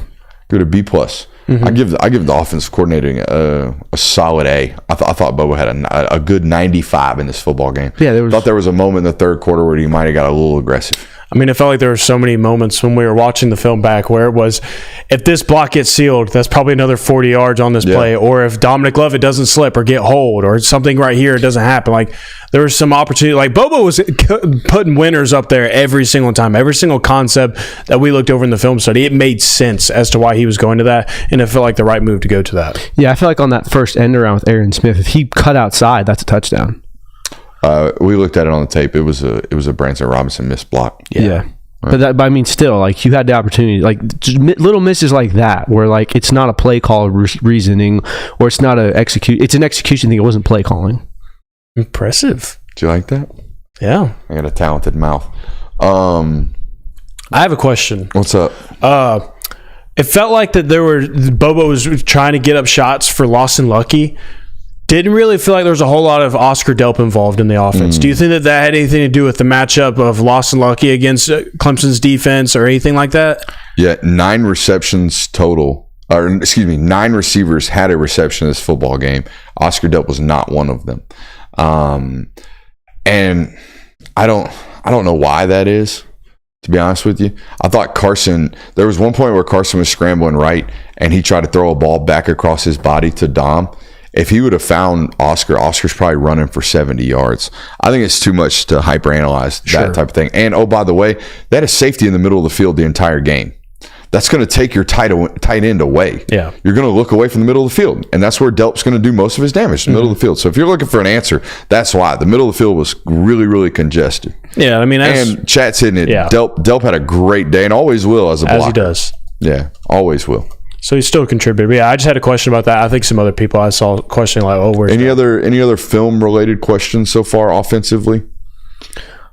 give it a B plus. I give the offensive coordinator a solid A. I thought Bobo had a good 95 in this football game. Yeah, thought there was a moment in the third quarter where he might have got a little aggressive. I mean, it felt like there were so many moments when we were watching the film back where it was, if this block gets sealed, that's probably another 40 yards on this play. Or if Dominic Lovett doesn't slip or get hold or something right here, it doesn't happen. Like, there was some opportunity. Like, Bobo was putting winners up there every single time. Every single concept that we looked over in the film study, it made sense as to why he was going to that. And it felt like the right move to go to that. Yeah, I feel like on that first end around with Aaron Smith, if he cut outside, that's a touchdown. We looked at it on the tape. It was a Branson Robinson missed block. Yeah. But I mean, still, like, you had the opportunity, like, just little misses like that, where, like, it's not a play call reasoning, or it's not it's an execution thing. It wasn't play calling. Impressive. Do you like that? Yeah. I got a talented mouth. I have a question. What's up? It felt like that Bobo was trying to get up shots for Lawson Lucky. Didn't really feel like there was a whole lot of Oscar Delp involved in the offense. Do you think that had anything to do with the matchup of Lawson Lucky against Clemson's defense or anything like that? Yeah, 9 receptions total. 9 receivers had a reception in this football game. Oscar Delp was not one of them. And I don't know why that is, to be honest with you. I thought there was one point where Carson was scrambling right and he tried to throw a ball back across his body to Dom. If he would have found Oscar's probably running for 70 yards. I think it's too much to hyperanalyze that type of thing. And, oh, by the way, that is safety in the middle of the field the entire game. That's going to take your tight end away. Yeah. You're going to look away from the middle of the field, and that's where Delp's going to do most of his damage, the middle of the field. So if you're looking for an answer, that's why. The middle of the field was really, really congested. Yeah, I mean, and Chat's hitting it. Yeah. Delp had a great day and always will as a blocker. As he does. Yeah, always will. So he's still a contributor. But yeah, I just had a question about that. I think some other people I saw questioning like, where's any other film related questions so far offensively?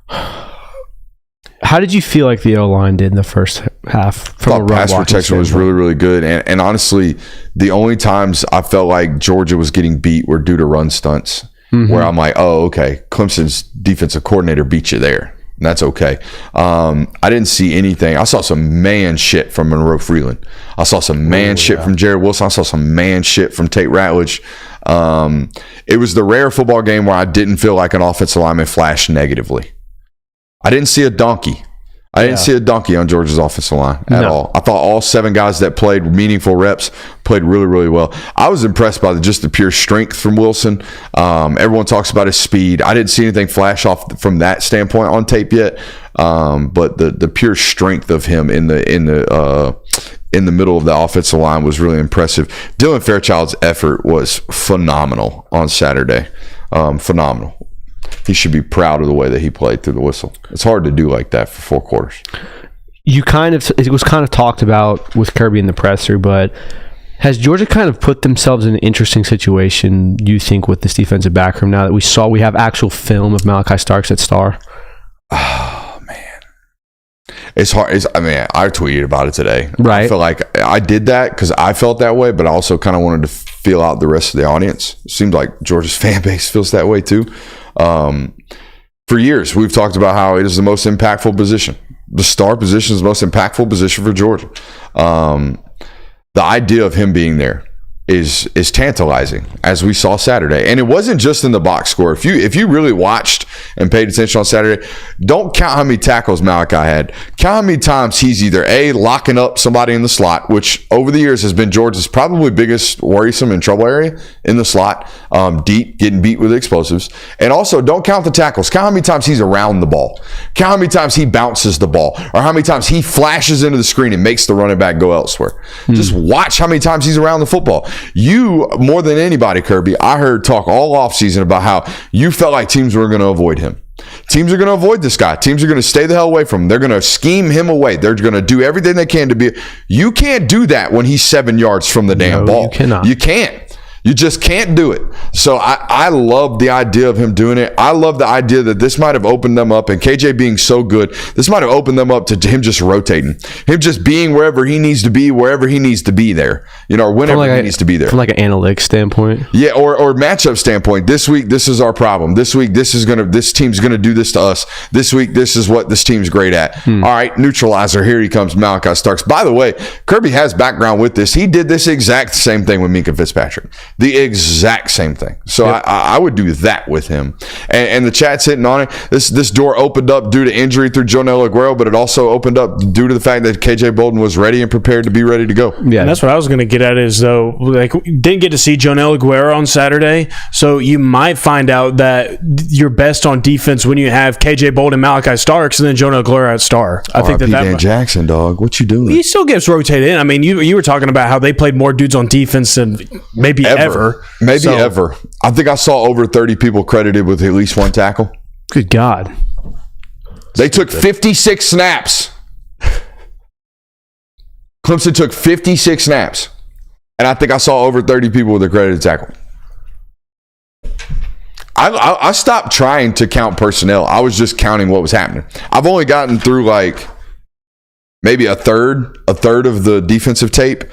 How did you feel like the O-line did in the first half? I thought pass protection was really, really good. And honestly, the only times I felt like Georgia was getting beat were due to run stunts, where I'm like, oh, okay, Clemson's defensive coordinator beat you there. And that's okay. I didn't see anything. I saw some man shit from Monroe Freeland. I saw some man shit from Jared Wilson. I saw some man shit from Tate Ratledge. It was the rare football game where I didn't feel like an offensive lineman flashed negatively. I didn't see a donkey. I didn't see a donkey on Georgia's offensive line at all. I thought all 7 guys that played meaningful reps played really, really well. I was impressed by just the pure strength from Wilson. Everyone talks about his speed. I didn't see anything flash off from that standpoint on tape yet, but the pure strength of him in the middle of the offensive line was really impressive. Dylan Fairchild's effort was phenomenal on Saturday. Phenomenal. He should be proud of the way that he played through the whistle. It's hard to do like that for 4 quarters. It was kind of talked about with Kirby in the presser, but has Georgia kind of put themselves in an interesting situation, you think, with this defensive backroom now that we have actual film of Malachi Starks at star? Oh, man. It's hard. I tweeted about it today. Right. I feel like I did that because I felt that way, but I also kind of wanted to feel out the rest of the audience. It seems like Georgia's fan base feels that way too. For years, we've talked about how it is the most impactful position. The star position is the most impactful position for Georgia. The idea of him being there is tantalizing, as we saw Saturday. And it wasn't just in the box score. If you really watched and paid attention on Saturday, don't count how many tackles Malachi had. Count how many times he's either A, locking up somebody in the slot, which over the years has been Georgia's probably biggest worrisome and trouble area in the slot, deep, getting beat with explosives. And also, don't count the tackles. Count how many times he's around the ball. Count how many times he bounces the ball, or how many times he flashes into the screen and makes the running back go elsewhere. Just watch how many times he's around the football. You, more than anybody, Kirby, I heard talk all offseason about how you felt like teams were going to avoid him. Teams are going to avoid this guy. Teams are going to stay the hell away from him. They're going to scheme him away. They're going to do everything they can to be. You can't do that when he's 7 yards from the damn ball. You cannot. You can't. You just can't do it. So I love the idea of him doing it. I love the idea that this might have opened them up, and KJ being so good, this might have opened them up to him just rotating, him just being wherever he needs to be, wherever he needs to be there, or whenever he needs to be there. From like an analytics standpoint. Yeah, or matchup standpoint. This week, this is our problem. This week, this team's gonna do this to us. This week, this is what this team's great at. All right, neutralizer. Here he comes, Malachi Starks. By the way, Kirby has background with this. He did this exact same thing with Minkah Fitzpatrick. The exact same thing. So yep. I would do that with him. And the chat's hitting on it. This door opened up due to injury through Jonel Aguero, but it also opened up due to the fact that KJ Bolden was ready and prepared to be ready to go. Yeah, and that's what I was going to get at is, though, like, didn't get to see Jonel Aguero on Saturday, so you might find out that you're best on defense when you have KJ Bolden, Malachi Starks, and then Jonel Aguero at star. I think that Dan Jackson, dog. What you doing? He still gets rotated in. I mean, you were talking about how they played more dudes on defense than maybe ever. Maybe ever. I think I saw over 30 people credited with at least one tackle. Good God. They took 56 snaps. Clemson took 56 snaps. And I think I saw over 30 people with a credited tackle. I stopped trying to count personnel. I was just counting what was happening. I've only gotten through like maybe a third of the defensive tape.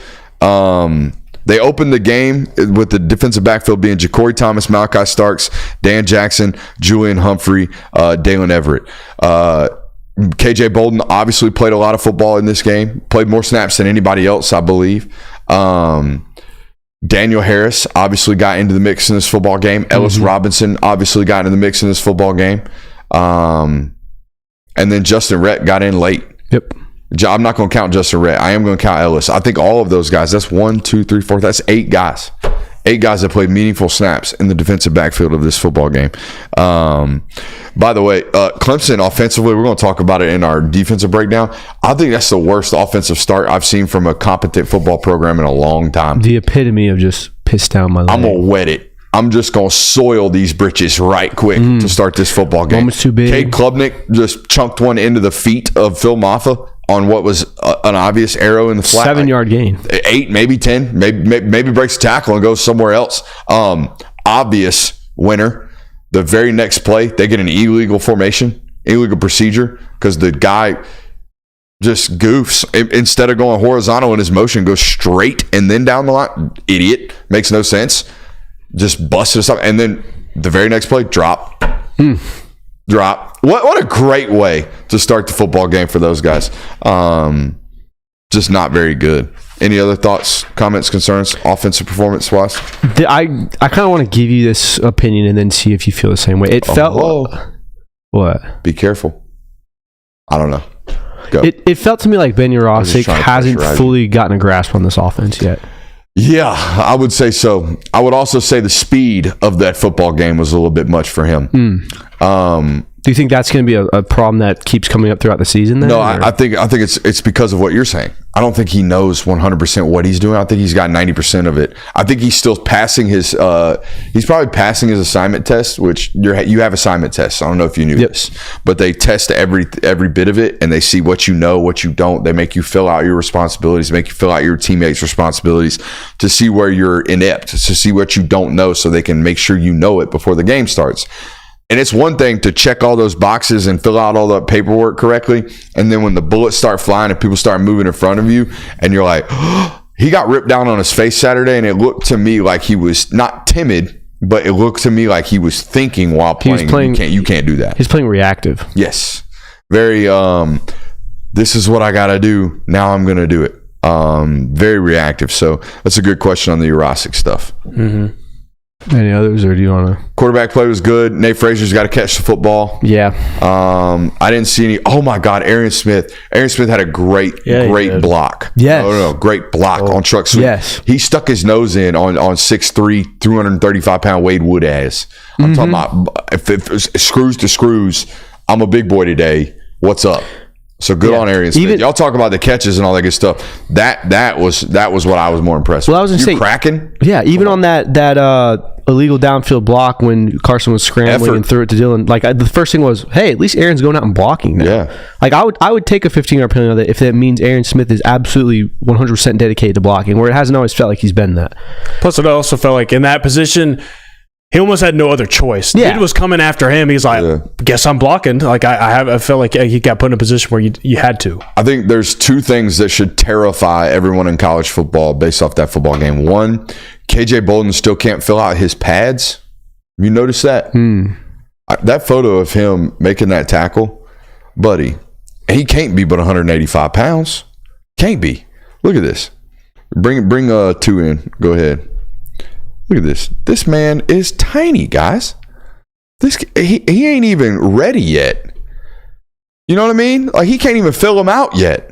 They opened the game with the defensive backfield being Ja'Cory Thomas, Malachi Starks, Dan Jackson, Julian Humphrey, Dalen Everett. KJ Bolden obviously played a lot of football in this game, played more snaps than anybody else, I believe. Daniel Harris obviously got into the mix in this football game. Ellis Robinson obviously got into the mix in this football game. And then Justin Rhett got in late. Yep. I'm not going to count Justin Rhett. I am going to count Ellis. I think all of those guys, that's 1, 2, 3, 4, that's 8 guys. 8 guys that played meaningful snaps in the defensive backfield of this football game. By the way, Clemson offensively, we're going to talk about it in our defensive breakdown. I think that's the worst offensive start I've seen from a competent football program in a long time. The epitome of just piss down my leg. I'm going to wet it. I'm just going to soil these britches right quick to start this football game. Moment's too big. Cade Klubnik just chunked one into the feet of Phil Maffa on what was an obvious arrow in the flat. 7-yard gain. 8, maybe 10. Maybe breaks a tackle and goes somewhere else. Obvious winner. The very next play, they get an illegal formation, illegal procedure, because the guy just goofs. Instead of going horizontal in his motion, goes straight and then down the line. Idiot. Makes no sense. Just busted us up. And then the very next play, drop. Drop. What a great way to start the football game for those guys. Just not very good. Any other thoughts, comments, concerns, offensive performance wise? I kind of want to give you this opinion and then see if you feel the same way. It felt what? Be careful. I don't know. Go. It felt to me like Ben Urosic hasn't fully gotten a grasp on this offense yet. Yeah, I would say so. I would also say the speed of that football game was a little bit much for him. Do you think that's going to be a problem that keeps coming up throughout the season? Then, no, I think it's because of what you're saying. I don't think he knows 100% what he's doing. I think he's got 90% of it. I think he's still passing his. He's probably passing his assignment test, which you have assignment tests. I don't know if you knew this, but they test every bit of it, and they see what you know, what you don't. They make you fill out your responsibilities, make you fill out your teammates' responsibilities to see where you're inept, to see what you don't know, so they can make sure you know it before the game starts. And it's one thing to check all those boxes and fill out all the paperwork correctly. And then when the bullets start flying and people start moving in front of you and you're like, oh, he got ripped down on his face Saturday. And it looked to me like he was not timid, but it looked to me like he was thinking while playing. You can't do that. He's playing reactive. Yes. Very, this is what I got to do. Now I'm going to do it. Very reactive. So that's a good question on the Urosic stuff. Any others, or do you want to? Quarterback play was good. Nate Frazier's got to catch the football. Yeah. I didn't see any. Oh my God, Aaron Smith. Aaron Smith had a great block. Yes. No, great block on truck sweep. Yes. He stuck his nose in on 6'3", 335-pound Wade Wood ass. I'm talking about if screws to screws. I'm a big boy today. What's up? So good on Aaron Smith. Y'all talk about the catches and all that good stuff. That was what I was more impressed with. Well, I was going to say cracking. Yeah, even on that illegal downfield block when Carson was scrambling and threw it to Dylan. Like the first thing was, hey, at least Aaron's going out and blocking now. Yeah. Like I would take a 15-yard penalty on that if that means Aaron Smith is absolutely 100% dedicated to blocking, where it hasn't always felt like he's been that. Plus, it also felt like in that position, he almost had no other choice. Yeah. Dude was coming after him. He's like, guess I'm blocking. Like I felt like he got put in a position where you had to. I think there's two things that should terrify everyone in college football based off that football game. One, KJ Bolden still can't fill out his pads. You notice that? That photo of him making that tackle, buddy, he can't be but 185 pounds. Can't be. Look at this. Bring 2 in. Go ahead. Look at this. This man is tiny, guys. He ain't even ready yet. You know what I mean? Like, he can't even fill him out yet.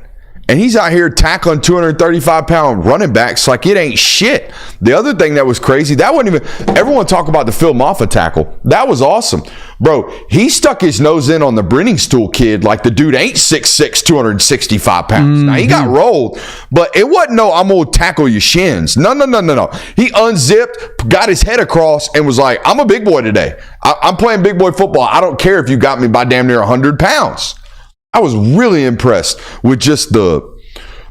And he's out here tackling 235-pound running backs like it ain't shit. The other thing that was crazy, that wasn't even, everyone talk about the Phil Maffa tackle. That was awesome. Bro, he stuck his nose in on the Brenning stool kid like the dude ain't 6'6", 265 pounds. Now, he got rolled, but it wasn't no, I'm going to tackle your shins. No. He unzipped, got his head across, and was like, I'm a big boy today. I'm playing big boy football. I don't care if you got me by damn near 100 pounds. I was really impressed with just the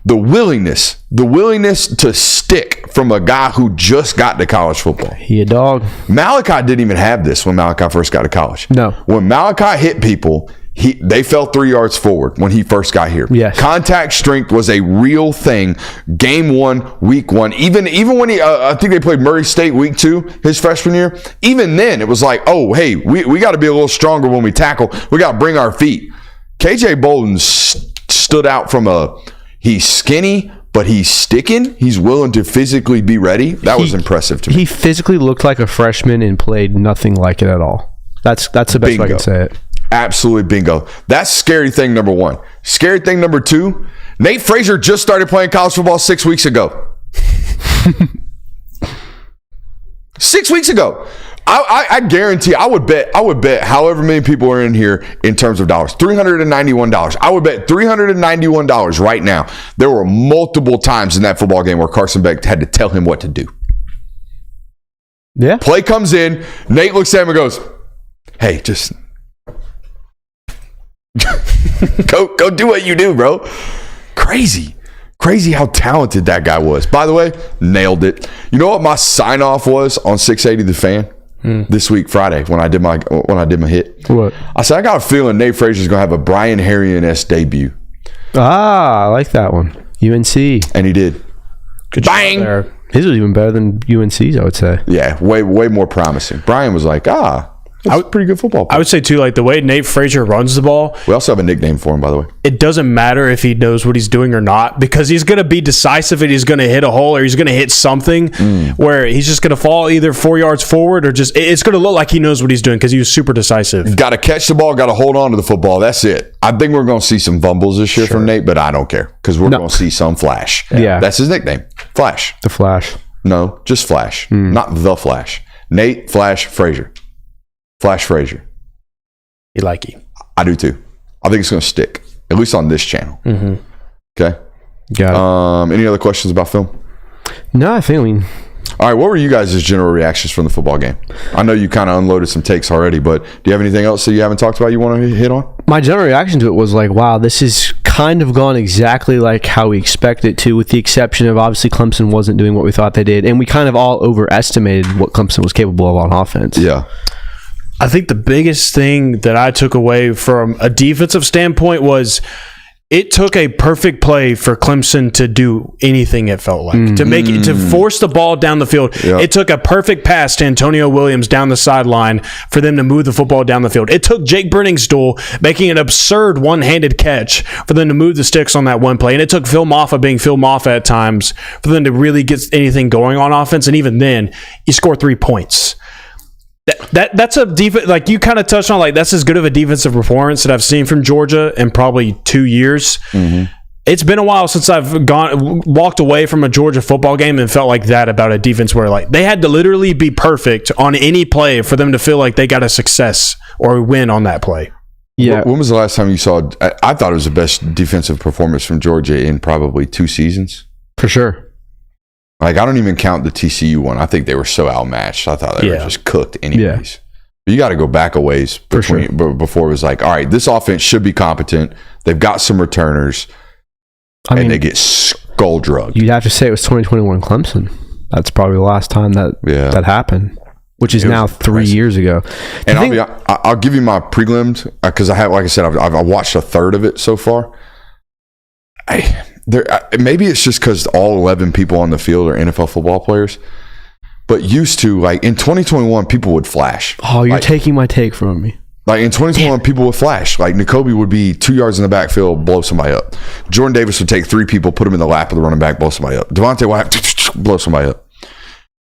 willingness to stick from a guy who just got to college football. He a dog. Malachi didn't even have this when Malachi first got to college. No. When Malachi hit people, they fell 3 yards forward when he first got here. Yes. Contact strength was a real thing. Game 1, week 1, even when he, I think they played Murray State week 2, his freshman year. Even then, it was like, oh, hey, we got to be a little stronger when we tackle. We got to bring our feet. KJ Bolden stood out from he's skinny, but he's sticking. He's willing to physically be ready. That was impressive to me. He physically looked like a freshman and played nothing like it at all. That's the best way I can say it. Absolutely bingo. That's scary thing number 1. Scary thing number 2, Nate Frazier just started playing college football 6 weeks ago. 6 weeks ago. I guarantee, I would bet however many people are in here in terms of dollars, $391. I would bet $391 right now. There were multiple times in that football game where Carson Beck had to tell him what to do. Yeah. Play comes in. Nate looks at him and goes, hey, just go do what you do, bro. Crazy how talented that guy was. By the way, nailed it. You know what my sign off was on 680 The Fan? This week, Friday, when I did my hit. What? I said, I got a feeling Nate Frazier's going to have a Brian Harrion-esque debut. I like that one. UNC. And he did. Good Bang! job there. His was even better than UNC's, I would say. Yeah, way more promising. Brian was like, that's a pretty good football player. I would say, too, like the way Nate Frazier runs the ball. We also have a nickname for him, by the way. It doesn't matter if he knows what he's doing or not, because he's going to be decisive and he's going to hit a hole or he's going to hit something where he's just going to fall either 4 yards forward or just it's going to look like he knows what he's doing because he was super decisive. Got to catch the ball, got to hold on to the football. That's it. I think we're going to see some fumbles this year from Nate, but I don't care because we're going to see some Flash. Yeah. That's his nickname. Flash. The Flash. No, just Flash. Not the Flash. Nate Flash Frazier. Flash Frazier. You like him. I do too. I think it's going to stick, at least on this channel. Okay. Got it. Any other questions about film? No, I think All right. What were you guys' general reactions from the football game? I know you kind of unloaded some takes already, but do you have anything else that you haven't talked about you want to hit on? my general reaction to it was like, wow, this is kind of gone exactly like how we expected it to, with the exception of obviously Clemson wasn't doing what we thought they did, and we kind of all overestimated what Clemson was capable of on offense. Yeah. I think the biggest thing that I took away from a defensive standpoint was it took a perfect play for Clemson to do anything. It felt like to make it, to force the ball down the field. Yep. It took a perfect pass to Antonio Williams down the sideline for them to move the football down the field. It took Jake Briningstool making an absurd one-handed catch for them to move the sticks on that one play, and it took Phil Maffa being Phil Maffa at times for them to really get anything going on offense. And even then, you score 3 points. That's a defense, like you kind of touched on, like that's as good of a defensive performance that I've seen from Georgia in probably 2 years. It's been a while since I've walked away from a Georgia football game and felt like that about a defense where like they had to literally be perfect on any play for them to feel like they got a success or a win on that play. Yeah. When was the last time you saw? I thought it was the best defensive performance from Georgia in probably 2 seasons. For sure. Like, I don't even count the TCU one. I think they were so outmatched. I thought they were just cooked anyways. Yeah. But you got to go back a ways before it was like, all right, this offense should be competent. They've got some returners, and they get skull drugged. You'd have to say it was 2021 Clemson. That's probably the last time that happened, which is now 3 years ago. And I'll give you my prelims because I have, like I said, I've watched a third of it so far. Maybe it's just because all 11 people on the field are NFL football players, but used to, like in 2021, people would flash. Oh, you're taking my take from me. Like in 2021, people would flash. Like N'Kobe would be 2 yards in the backfield, blow somebody up. Jordan Davis would take 3 people, put them in the lap of the running back, blow somebody up. Devontae White, blow somebody up.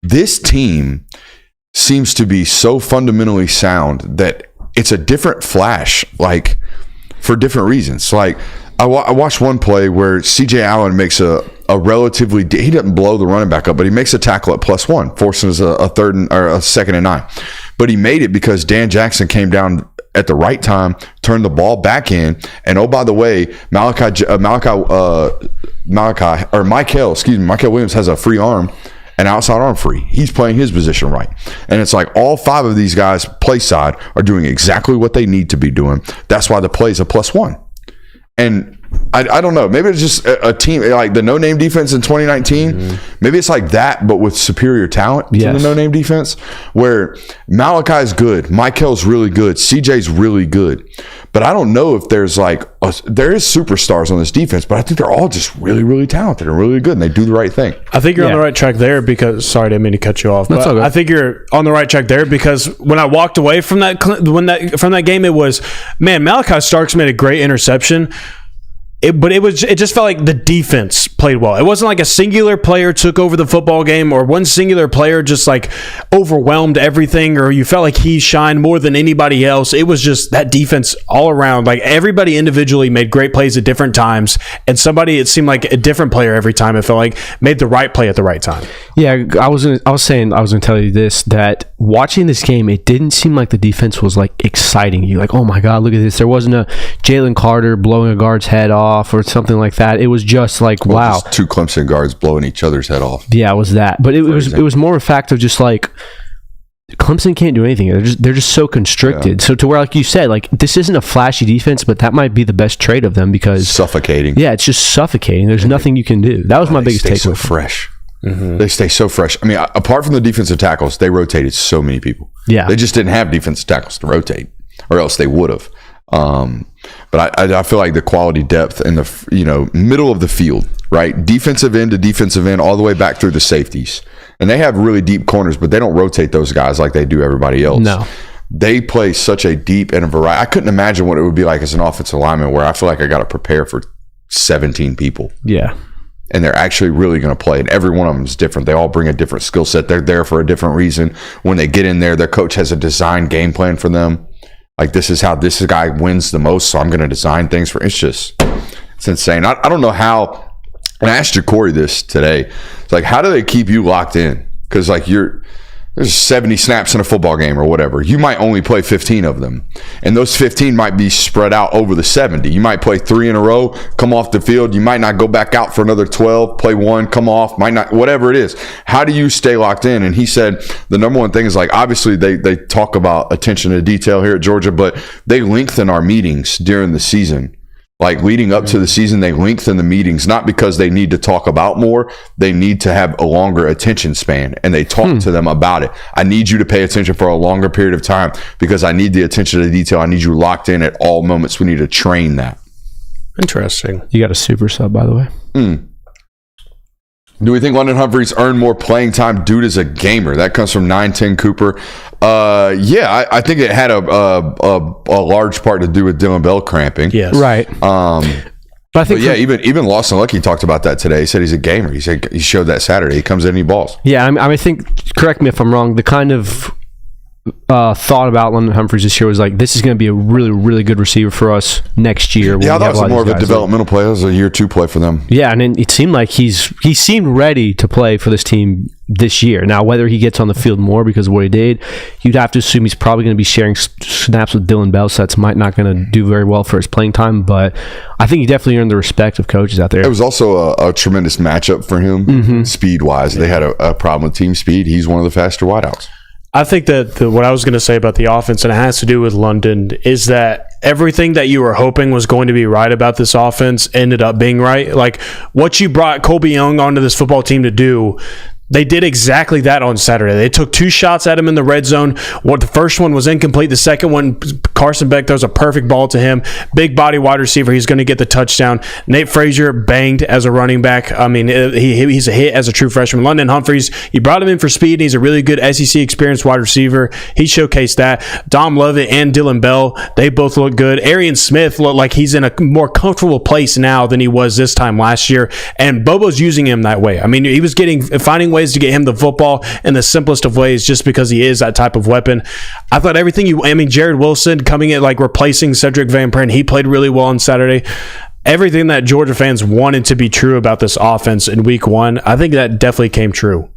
This team seems to be so fundamentally sound that it's a different flash, like for different reasons. Like, I watched one play where C.J. Allen makes a relatively, he doesn't blow the running back up, but he makes a tackle at +1, forcing us a 2nd and 9. But he made it because Dan Jackson came down at the right time, turned the ball back in, and oh, by the way, Michael Williams has a free arm, an outside arm free. He's playing his position right. And it's like all 5 of these guys play side are doing exactly what they need to be doing. That's why the play is a +1. And I don't know. Maybe it's just a team like the no-name defense in 2019. Maybe it's like that, but with superior talent to the no-name defense, where Malachi's good, Michael's really good, CJ's really good. But I don't know if there's there is superstars on this defense, but I think they're all just really, really talented and really good, and they do the right thing. I think you're on the right track there because, sorry, I didn't mean to cut you off, but I think you're on the right track there because when I walked away from that game, it was, man, Malachi Starks made a great interception. It just felt like the defense played well. It wasn't like a singular player took over the football game or one singular player just like overwhelmed everything or you felt like he shined more than anybody else. It was just that defense all around. Like everybody individually made great plays at different times and it seemed like a different player every time. It felt like made the right play at the right time. Yeah, I was going to tell you this, that watching this game, it didn't seem like the defense was like exciting you. Like, oh my God, look at this. There wasn't a Jalen Carter blowing a guard's head off or something like that. It was just like, wow. Just 2 Clemson guards blowing each other's head off. Yeah, it was that. But it was more a fact of just like, Clemson can't do anything. They're just so constricted. Yeah. So to where, like you said, like this isn't a flashy defense, but that might be the best trait of them because suffocating. Yeah, it's just suffocating. There's nothing you can do. That was my biggest takeaway. So fresh. They stay so fresh. I mean, apart from the defensive tackles, they rotated so many people. Yeah, they just didn't have defensive tackles to rotate, or else they would have. But I feel like the quality depth in the middle of the field, right, defensive end to defensive end, all the way back through the safeties, and they have really deep corners, but they don't rotate those guys like they do everybody else. No, they play such a deep and a variety. I couldn't imagine what it would be like as an offensive lineman, where I feel like I got to prepare for 17 people. Yeah. And they're actually really going to play. And every one of them is different. They all bring a different skill set. They're there for a different reason. When they get in there, their coach has a design game plan for them. Like, this is how this guy wins the most, so I'm going to design things for. It's insane. I don't know how. And I asked Corey this today. It's like, how do they keep you locked in? Because, like, there's 70 snaps in a football game or whatever. You might only play 15 of them. And those 15 might be spread out over the 70. You might play 3 in a row, come off the field. You might not go back out for another 12, play 1, come off, might not, whatever it is. How do you stay locked in? And he said the number one thing is, like, obviously they talk about attention to detail here at Georgia, but they lengthen our meetings during the season. Like, leading up to the season, they lengthen the meetings, not because they need to talk about more. They need to have a longer attention span, and they talk to them about it. I need you to pay attention for a longer period of time because I need the attention to detail. I need you locked in at all moments. We need to train that. Interesting. You got a super sub, by the way. Do we think London Humphreys earned more playing time? Dude is a gamer. That comes from 910 Cooper. Yeah, I think it had a large part to do with Dylan Bell cramping. Yes. Right. But I think even Lawson Lucky talked about that today. He said he's a gamer. He said he showed that Saturday. He comes in and he balls. Yeah, I think, correct me if I'm wrong, the kind of thought about London Humphreys this year was like, this is going to be a really, really good receiver for us next year. Yeah, I thought it was more of a developmental play. It was a year 2 play for them. Yeah, and it seemed like he seemed ready to play for this team this year. Now, whether he gets on the field more because of what he did, you'd have to assume he's probably going to be sharing snaps with Dylan Bell, so that's might not going to do very well for his playing time, but I think he definitely earned the respect of coaches out there. It was also a tremendous matchup for him, speed-wise. They had a problem with team speed. He's one of the faster wideouts. I think that what I was going to say about the offense, and it has to do with London, is that everything that you were hoping was going to be right about this offense ended up being right. Like, what you brought Colby Young onto this football team to do, they did exactly that on Saturday. They took 2 shots at him in the red zone. The first one was incomplete. The second one, Carson Beck throws a perfect ball to him. Big body wide receiver. He's going to get the touchdown. Nate Frazier banged as a running back. I mean, he's a hit as a true freshman. London Humphreys, you brought him in for speed, and he's a really good SEC experienced wide receiver. He showcased that. Dom Lovett and Dylan Bell, they both look good. Arian Smith looked like he's in a more comfortable place now than he was this time last year, and Bobo's using him that way. I mean, he was finding ways to get him the football in the simplest of ways just because he is that type of weapon. I thought Jared Wilson coming in, like replacing Cedric Van Pran, he played really well on Saturday. Everything that Georgia fans wanted to be true about this offense in week 1, I think that definitely came true.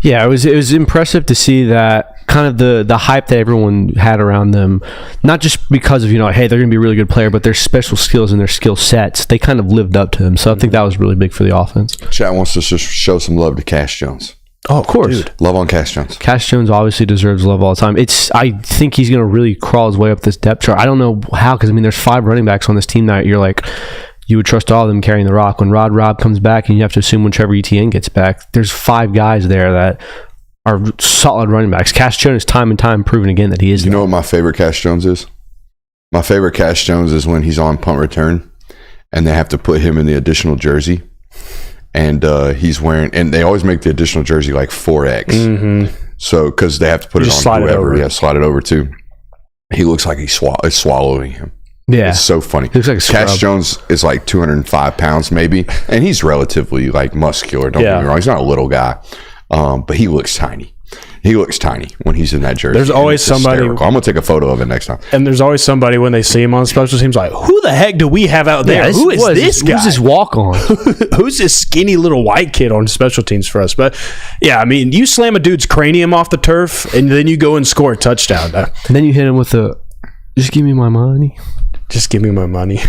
Yeah, it was impressive to see that kind of the hype that everyone had around them, not just because of, hey, they're going to be a really good player, but their special skills and their skill sets, they kind of lived up to them. So I think that was really big for the offense. Chat wants to just show some love to Cash Jones. Oh, of course. Dude. Love on Cash Jones. Cash Jones obviously deserves love all the time. I think he's going to really crawl his way up this depth chart. I don't know how, because, there's 5 running backs on this team that you're like, you would trust all of them carrying the rock. When Rob comes back, and you have to assume whichever ETN gets back, there's 5 guys there that are solid running backs. Cash Jones, time and time, proven again that he is. You know what my favorite Cash Jones is? My favorite Cash Jones is when he's on punt return, and they have to put him in the additional jersey, and he's wearing, and they always make the additional jersey like 4X. So because they have to put it on whoever, slide it over too. He looks like he's swallowing him. Yeah, it's so funny. He looks like a scrub. Cash Jones is like 205 pounds maybe, and he's relatively like muscular. Don't get me wrong, he's not a little guy. But he looks tiny. He looks tiny when he's in that jersey. There's always somebody. Hysterical. I'm going to take a photo of it next time. And there's always somebody when they see him on special teams like, who the heck do we have out there? Who is this guy? Who's this walk-on? Who's this skinny little white kid on special teams for us? But, yeah, you slam a dude's cranium off the turf, and then you go and score a touchdown. And then you hit him with just give me my money. Just give me my money.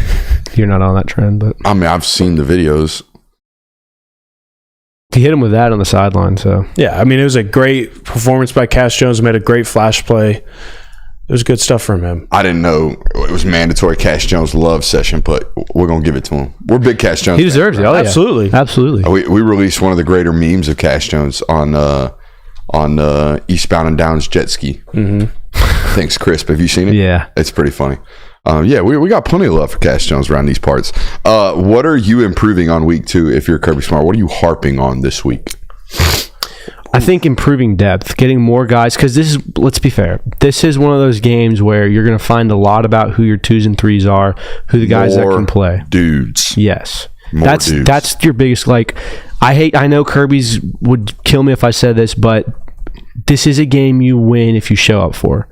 You're not on that trend, but... I've seen the videos. He hit him with that on the sideline, so... Yeah, it was a great performance by Cash Jones. Made a great flash play. It was good stuff from him. I didn't know it was mandatory Cash Jones love session, but we're going to give it to him. We're big Cash Jones. He deserves it. Oh, absolutely. Yeah. Absolutely. We released one of the greater memes of Cash Jones on Eastbound and Downs jet ski. Thanks, Crisp. Have you seen it? Yeah. It's pretty funny. We got plenty of love for Cash Jones around these parts. What are you improving on week 2 if you're Kirby Smart? What are you harping on this week? I think improving depth, getting more guys, because let's be fair, this is one of those games where you're going to find a lot about who your 2s and 3s are, who the guys that can play. Dudes. Yes. Dudes. That's your biggest, I know Kirby's would kill me if I said this, but this is a game you win if you show up for.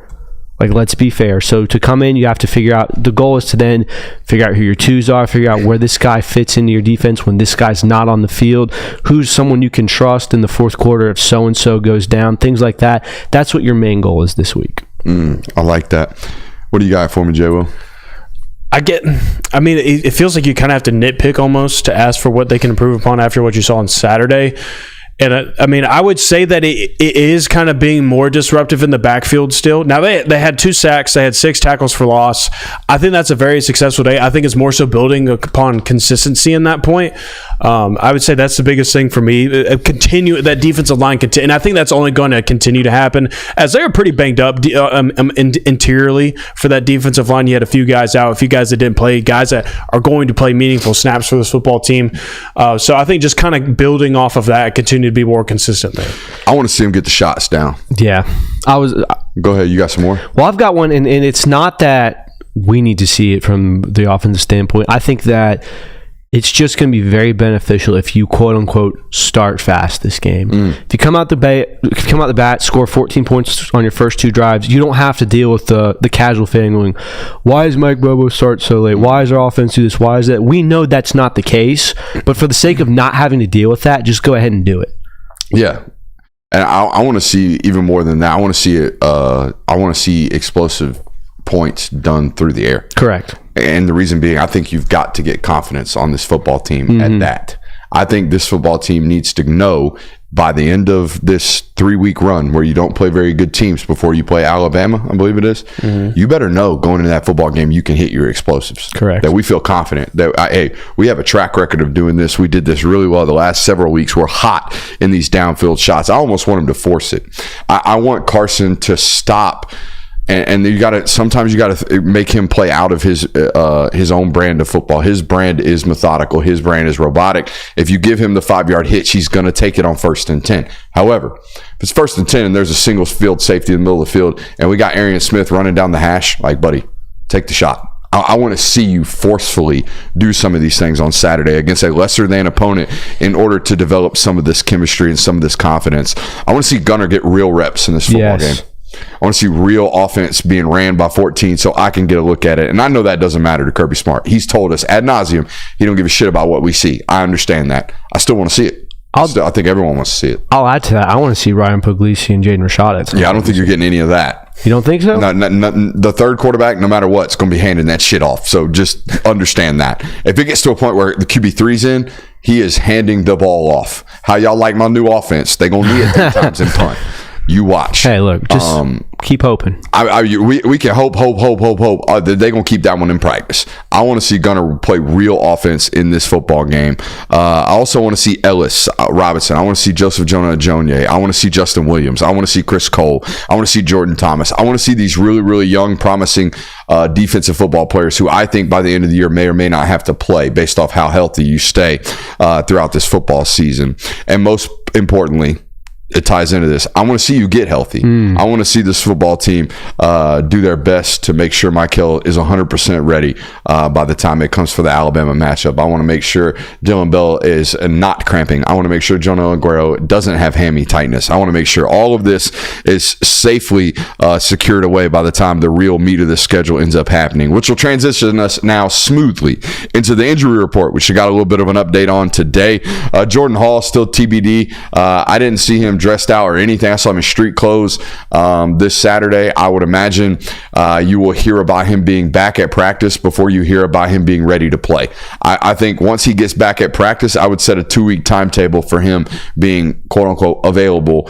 Let's be fair. So to come in, you have to figure out, the goal is to then figure out who your 2s are, figure out where this guy fits into your defense when this guy's not on the field, who's someone you can trust in the fourth quarter if so-and-so goes down, things like that. That's what your main goal is this week. I like that. What do you got for me, J-Will? It feels like you kind of have to nitpick almost to ask for what they can improve upon after what you saw on Saturday. And I would say that it is kind of being more disruptive in the backfield still. Now, they had 2 sacks. They had 6 tackles for loss. I think that's a very successful day. I think it's more so building upon consistency in that point. I would say that's the biggest thing for me. Continue that defensive line, and I think that's only going to continue to happen as they are pretty banged up interiorly for that defensive line. You had a few guys out, a few guys that didn't play, guys that are going to play meaningful snaps for this football team. So I think just kind of building off of that, continue to be more consistent there. I want to see him get the shots down. Yeah. Go ahead. You got some more? Well, I've got one, and it's not that we need to see it from the offensive standpoint. I think that it's just going to be very beneficial if you quote unquote start fast this game. If you come out the bat, score 14 points on your first 2 drives, you don't have to deal with the casual fan going, why is Mike Bobo start so late? Why is our offense do this? Why is that? We know that's not the case, but for the sake of not having to deal with that, just go ahead and do it. Yeah. And I want to see even more than that. I want to see it. I want to see explosive points done through the air. Correct. And the reason being, I think you've got to get confidence on this football team at that. I think this football team needs to know by the end of this 3-week run where you don't play very good teams before you play Alabama, I believe it is, you better know going into that football game you can hit your explosives. Correct. That we feel confident that, hey, we have a track record of doing this. We did this really well the last several weeks. We're hot in these downfield shots. I almost want him to force it. I want Carson to stop. And sometimes you got to make him play out of his own brand of football. His brand is methodical. His brand is robotic. If you give him the 5-yard hitch, he's going to take it on 1st and 10. However, if it's 1st and 10 and there's a single field safety in the middle of the field and we got Arian Smith running down the hash, like, buddy, take the shot. I want to see you forcefully do some of these things on Saturday against a lesser than opponent in order to develop some of this chemistry and some of this confidence. I want to see Gunner get real reps in this football game. I want to see real offense being ran by 14 so I can get a look at it. And I know that doesn't matter to Kirby Smart. He's told us ad nauseum he don't give a shit about what we see. I understand that. I still want to see it. I think everyone wants to see it. I'll add to that. I want to see Ryan Puglisi and Jaden Rashad. Yeah, I don't think you're getting any of that. You don't think so? No, the third quarterback, no matter what, is going to be handing that shit off. So just understand that. If it gets to a point where the QB3's in, he is handing the ball off. How y'all like my new offense? They're going to need it 10 times in punt. You watch. Hey, look, just keep hoping. We can hope. They're going to keep that one in practice. I want to see Gunner play real offense in this football game. I also want to see Ellis Robinson. I want to see Joseph Jonah-Ajonye. I want to see Justin Williams. I want to see Chris Cole. I want to see Jordan Thomas. I want to see these really, really young, promising defensive football players who I think by the end of the year may or may not have to play based off how healthy you stay throughout this football season. And most importantly, it ties into this. I want to see you get healthy. I want to see this football team do their best to make sure Michael is 100% ready by the time it comes for the Alabama matchup. I want to make sure Dylan Bell is not cramping. I want to make sure Jonah Aguero doesn't have hammy tightness. I want to make sure all of this is safely secured away by the time the real meat of the schedule ends up happening, which will transition us now smoothly into the injury report, which we got a little bit of an update on today. Jordan Hall still TBD. I didn't see him dressed out or anything. I saw him in street clothes this Saturday. I would imagine you will hear about him being back at practice before you hear about him being ready to play. I think once he gets back at practice, I would set a 2-week timetable for him being quote unquote available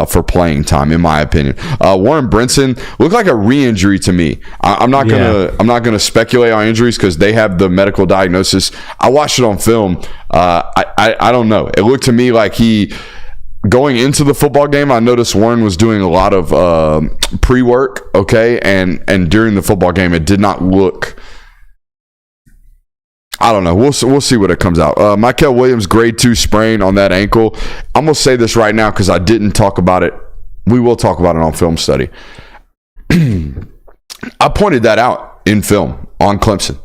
for playing time, in my opinion. Warren Brinson looked like a re-injury to me. I'm not gonna speculate on injuries because they have the medical diagnosis. I watched it on film. I don't know. It looked to me like going into the football game, I noticed Warren was doing a lot of pre-work, okay? And during the football game, it did not look... I don't know. We'll see what it comes out. Michael Williams, grade 2 sprain on that ankle. I'm going to say this right now because I didn't talk about it. We will talk about it on film study. I pointed that out in film on Clemson.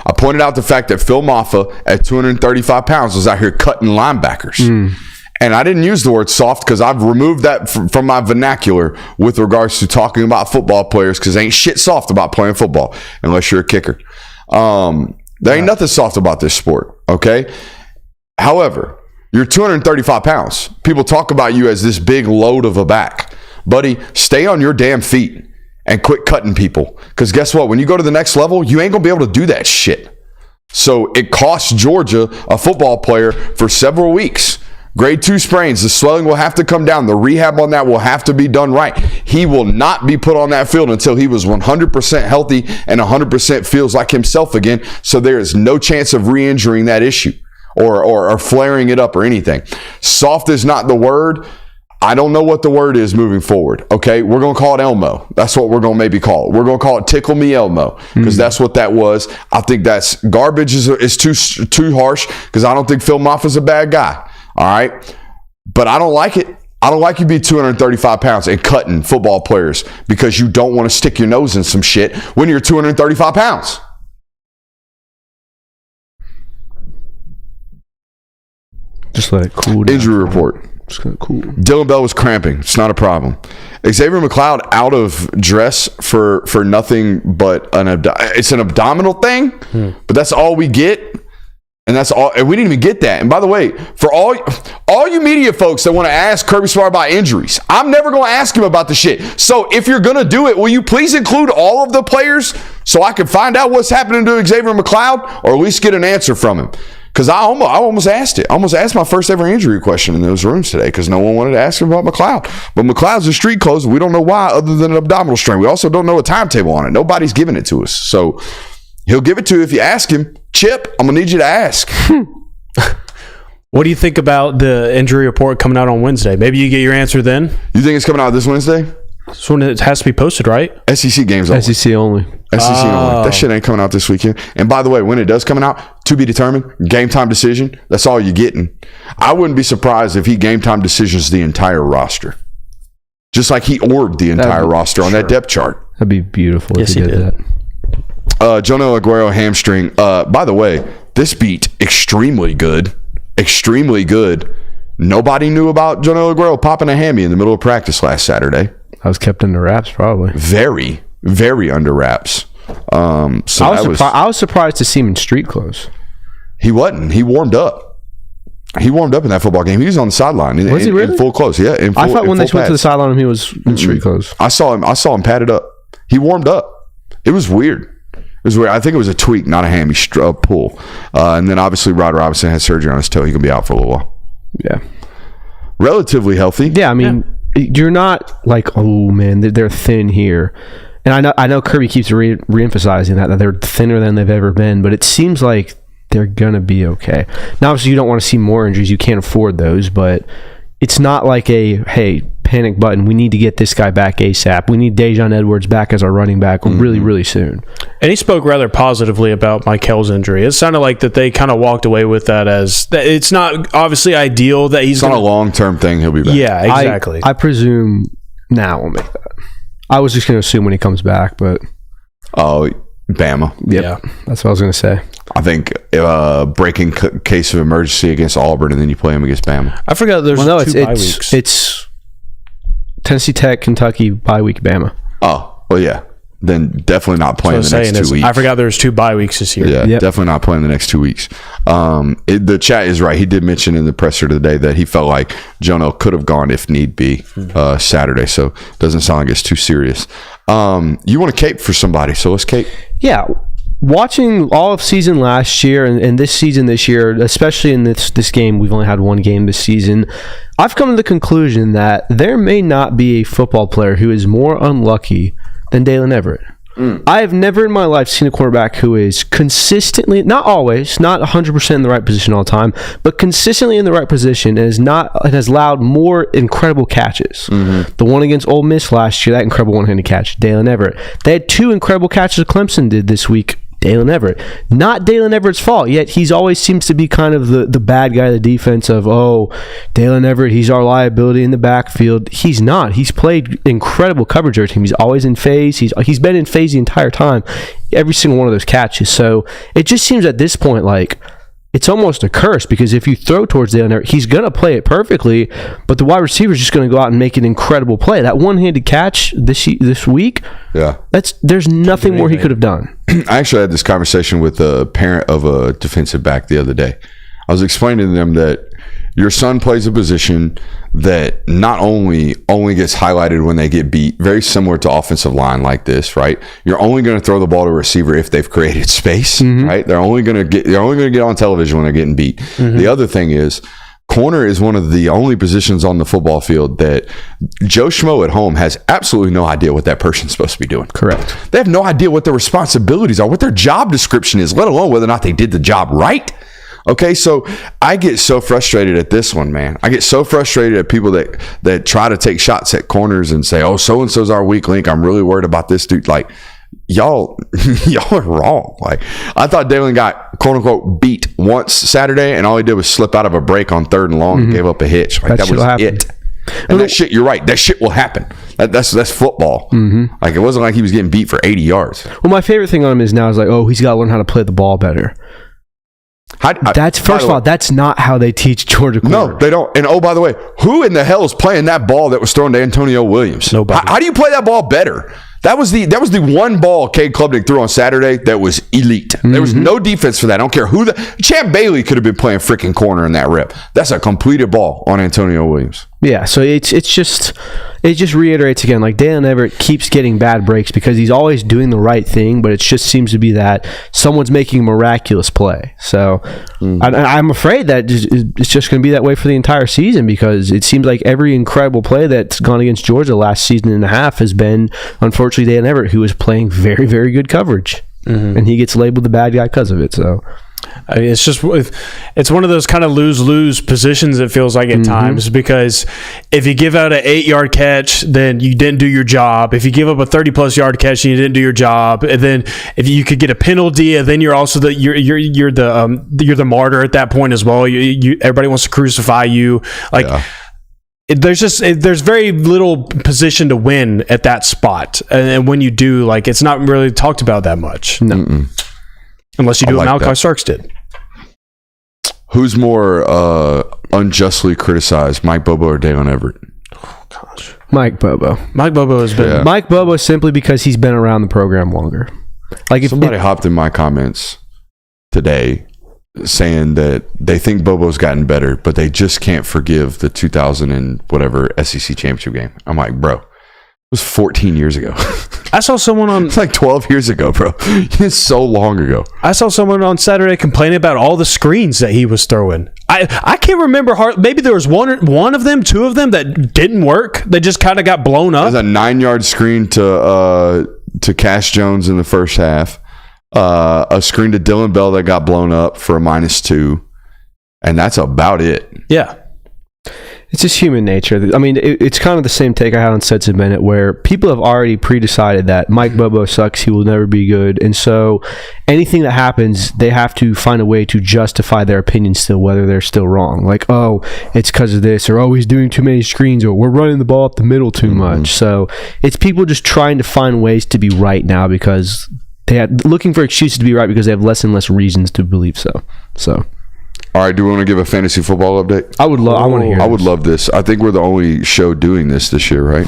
I pointed out the fact that Phil Maffa at 235 pounds was out here cutting linebackers. And I didn't use the word soft because I've removed that from my vernacular with regards to talking about football players because ain't shit soft about playing football unless you're a kicker. There ain't nothing soft about this sport, okay? However, you're 235 pounds. People talk about you as this big load of a back. Buddy, stay on your damn feet and quit cutting people because guess what? When you go to the next level, you ain't going to be able to do that shit. So it cost Georgia a football player for several weeks. Grade 2 sprains, the swelling will have to come down. The rehab on that will have to be done right. He will not be put on that field until he was 100% healthy and 100% feels like himself again. So there is no chance of re-injuring that issue or flaring it up or anything. Soft is not the word. I don't know what the word is moving forward. Okay, we're going to call it Elmo. That's what we're going to maybe call it. We're going to call it Tickle Me Elmo because that's what that was. I think that's garbage is too harsh because I don't think Phil Moffitt's a bad guy. All right, but I don't like it. I don't like you being 235 pounds and cutting football players because you don't want to stick your nose in some shit when you're 235 pounds. Just let it cool down. Injury report. Just let it cool. Dylan Bell was cramping. It's not a problem. Xavier McLeod out of dress for nothing but it's an abdominal thing, but that's all we get. And that's all. And we didn't even get that. And by the way, for all you media folks that want to ask Kirby Smart about injuries, I'm never going to ask him about the shit. So if you're going to do it, will you please include all of the players so I can find out what's happening to Xavier McLeod or at least get an answer from him? Because I almost asked it. I almost asked my first ever injury question in those rooms today because no one wanted to ask him about McLeod. But McLeod's in street clothes. We don't know why other than an abdominal strain. We also don't know a timetable on it. Nobody's giving it to us. So he'll give it to you if you ask him. Chip, I'm going to need you to ask. What do you think about the injury report coming out on Wednesday? Maybe you get your answer then? You think it's coming out this Wednesday? This one it has to be posted, right? SEC games only. SEC only. SEC only. That shit ain't coming out this weekend. And by the way, when it does come out, to be determined, game time decision, that's all you're getting. I wouldn't be surprised if he game time decisions the entire roster. Just like he orbed the entire roster on that depth chart. That'd be beautiful if he did that. Jonel Aguero hamstring. By the way, this beat extremely good. Extremely good. Nobody knew about Jonel Aguero popping a hammy in the middle of practice last Saturday. I was kept under wraps, probably. Very, very under wraps. So I was surprised to see him in street clothes. He wasn't. He warmed up. He warmed up in that football game. He was on the sideline. Was he really? In full clothes. Yeah. I thought when they went to the sideline, he was in street clothes. I saw him padded up. He warmed up. It was weird. I think it was a tweak, not a hammy pull. And then obviously Rod Robinson had surgery on his toe. He can be out for a little while. Yeah. Relatively healthy. Yeah, I mean, you're not like, oh man, they're thin here. And I know Kirby keeps reemphasizing that they're thinner than they've ever been, but it seems like they're gonna be okay. Now, obviously, you don't want to see more injuries. You can't afford those, but it's not like hey, panic button. We need to get this guy back ASAP. We need Dejon Edwards back as our running back really, really soon. And he spoke rather positively about Mikel's injury. It sounded like that they kind of walked away with that as that it's not obviously ideal that he's not a long-term thing. He'll be back. Yeah, exactly. I presume now we'll make that. I was just going to assume when he comes back, but Bama. Yep. Yeah, that's what I was going to say. I think breaking case of emergency against Auburn, and then you play him against Bama. I forgot there's two bye weeks. It's Tennessee Tech, Kentucky, bye week, Bama. Oh, well, yeah. Then definitely not playing the next 2 weeks. I forgot there's 2 bye weeks this year. Yeah, definitely not playing the next 2 weeks. The chat is right. He did mention in the presser today that he felt like Jonel could have gone if need be Saturday. So it doesn't sound like it's too serious. You want to cape for somebody, so let's cape. Yeah. Watching all of season last year and this season this year, especially in this game, we've only had one game this season. I've come to the conclusion that there may not be a football player who is more unlucky than Dalen Everett. I have never in my life seen a quarterback who is consistently, not always, not 100% in the right position all the time, but consistently in the right position and has allowed more incredible catches. The one against Ole Miss last year, that incredible one-handed catch, Dalen Everett. They had 2 incredible catches Clemson did this week. Dalen Everett. Not Dalen Everett's fault, yet he's always seems to be kind of the bad guy of the defense of, Dalen Everett, he's our liability in the backfield. He's not. He's played incredible coverage every team. He's always in phase. He's been in phase the entire time, every single one of those catches. So it just seems at this point like it's almost a curse because if you throw towards Dalen Everett, he's going to play it perfectly, but the wide receiver is just going to go out and make an incredible play. That one-handed catch this week, there's nothing more he could have done. I actually had this conversation with a parent of a defensive back the other day. I was explaining to them that your son plays a position that not only gets highlighted when they get beat, very similar to offensive line like this, right? You're only going to throw the ball to a receiver if they've created space, right? They're only going to get on television when they're getting beat. The other thing is, corner is one of the only positions on the football field that Joe Schmo at home has absolutely no idea what that person's supposed to be doing. Correct. They have no idea what their responsibilities are, what their job description is, let alone whether or not they did the job right. Okay, so I get so frustrated at this one, man. I get so frustrated at people that try to take shots at corners and say, "Oh, so and so's our weak link. I'm really worried about this dude." Like, y'all are wrong. Like, I thought Dalen got quote unquote beat once Saturday, and all he did was slip out of a break on 3rd and long and gave up a hitch. Like, that was it. And that shit, you're right. That shit will happen. That's football. Like, it wasn't like he was getting beat for 80 yards. Well, my favorite thing on him is now is like, oh, he's got to learn how to play the ball better. That's first of all, that's not how they teach Georgia. No, they don't. And oh, by the way, who in the hell is playing that ball that was thrown to Antonio Williams? Nobody. How do you play that ball better? That was the one ball Cade Klubnik threw on Saturday that was elite. There was no defense for that. I don't care who Champ Bailey could have been playing freaking corner in that rip. That's a completed ball on Antonio Williams. Yeah, so it just reiterates again, like Dalen Everett keeps getting bad breaks because he's always doing the right thing, but it just seems to be that someone's making a miraculous play. So I'm afraid that it's just going to be that way for the entire season, because it seems like every incredible play that's gone against Georgia last season and a half has been, unfortunately, Dalen Everett, who is playing very, very good coverage. And he gets labeled the bad guy because of it. So I mean, it's one of those kind of lose-lose positions, it feels like at times, because if you give out an 8-yard catch, then you didn't do your job. If you give up a 30-plus yard catch, and you didn't do your job. And then if you could get a penalty, and then you're also you're the martyr at that point as well. Everybody wants to crucify you. Like, there's very little position to win at that spot, and when you do, like, it's not really talked about that much. No. Unless you do what Malachi Starks did. Who's more unjustly criticized, Mike Bobo or Dalen Everett? Oh, gosh. Mike Bobo. Mike Bobo has been... Yeah. Mike Bobo simply because he's been around the program longer. Like, if somebody hopped in my comments today saying that they think Bobo's gotten better, but they just can't forgive the 2000 and whatever SEC championship game. I'm like, bro, it was 14 years ago. I saw someone on... It's like 12 years ago, bro. It's so long ago. I saw someone on Saturday complaining about all the screens that he was throwing. I can't remember. Maybe there was one of them, two of them that didn't work. They just kind of got blown up. There's a 9-yard screen to Cash Jones in the first half. A screen to Dylan Bell that got blown up for a -2. And that's about it. Yeah. It's just human nature. I mean, it's kind of the same take I had on Sets of Bennett, where people have already pre-decided that Mike Bobo sucks, he will never be good. And so anything that happens, they have to find a way to justify their opinion still, whether they're still wrong. Like, oh, it's because of this, or oh, he's doing too many screens, or we're running the ball up the middle too much. So it's people just trying to find ways to be right now, because they are looking for excuses to be right because they have less and less reasons to believe so. So... All right, do we want to give a fantasy football update? I would love. I want to hear. I would love this. I think we're the only show doing this year, right?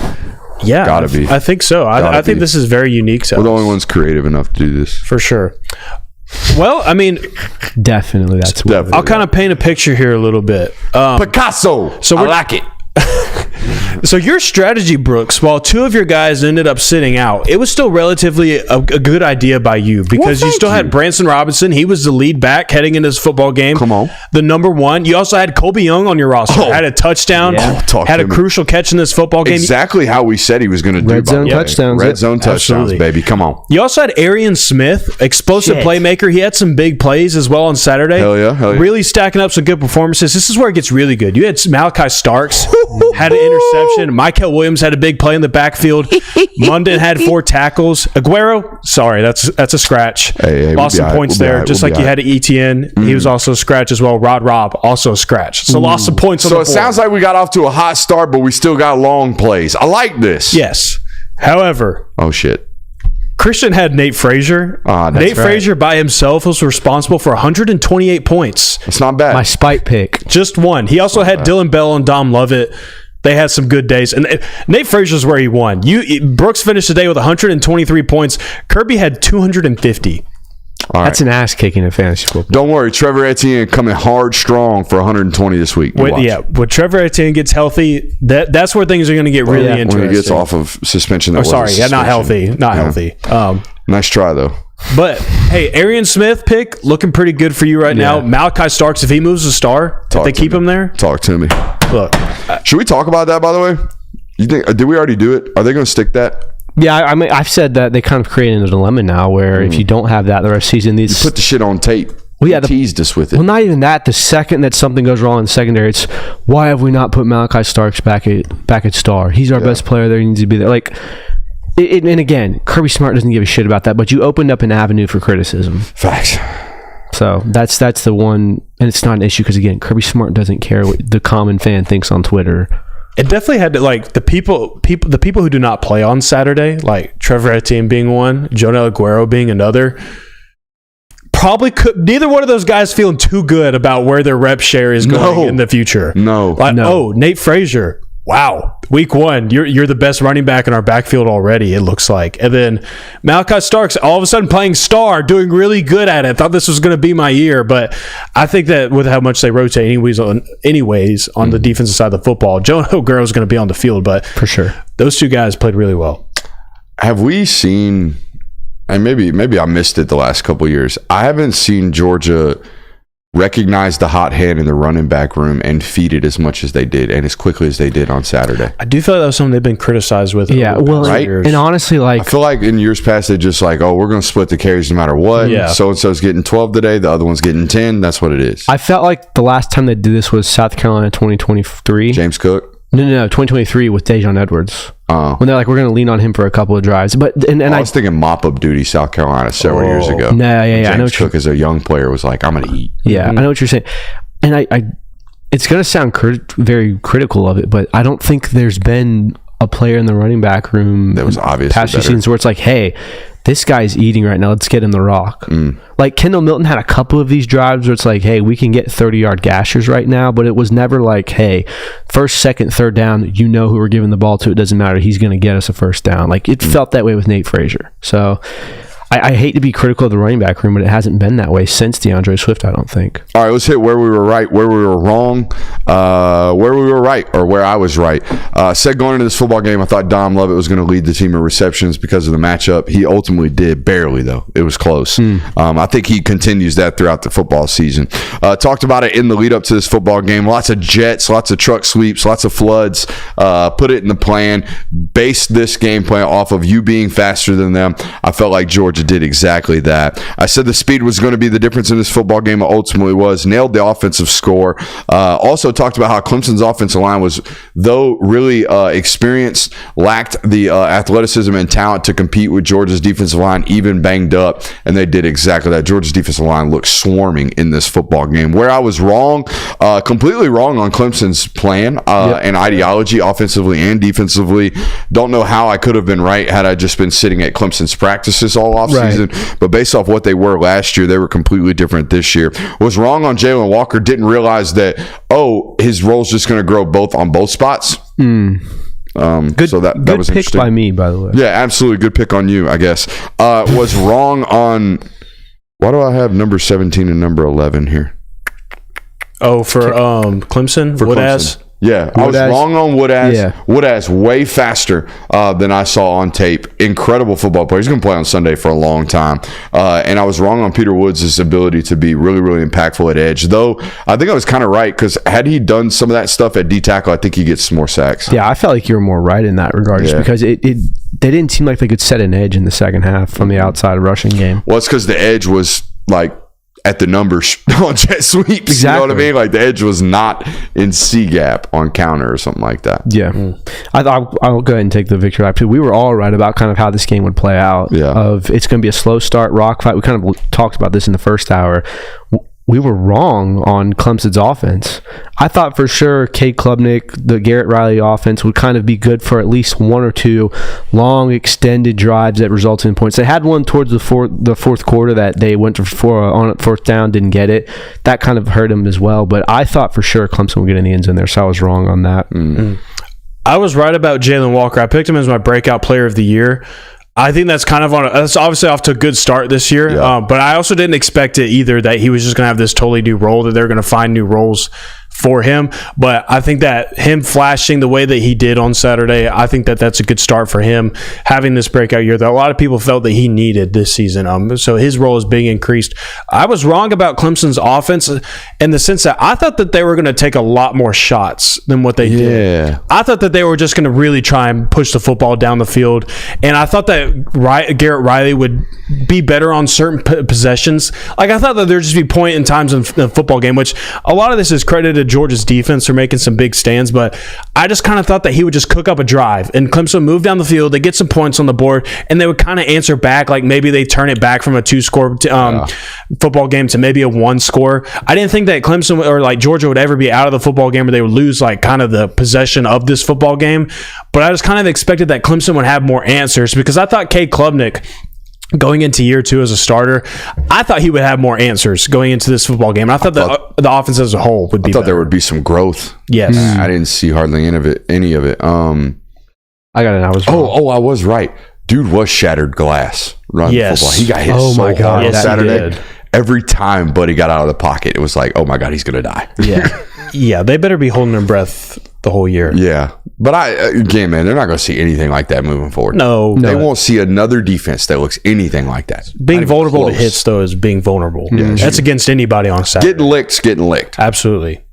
Yeah, gotta be. I think so. I think this is very unique. We're the only ones creative enough to do this, for sure. Well, I mean, definitely. That's definitely. I'll kind of paint a picture here a little bit. Picasso. So I like it. So your strategy, Brooks, while two of your guys ended up sitting out, it was still relatively a good idea by you, because you still had Branson Robinson. He was the lead back heading into this football game. Come on. The number one. You also had Colby Young on your roster. Had a touchdown. Had a crucial catch in this football game. Exactly how we said he was going to do. Red zone touchdowns. Red zone touchdowns, Absolutely. baby. Come on. You also had Arian Smith, explosive playmaker. He had some big plays as well on Saturday. Hell yeah. Really stacking up some good performances. This is where it gets really good. You had Malachi Starks, had an interception. Michael Williams had a big play in the backfield. Munden had 4 tackles. Aguero, sorry, that's a scratch. Hey, lost some points there, just like you had at ETN. He was also a scratch as well. Rob, also a scratch. So lost some points on the board. So it sounds like we got off to a hot start, but we still got long plays. I like this. Yes. However, oh shit, Christian had Nate Frazier. Nate Frazier by himself was responsible for 128 points. That's not bad. My spite pick. Just one. He also had Dylan Bell and Dom Lovett. They had some good days. And Nate Frazier's where he won. Brooks finished the day with 123 points. Kirby had 250. All That's right. an ass kicking in fantasy football. Don't worry, Trevor Etienne coming hard strong for 120 this week. When Trevor Etienne gets healthy, that's where things are going to get really interesting. When he gets off of suspension. Not healthy. Healthy. Nice try, though. But, hey, Arian Smith pick, looking pretty good for you right now. Malachi Starks, if he moves a star, if they keep him there. Talk to me. Look. Should we talk about that, by the way? You think? Did we already do it? Are they going to stick that? Yeah, I mean, I've said that they kind of created a dilemma now where if you don't have that the rest of the season, you put the shit on tape. Well, He teased us with it. Well, not even that. The second that something goes wrong in the secondary, it's why have we not put Malachi Starks back at star? He's our best player there. He needs to be there. Like, and again, Kirby Smart doesn't give a shit about that. But you opened up an avenue for criticism. Facts. So that's the one, and it's not an issue because again, Kirby Smart doesn't care what the common fan thinks on Twitter. It definitely had to, like, the people who do not play on Saturday, like Trevor Etienne being one, Jonel Aguero being another. Probably could neither one of those guys feeling too good about where their rep share is going in the future. Like, oh, Nate Frazier. Wow. Week 1, you're the best running back in our backfield already, it looks like. And then Malachi Starks all of a sudden playing star, doing really good at it. I thought this was going to be my year, but I think that with how much they rotate anyways on the defensive side of the football, Jonah Aguero is going to be on the field, but for sure. Those two guys played really well. Have we seen, and maybe I missed it the last couple of years, I haven't seen Georgia recognize the hot hand in the running back room and feed it as much as they did and as quickly as they did on Saturday. I do feel like that was something they've been criticized with. Yeah, well, right? And honestly, like, I feel like in years past, they just like, oh, we're going to split the carries no matter what. Yeah. So-and-so's getting 12 today, the other one's getting 10. That's what it is. I felt like the last time they did this was South Carolina 2023. James Cook? No, 2023 with Dejon Edwards. Oh. When they're like, we're going to lean on him for a couple of drives. But I was thinking mop-up duty South Carolina several years ago. Yeah. James I know what Cook as a young player was like, I'm going to eat. Yeah, I know what you're saying. And I it's going to sound very critical of it, but I don't think there's been a player in the running back room that was obviously past few seasons where it's like, hey, this guy's eating right now. Let's get him the rock. Like Kendall Milton had a couple of these drives where it's like, hey, we can get 30-yard gashers right now, but it was never like, hey, first, second, third down, you know who we're giving the ball to. It doesn't matter. He's going to get us a first down. Like it felt that way with Nate Frazier. So I hate to be critical of the running back room, but it hasn't been that way since DeAndre Swift, I don't think. All right, let's hit where we were right, where we were wrong, where we were right, or where I was right. Said going into this football game, I thought Dom Lovett was going to lead the team in receptions because of the matchup. He ultimately did, barely though. It was close. I think he continues that throughout the football season. Talked about it in the lead up to this football game. Lots of jets, lots of truck sweeps, lots of floods. Put it in the plan. Based this game plan off of you being faster than them. I felt like Georgia did exactly that. I said the speed was going to be the difference in this football game. It ultimately was. Nailed the offensive score. Also talked about how Clemson's offensive line was, though really experienced, lacked the athleticism and talent to compete with Georgia's defensive line, even banged up, and they did exactly that. Georgia's defensive line looked swarming in this football game. Where I was wrong, completely wrong on Clemson's plan and ideology, offensively and defensively. Don't know how I could have been right had I just been sitting at Clemson's practices all offseason. Right. But based off what they were last year, they were completely different this year. Was wrong on Jalen Walker. Didn't realize that, his role's just going to grow on both spots. Good, so that good was pick interesting by me, by the way. Yeah, absolutely. Good pick on you, I guess. Was wrong on, why do I have number 17 and number 11 here? Oh, for Clemson? For Wood-Ass? Clemson. Yeah, I was wrong on Wood-Ass. Yeah. Wood-Ass way faster than I saw on tape. Incredible football player. He's going to play on Sunday for a long time. And I was wrong on Peter Woods' ability to be really, really impactful at edge. Though, I think I was kind of right because had he done some of that stuff at D-tackle, I think he gets some more sacks. Yeah, I felt like you were more right in that regard just because they didn't seem like they could set an edge in the second half from the outside rushing game. Well, it's because the edge was like at the numbers on jet sweeps. Exactly. You know what I mean? Like the edge was not in C gap on counter or something like that. Yeah. I'll go ahead and take the victory lap too. We were all right about kind of how this game would play out. Yeah. It's going to be a slow start, rock fight. We kind of talked about this in the first hour. We were wrong on Clemson's offense. I thought for sure Cade Klubnik, the Garrett Riley offense, would kind of be good for at least one or two long, extended drives that resulted in points. They had one towards the fourth quarter that they went on fourth down, didn't get it. That kind of hurt them as well. But I thought for sure Clemson would get in the end zone there, so I was wrong on that. I was right about Jalen Walker. I picked him as my breakout player of the year. I think that's kind of that's obviously off to a good start this year, but I also didn't expect it either that he was just going to have this totally new role, that they're going to find new roles for him. But I think that him flashing the way that he did on Saturday, I think that that's a good start for him having this breakout year that a lot of people felt that he needed this season. So his role is being increased. I was wrong about Clemson's offense in the sense that I thought that they were going to take a lot more shots than what they did. I thought that they were just going to really try and push the football down the field. And I thought that Garrett Riley would be better on certain possessions. Like, I thought that there'd just be point in times in the football game, which a lot of this is credited to Georgia's defense for making some big stands, but I just kind of thought that he would just cook up a drive and Clemson move down the field, they get some points on the board, and they would kind of answer back, like maybe they turn it back from a 2-score football game to maybe a 1-score. I didn't think that Clemson or like Georgia would ever be out of the football game or they would lose like kind of the possession of this football game, but I just kind of expected that Clemson would have more answers because I thought Cade Klubnik, going into year 2 as a starter, I thought he would have more answers going into this football game. I thought the offense as a whole would be better. There would be some growth. Yes. I didn't see hardly any of it. I got it. I was wrong. I was right. Dude was shattered glass running football. He got hit my God. hard on Yes, Saturday. Every time Buddy got out of the pocket, it was like, oh my God, he's going to die. Yeah. Yeah, they better be holding their breath the whole year. Yeah. But again, man, they're not going to see anything like that moving forward. No. They won't see another defense that looks anything like that. Being vulnerable to hits, though, is being vulnerable. Yeah, that's against anybody on Saturday. Getting licked. Absolutely.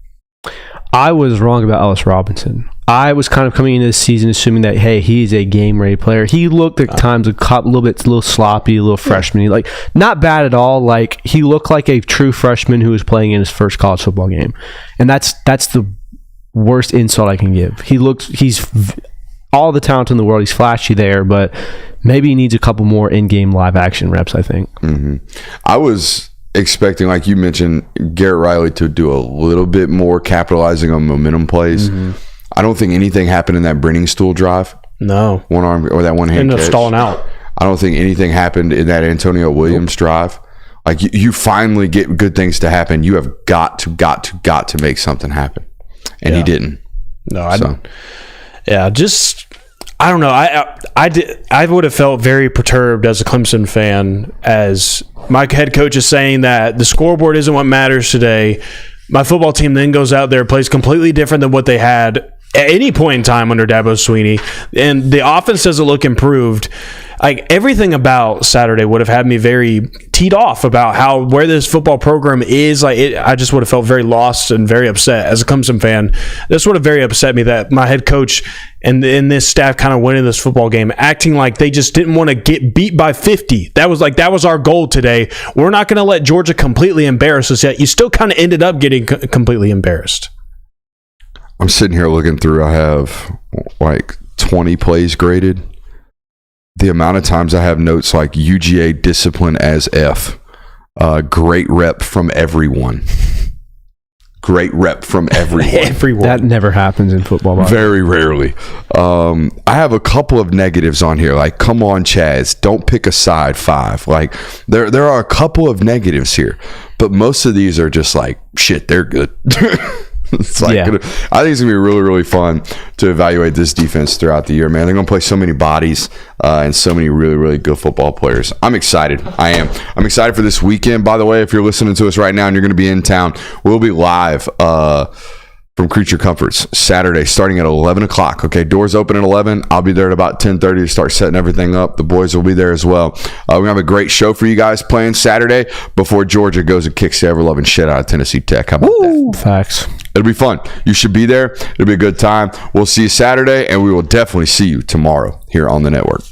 I was wrong about Ellis Robinson. I was kind of coming into this season assuming that, hey, he's a game-ready player. He looked at times a little sloppy, a little freshman. Like, not bad at all. Like, he looked like a true freshman who was playing in his first college football game. And that's the worst insult I can give. He's all the talent in the world. He's flashy there, but maybe he needs a couple more in-game live action reps, I think. Mm-hmm. I was expecting, like you mentioned, Garrett Riley to do a little bit more capitalizing on momentum plays. Mm-hmm. I don't think anything happened in that Brenning stool drive. No. One arm or that one hand Ended catch. up stalling out. I don't think anything happened in that Antonio Williams drive. Like, you finally get good things to happen. You have got to make something happen. And he didn't. No, I don't. Yeah, just, I don't know. I would have felt very perturbed as a Clemson fan as my head coach is saying that the scoreboard isn't what matters today. My football team then goes out there, plays completely different than what they had at any point in time under Dabo Swinney, and the offense doesn't look improved. Like, everything about Saturday would have had me very teed off about where this football program is. I just would have felt very lost and very upset as a Clemson fan. This would have very upset me that my head coach and this staff kind of went in this football game acting like they just didn't want to get beat by 50. That was our goal today. We're not going to let Georgia completely embarrass us yet. You still kind of ended up getting completely embarrassed. I'm sitting here looking through. I have like 20 plays graded. The amount of times I have notes like UGA discipline as F. Great rep from everyone. Great rep from everyone. That never happens in football. Very rarely. I have a couple of negatives on here. Like, come on, Chaz, don't pick a side 5. Like, there are a couple of negatives here, but most of these are just like, shit, they're good. It's like, I think it's going to be really, really fun to evaluate this defense throughout the year, man. They're going to play so many bodies and so many really, really good football players. I'm excited. I am. I'm excited for this weekend. By the way, if you're listening to us right now and you're going to be in town, we'll be live from Creature Comforts Saturday starting at 11 o'clock. Okay, doors open at 11. I'll be there at about 10:30 to start setting everything up. The boys will be there as well. We're going to have a great show for you guys playing Saturday before Georgia goes and kicks the ever-loving shit out of Tennessee Tech. How about that? Facts. It'll be fun. You should be there. It'll be a good time. We'll see you Saturday, and we will definitely see you tomorrow here on the network.